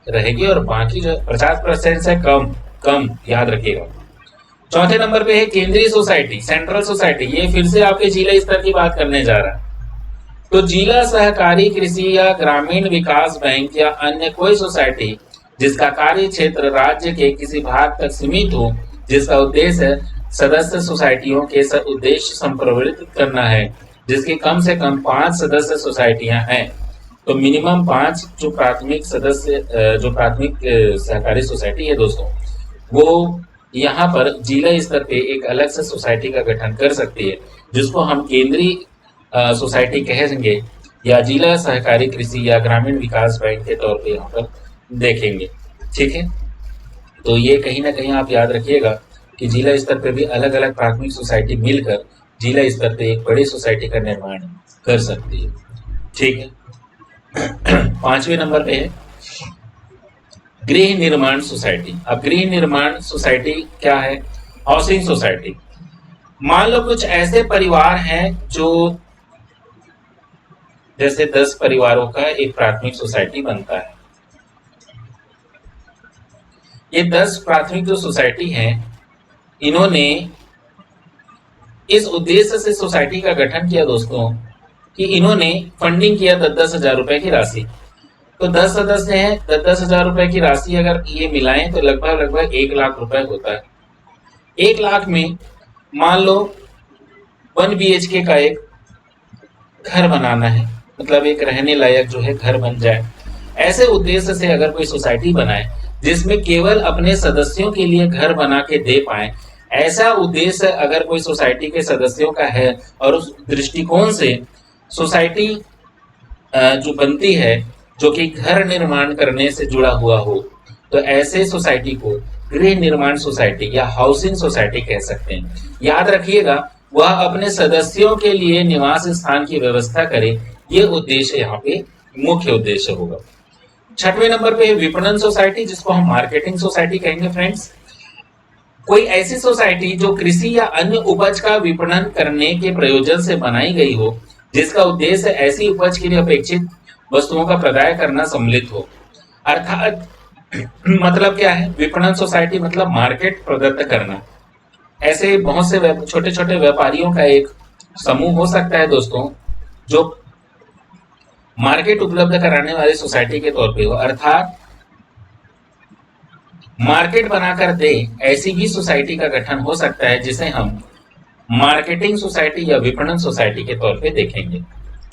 रहेगी और बाकी जो 50% से कम याद रखिएगा। चौथे नंबर पे है केंद्रीय सोसाइटी, सेंट्रल सोसाइटी। ये फिर से आपके जिला स्तर की बात करने जा रहा है। तो जिला सहकारी कृषि या ग्रामीण विकास बैंक या अन्य कोई सोसाइटी जिसका कार्य क्षेत्र राज्य के किसी भाग तक सीमित हो, जिसका उद्देश्य सदस्य सोसाइटियों के उद्देश्य संप्रवर्तित करना है, जिसके कम से कम 5 सदस्य सोसाइटियां हैं। तो मिनिमम 5 जो प्राथमिक सहकारी सोसाइटी है दोस्तों, वो यहाँ पर जिला स्तर पे एक अलग से सोसाइटी का गठन कर सकती है, जिसको हम केंद्रीय सोसाइटी कहेंगे, या जिला सहकारी कृषि या ग्रामीण विकास बैंक के तौर पे यहाँ पर देखेंगे। ठीक है, तो ये कहीं ना कहीं आप याद रखिएगा कि जिला स्तर पे भी अलग अलग प्राथमिक सोसाइटी मिलकर जिला स्तर पे एक बड़ी सोसाइटी का निर्माण कर सकती है। ठीक है, 5वें नंबर पे है गृह निर्माण सोसाइटी। अब गृह निर्माण सोसाइटी क्या है? Housing society. मान लो कुछ ऐसे परिवार हैं जो जैसे 10 परिवारों का एक प्राथमिक सोसाइटी बनता है। ये 10 प्राथमिक जो सोसाइटी हैं, इन्होंने इस उद्देश्य से सोसाइटी का गठन किया दोस्तों कि इन्होंने फंडिंग किया 10,000 रुपए की राशि। तो 10 सदस्य हैं, 10,000 रुपए की राशि अगर ये मिलाएं तो लगभग लगभग 1 लाख रुपए होता है। 1 लाख में मान लो 1 BHK का एक घर बनाना है, मतलब एक रहने लायक जो है घर बन जाए। ऐसे उद्देश्य से अगर कोई सोसाइटी बनाए जिसमें केवल अपने सदस्यों के लिए घर बना के दे पाए, ऐसा उद्देश्य अगर कोई सोसाइटी के सदस्यों का है और उस दृष्टिकोण से सोसाइटी जो बनती है जो कि घर निर्माण करने से जुड़ा हुआ हो, तो ऐसे सोसाइटी को गृह निर्माण सोसाइटी या हाउसिंग सोसाइटी कह सकते हैं। याद रखिएगा, वह अपने सदस्यों के लिए निवास स्थान की व्यवस्था करे, ये उद्देश्य यहाँ पे मुख्य उद्देश्य होगा। 6वें नंबर पे विपणन सोसाइटी, जिसको हम मार्केटिंग सोसाइटी कहेंगे फ्रेंड्स। कोई ऐसी सोसाइटी जो कृषि या अन्य उपज का विपणन करने के प्रयोजन से बनाई गई हो, जिसका उद्देश्य ऐसी उपज के लिए अपेक्षित वस्तुओं का प्रदाय करना सम्मिलित हो। अर्थात मतलब क्या है? विपणन सोसाइटी मतलब मार्केट प्रदत्त करना। ऐसे बहुत से छोटे छोटे व्यापारियों का एक समूह हो सकता है दोस्तों, जो मार्केट उपलब्ध कराने वाली सोसाइटी के तौर पे हो, अर्थात मार्केट बनाकर दे, ऐसी भी सोसाइटी का गठन हो सकता है जिसे हम मार्केटिंग सोसाइटी या विपणन सोसाइटी के तौर पे देखेंगे।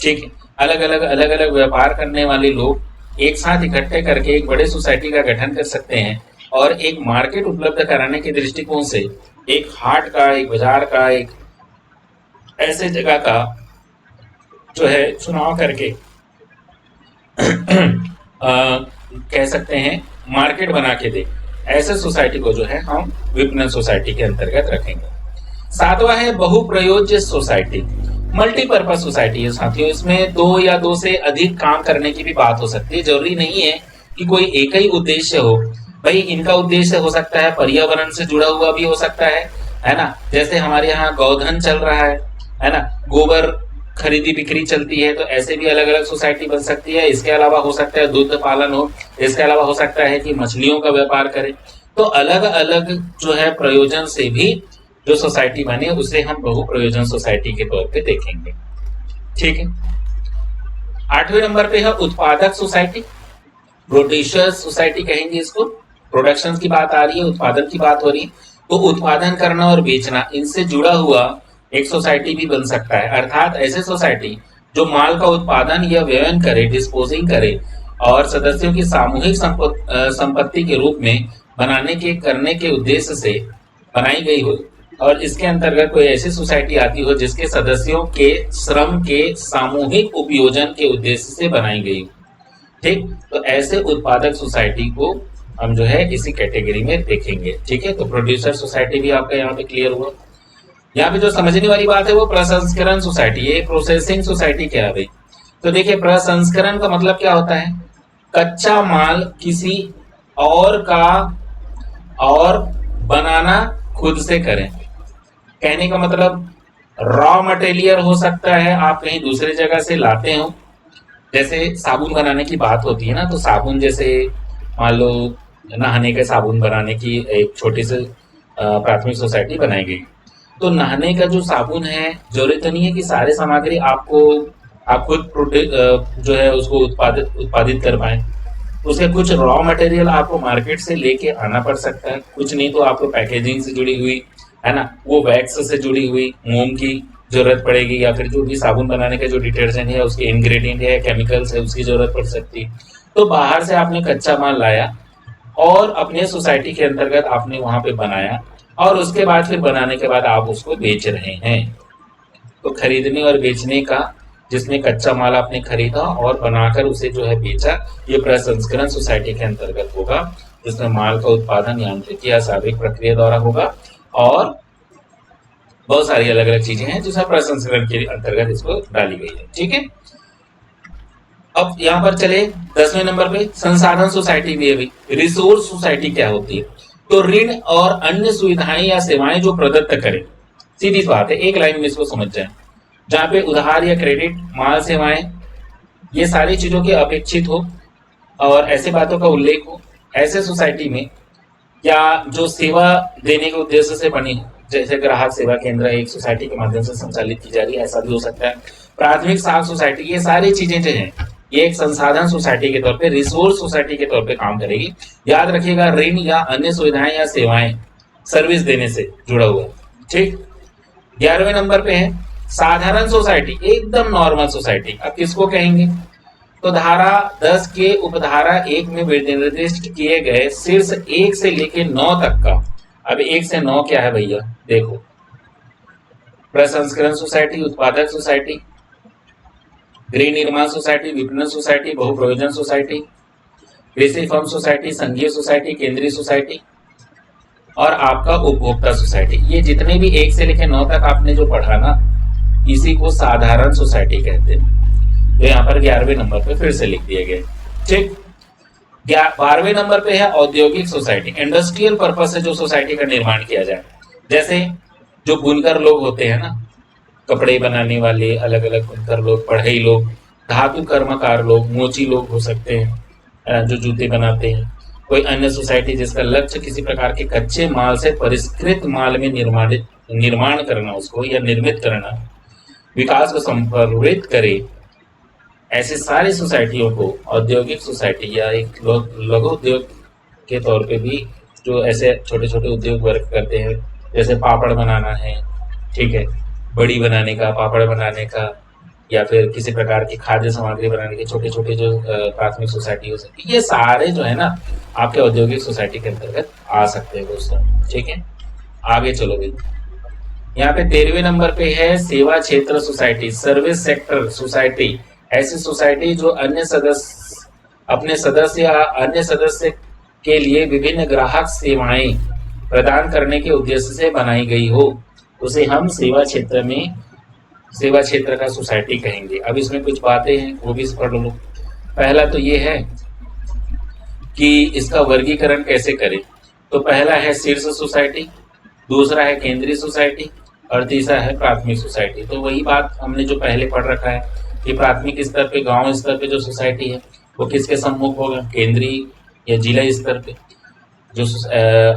ठीक है, अलग अलग व्यापार करने वाले लोग एक साथ इकट्ठे करके एक बड़े सोसाइटी का गठन कर सकते हैं और एक मार्केट उपलब्ध कराने के दृष्टिकोण से एक हाट का, एक बाजार का, एक ऐसे जगह का जो है चुनाव करके कह सकते हैं मार्केट बना के दे, ऐसे सोसाइटी को जो है हम विपणन सोसाइटी के अंतर्गत रखेंगे। 7वां है बहुप्रयोज्य सोसाइटी, मल्टीपर्पज सोसाइटी है साथियों। इसमें 2 या 2 से अधिक काम करने की भी बात हो सकती है। जरूरी नहीं है कि कोई एक ही उद्देश्य हो। भाई इनका उद्देश्य हो सकता है पर्यावरण से जुड़ा हुआ भी हो सकता है ना। जैसे हमारे यहाँ गौधन चल रहा है ना, गोबर खरीदी बिक्री चलती है, तो ऐसे भी अलग अलग सोसाइटी बन सकती है। इसके अलावा हो सकता है दूध पालन हो, इसके अलावा हो सकता है कि मछलियों का व्यापार करें। तो अलग अलग जो है प्रयोजन से भी जो सोसाइटी बने उसे हम बहुप्रयोजन सोसाइटी के तौर पे देखेंगे। ठीक है, 8वें नंबर पे है उत्पादक सोसाइटी, प्रोड्यूसर्स सोसाइटी कहेंगे इसको। प्रोडक्शन की बात आ रही है, उत्पादन की बात हो रही है, तो उत्पादन करना और बेचना इनसे जुड़ा हुआ एक सोसाइटी भी बन सकता है। अर्थात ऐसे सोसाइटी जो माल का उत्पादन या व्ययन करे, डिस्पोजिंग करे और सदस्यों की सामूहिक संपत्ति के रूप में बनाने के करने के उद्देश्य से बनाई गई हो, और इसके अंतर्गत कोई ऐसी सोसाइटी आती हो जिसके सदस्यों के श्रम के सामूहिक उपयोजन के उद्देश्य से बनाई गई हो। ठीक, तो ऐसे उत्पादक सोसाइटी को हम जो है इसी कैटेगरी में देखेंगे। ठीक है, तो प्रोड्यूसर सोसाइटी भी आपका यहाँ पे क्लियर हुआ। यहाँ पे जो समझने वाली बात है वो प्रसंस्करण सोसाइटी, ये प्रोसेसिंग सोसाइटी क्या है भाई? तो देखिए प्रसंस्करण का मतलब क्या होता है? कच्चा माल किसी और का और बनाना खुद से करें। कहने का मतलब रॉ मटेरियल हो सकता है आप कहीं दूसरी जगह से लाते हो। जैसे साबुन बनाने की बात होती है ना, तो साबुन जैसे मान लो नहाने के साबुन बनाने की एक छोटी सी प्राथमिक सोसाइटी बनाई गई। तो नहाने का जो साबुन है, जरूरत नहीं है कि सारे सामग्री आप खुद जो है उसको उत्पादित कर पाए। उसके कुछ रॉ मटेरियल आपको मार्केट से लेके आना पड़ सकता है, कुछ नहीं तो आपको पैकेजिंग से जुड़ी हुई है ना, वो वैक्स से जुड़ी हुई मोम की जरूरत पड़ेगी, या फिर जो भी साबुन बनाने का जो डिटर्जेंट है उसके इंग्रेडिएंट है, केमिकल्स है, उसकी जरूरत पड़ सकती है। तो बाहर से आपने कच्चा माल लाया और अपने सोसाइटी के अंतर्गत आपने वहां पे बनाया, और उसके बाद फिर बनाने के बाद आप उसको बेच रहे हैं। तो खरीदने और बेचने का, जिसमें कच्चा माल आपने खरीदा और बनाकर उसे जो है बेचा, ये प्रसंस्करण सोसाइटी के अंतर्गत होगा, जिसमें माल का उत्पादन यांत्रिक या शारीरिक प्रक्रिया द्वारा होगा और बहुत सारी अलग अलग चीजें हैं जिसमें प्रसंस्करण के अंतर्गत इसको डाली गई है। ठीक है, अब यहाँ पर चले 10वें नंबर पे संसाधन सोसाइटी भी है। रिसोर्स सोसाइटी क्या होती है? तो ऋण और अन्य सुविधाएं या सेवाएं जो प्रदत्त करे, सीधी बात है, एक लाइन में इसको समझ जाए, जहां पे उधार या क्रेडिट, माल, सेवाएं, ये सारी चीजों के अपेक्षित हो और ऐसे बातों का उल्लेख हो, ऐसे सोसाइटी में, या जो सेवा देने के उद्देश्य से बनी हो, जैसे ग्राहक सेवा केंद्र एक सोसाइटी के माध्यम से संचालित की जा रही है, ऐसा भी हो सकता है। प्राथमिक साख सोसाइटी, ये सारी चीजें जो हैं ये एक संसाधन सोसाइटी के तौर पे, रिसोर्स सोसाइटी के तौर पे काम करेगी। याद रखिएगा, ऋण या अन्य सुविधाएं या सेवाएं सर्विस देने से जुड़ा हुआ है। ठीक, 11वें नंबर पे है साधारण सोसाइटी, एकदम नॉर्मल सोसाइटी। अब किसको कहेंगे? तो धारा 10 के उपधारा 1 में निर्दिष्ट किए गए शीर्ष 1 से लेके 9 तक का। अब 1 से 9 क्या है भैया? देखो, प्रसंस्करण सोसाइटी, उत्पादक सोसाइटी, गृह निर्माण सोसाइटी, विपणन सोसाइटी, बहुप्रयोजन सोसाइटी, कृषि फर्म सोसाइटी, संघीय सोसाइटी, केंद्रीय सोसाइटी और आपका उपभोक्ता सोसाइटी। ये जितने भी 1 से लेकर 9 तक आपने जो पढ़ा ना, इसी को साधारण सोसाइटी कहते हैं। तो यहाँ पर 11वें नंबर पे फिर से लिख दिए गए। ठीक, 12वें नंबर पे है औद्योगिक सोसाइटी, इंडस्ट्रियल पर्पस से जो सोसाइटी का निर्माण किया जाए। जैसे जो बुनकर लोग होते हैं ना, कपड़े बनाने वाले, अलग अलग बुनकर लोग, बढ़ई लोग, धातु कर्मकार लोग, मोची लोग हो सकते हैं जो जूते बनाते हैं। कोई अन्य सोसाइटी जिसका लक्ष्य किसी प्रकार के कच्चे माल से परिष्कृत माल में निर्माण करना, उसको या निर्मित करना, विकास को संप्रेरित करे, ऐसे सारी सोसाइटियों को औद्योगिक सोसाइटी या एक लघु उद्योग के तौर पे भी, जो ऐसे छोटे छोटे उद्योग वर्क करते हैं, जैसे पापड़ बनाना है, ठीक है, बड़ी बनाने का, पापड़ बनाने का, या फिर किसी प्रकार की खाद्य सामग्री बनाने के छोटे छोटे जो प्राथमिक सोसाइटी हो सकती है, ये सारे जो है ना आपके औद्योगिक सोसाइटी के अंतर्गत आ सकते हैं दोस्तों। ठीक है, आगे चलो भाई। यहाँ पे 13वें नंबर पे है सेवा क्षेत्र सोसाइटी, सर्विस सेक्टर सोसाइटी। ऐसी सोसाइटी जो अन्य सदस्य, अपने सदस्य या अन्य सदस्य के लिए विभिन्न ग्राहक सेवाएं प्रदान करने के उद्देश्य से बनाई गई हो, उसे हम सेवा क्षेत्र का सोसाइटी कहेंगे। अब इसमें कुछ बातें हैं, वो भी पढ़ लो। पहला तो ये है कि इसका वर्गीकरण कैसे करें। तो पहला है शीर्ष सोसाइटी, दूसरा है केंद्रीय सोसाइटी और तीसरा है प्राथमिक सोसाइटी। तो वही बात हमने जो पहले पढ़ रखा है कि प्राथमिक स्तर पे, गांव स्तर पे जो सोसाइटी है वो किसके सम्मुख होगा? केंद्रीय या जिला स्तर पे जो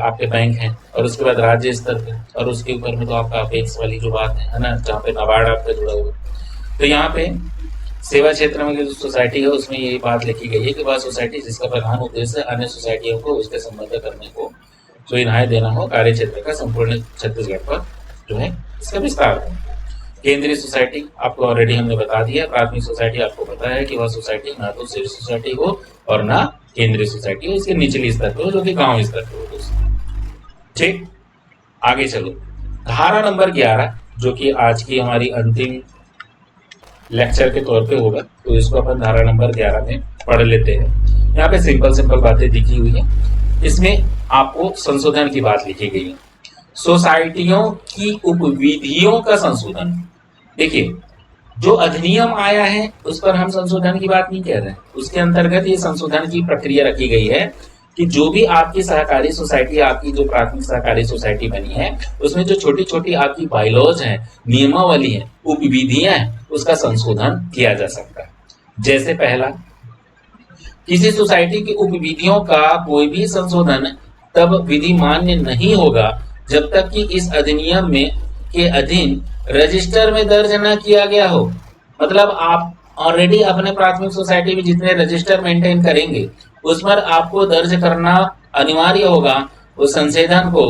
आपके बैंक हैं, और उसके बाद राज्य स्तर पे, और उसके ऊपर में तो आपका अपेक्स वाली जो बात है ना, जहाँ पे नाबार्ड आपका जुड़ा हुआ। तो यहाँ पे सेवा क्षेत्र में जो सोसाइटी है उसमें ये बात लिखी गई है कि वह सोसाइटी जिसका प्रधान उद्देश्य अन्य सोसाइटियों को उसके संबद्ध करने को सुविधाएं देना हो, कार्य क्षेत्र का संपूर्ण छत्तीसगढ़ पर जो है इसका विस्तार हो। केंद्रीय सोसाइटी आपको ऑलरेडी हमने बता दिया। प्राथमिक सोसाइटी आपको पता है कि वह सोसाइटी ना तो शीर्ष सोसाइटी हो और ना केंद्रीय सोसाइटी हो, इसके निचली स्तर पे हो, जो कि गांव स्तर पे हो दोस्तों। ठीक, आगे चलो। धारा नंबर 11 जो कि आज की हमारी अंतिम लेक्चर के तौर पे होगा, तो इसको अपन धारा नंबर 11 में पढ़ लेते हैं। यहाँ पे सिंपल बातें लिखी हुई है। इसमें आपको संशोधन की बात लिखी गई है, सोसाइटियों की उपविधियों का संशोधन। देखिए, जो अधिनियम आया है उस पर हम संशोधन की बात नहीं कह रहे हैं, उसके अंतर्गत ये संशोधन की प्रक्रिया रखी गई है कि जो भी आपकी सहकारी सोसाइटी, आपकी जो प्राथमिक सहकारी सोसाइटी बनी है, उसमें जो छोटी छोटी आपकी बाइलॉज हैं, नियमावली है, उपविधियां हैं, उसका संशोधन किया जा सकता है। जैसे पहला, किसी सोसाइटी की उपविधियों का कोई भी संशोधन तब विधि मान्य नहीं होगा जब तक कि इस अधिनियम में के अधीन रजिस्टर में दर्ज न किया गया हो। मतलब आप ऑलरेडी अपने प्राथमिक सोसाइटी में जितने रजिस्टर मेंटेन करेंगे उस पर आपको दर्ज करना अनिवार्य होगा, उस संशोधन को,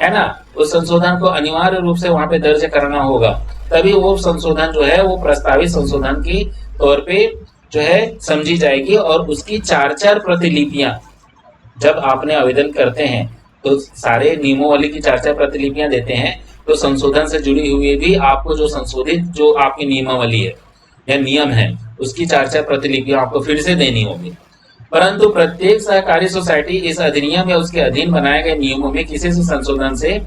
है ना, उस संशोधन को अनिवार्य रूप से वहां पे दर्ज करना होगा, तभी वो संशोधन जो है वो प्रस्तावित संशोधन की तौर पे जो है समझी जाएगी। और उसकी 4-4 प्रतिलिपियां जब आपने आवेदन करते हैं तो सारे नियमों वाली की 4-4 प्रतिलिपियां देते हैं, तो संशोधन से जुड़ी हुई भी आपको जो संशोधित जो आपकी नियमावली है या नियम है उसकी 4 प्रतिलिपियां आपको फिर से देनी होगी। परंतु प्रत्येक सहकारी सोसाइटी इस अधिनियम या उसके अधीन बनाए गए नियमों में किसी से संशोधन से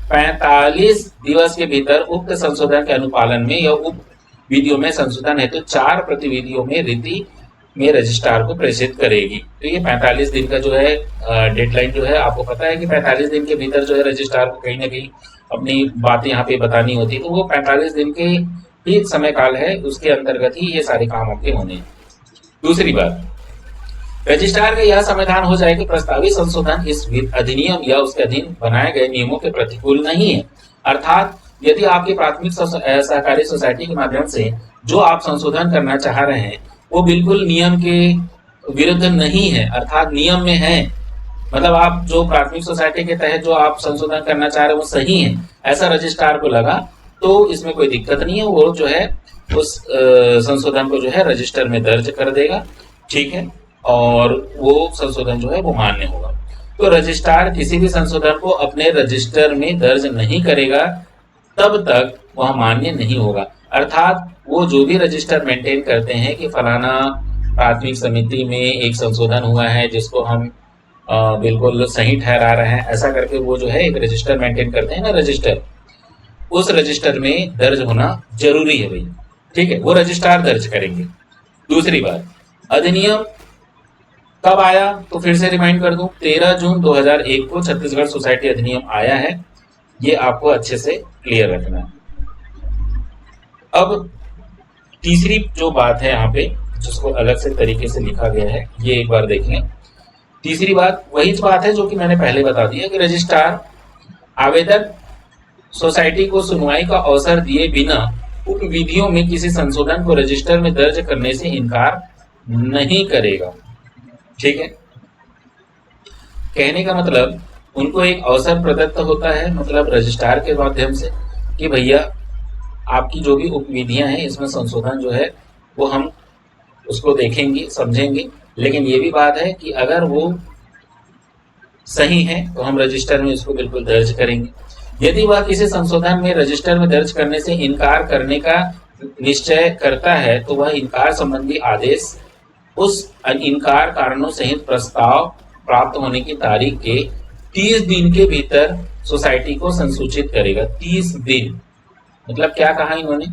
45 दिवस के भीतर उक्त संशोधन के अनुपालन में या उप विधियों में संशोधन हेतु 4 प्रतिविधियों में रीति में रजिस्ट्रार को प्रेषित करेगी। तो ये 45 दिन का जो है डेडलाइन जो है, आपको पता है कि 45 दिन के भीतर जो है रजिस्ट्रार को कहीं ना कहीं अपनी बात यहाँ पे बतानी होती है। तो वो 45 दिन के ही समय काल है, उसके अंतर्गत ही ये सारे काम आपके होने हैं। दूसरी बात, रजिस्ट्रार का यह समाधान हो जाए कि प्रस्तावित संशोधन इस अधिनियम या उसके अधीन बनाए गए नियमों के प्रतिकूल नहीं है। अर्थात यदि आपकी प्राथमिक सहकारी सोसाइटी के माध्यम से जो आप संशोधन करना चाह रहे हैं वो बिल्कुल नियम के विरुद्ध नहीं है, अर्थात नियम में है, मतलब आप जो प्राथमिक सोसाइटी के तहत जो आप संशोधन करना चाह रहे हैं वो सही है, ऐसा रजिस्ट्रार को लगा तो इसमें कोई दिक्कत नहीं है। वो जो है उस संशोधन को जो है रजिस्टर में दर्ज कर देगा, ठीक है, और वो संशोधन जो है वो मान्य होगा। तो रजिस्ट्रार किसी भी संशोधन को अपने रजिस्टर में दर्ज नहीं करेगा तब तक वह मान्य नहीं होगा। अर्थात वो जो भी रजिस्टर मेंटेन करते हैं कि फलाना प्राथमिक समिति में एक संशोधन हुआ है जिसको हम बिल्कुल सही ठहरा रहे हैं, ऐसा करके वो जो है एक रजिस्टर मेंटेन करते हैं ना, रजिस्टर, उस रजिस्टर में दर्ज होना जरूरी है भाई, ठीक है, वो रजिस्ट्रार दर्ज करेंगे। दूसरी बात, अधिनियम कब आया तो फिर से रिमाइंड कर दूं, 13 जून 2001 को छत्तीसगढ़ सोसाइटी अधिनियम आया है, ये आपको अच्छे से क्लियर रखना है। अब तीसरी जो बात है यहाँ पे जिसको अलग से तरीके से लिखा गया है, ये एक बार देख लें। तीसरी बात वही बात है जो कि मैंने पहले बता दिया कि रजिस्ट्रार आवेदक सोसाइटी को सुनवाई का अवसर दिए बिना उप विधियों में किसी संशोधन को रजिस्टर में दर्ज करने से इनकार नहीं करेगा, ठीक है। कहने का मतलब उनको एक अवसर प्रदत्त होता है, मतलब रजिस्ट्रार के माध्यम से, कि भैया आपकी जो भी उप विधियां हैं इसमें संशोधन जो है वो हम उसको देखेंगे, समझेंगे, लेकिन ये भी बात है कि अगर वो सही है तो हम रजिस्टर में इसको बिल्कुल दर्ज करेंगे। यदि वह किसी संशोधन में रजिस्टर में दर्ज करने से इनकार करने का निश्चय करता है तो वह इनकार संबंधी आदेश उस इनकार कारणों सहित प्रस्ताव प्राप्त होने की तारीख के 30 दिन के भीतर सोसाइटी को संसूचित करेगा। 30 दिन मतलब क्या कहा इन्होंने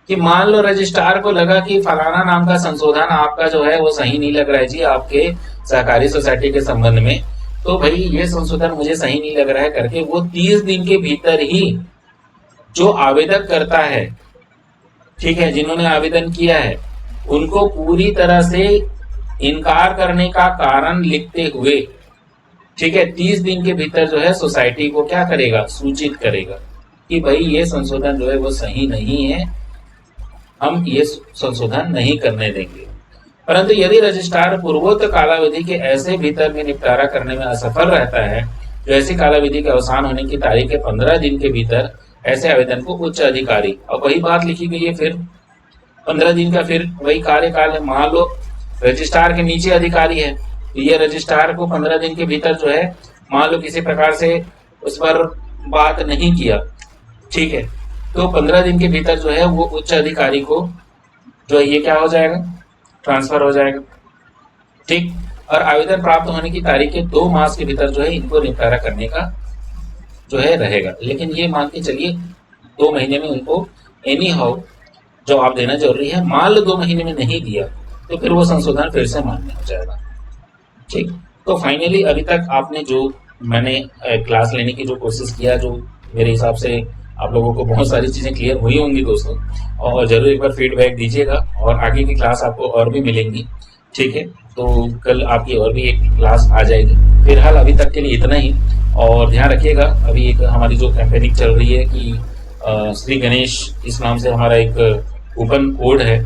कि मान लो रजिस्ट्रार को लगा कि फलाना नाम का संशोधन आपका जो है वो सही नहीं लग रहा है जी आपके सहकारी सोसाइटी के संबंध में, तो भाई ये संशोधन मुझे सही नहीं लग रहा है करके वो 30 दिन के भीतर ही जो आवेदन करता है, ठीक है, जिन्होंने आवेदन किया है उनको पूरी तरह से इनकार करने का कारण लिखते हुए, ठीक है, 30 दिन के भीतर जो है सोसाइटी को क्या करेगा, सूचित करेगा कि भाई ये संशोधन जो है वो सही नहीं है, हम ये संशोधन नहीं करने देंगे। परंतु यदि रजिस्ट्रार पूर्वोक्त कालावधि के ऐसे भीतर में निपटारा करने में असफल रहता है, जो ऐसी कालावधि के अवसान होने की तारीख के 15 दिन के भीतर ऐसे आवेदन को उच्च अधिकारी, और वही बात लिखी गई है, फिर 15 दिन का फिर वही कार्यकाल है। मान लो रजिस्ट्रार के नीचे अधिकारी है, ये रजिस्ट्रार को 15 दिन के भीतर जो है मान लो किसी प्रकार से उस पर बात नहीं किया, ठीक है, तो 15 दिन के भीतर जो है वो उच्च अधिकारी को जो है ये क्या हो जाएगा, ट्रांसफर हो जाएगा, ठीक। और आवेदन प्राप्त होने की तारीख के 2 मास के भीतर जो है इनको निपटारा करने का जो है रहेगा। लेकिन ये मान के चलिए 2 महीने में उनको एनी हाउ जवाब देना जरूरी है। मान लो 2 महीने में नहीं दिया तो फिर वो संशोधन फिर से मान्य हो जाएगा, ठीक। तो फाइनली अभी तक आपने जो मैंने क्लास लेने की जो कोशिश किया, जो मेरे हिसाब से आप लोगों को बहुत सारी चीजें क्लियर हुई होंगी दोस्तों, और जरूर एक बार फीडबैक दीजिएगा और आगे की क्लास आपको और भी मिलेंगी, ठीक है। तो कल आपकी और भी एक क्लास आ जाएगी। फिलहाल अभी तक के लिए इतना ही, और ध्यान रखिएगा अभी एक हमारी जो कैंपेनिंग चल रही है कि श्री गणेश इस नाम से हमारा एक कूपन कोड है,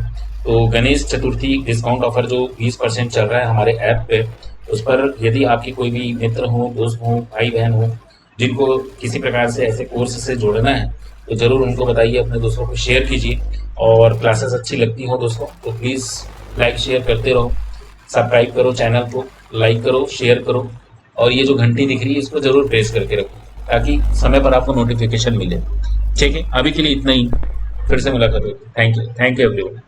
तो गणेश चतुर्थी डिस्काउंट ऑफर जो 20% चल रहा है हमारे ऐप पे, उस पर यदि आपके कोई भी मित्र हो, दोस्त हो, भाई बहन हो जिनको किसी प्रकार से ऐसे कोर्स से जोड़ना है तो जरूर उनको बताइए, अपने दोस्तों को शेयर कीजिए। और क्लासेस अच्छी लगती हो दोस्तों तो प्लीज़ लाइक शेयर करते रहो, सब्सक्राइब करो चैनल को, लाइक करो, शेयर करो, और ये जो घंटी दिख रही है इसको जरूर प्रेस करके रखो। ताकि समय पर आपको नोटिफिकेशन मिले। ठीक है, अभी के लिए इतना ही। फिर से मुलाकात होगी। Thank you everyone.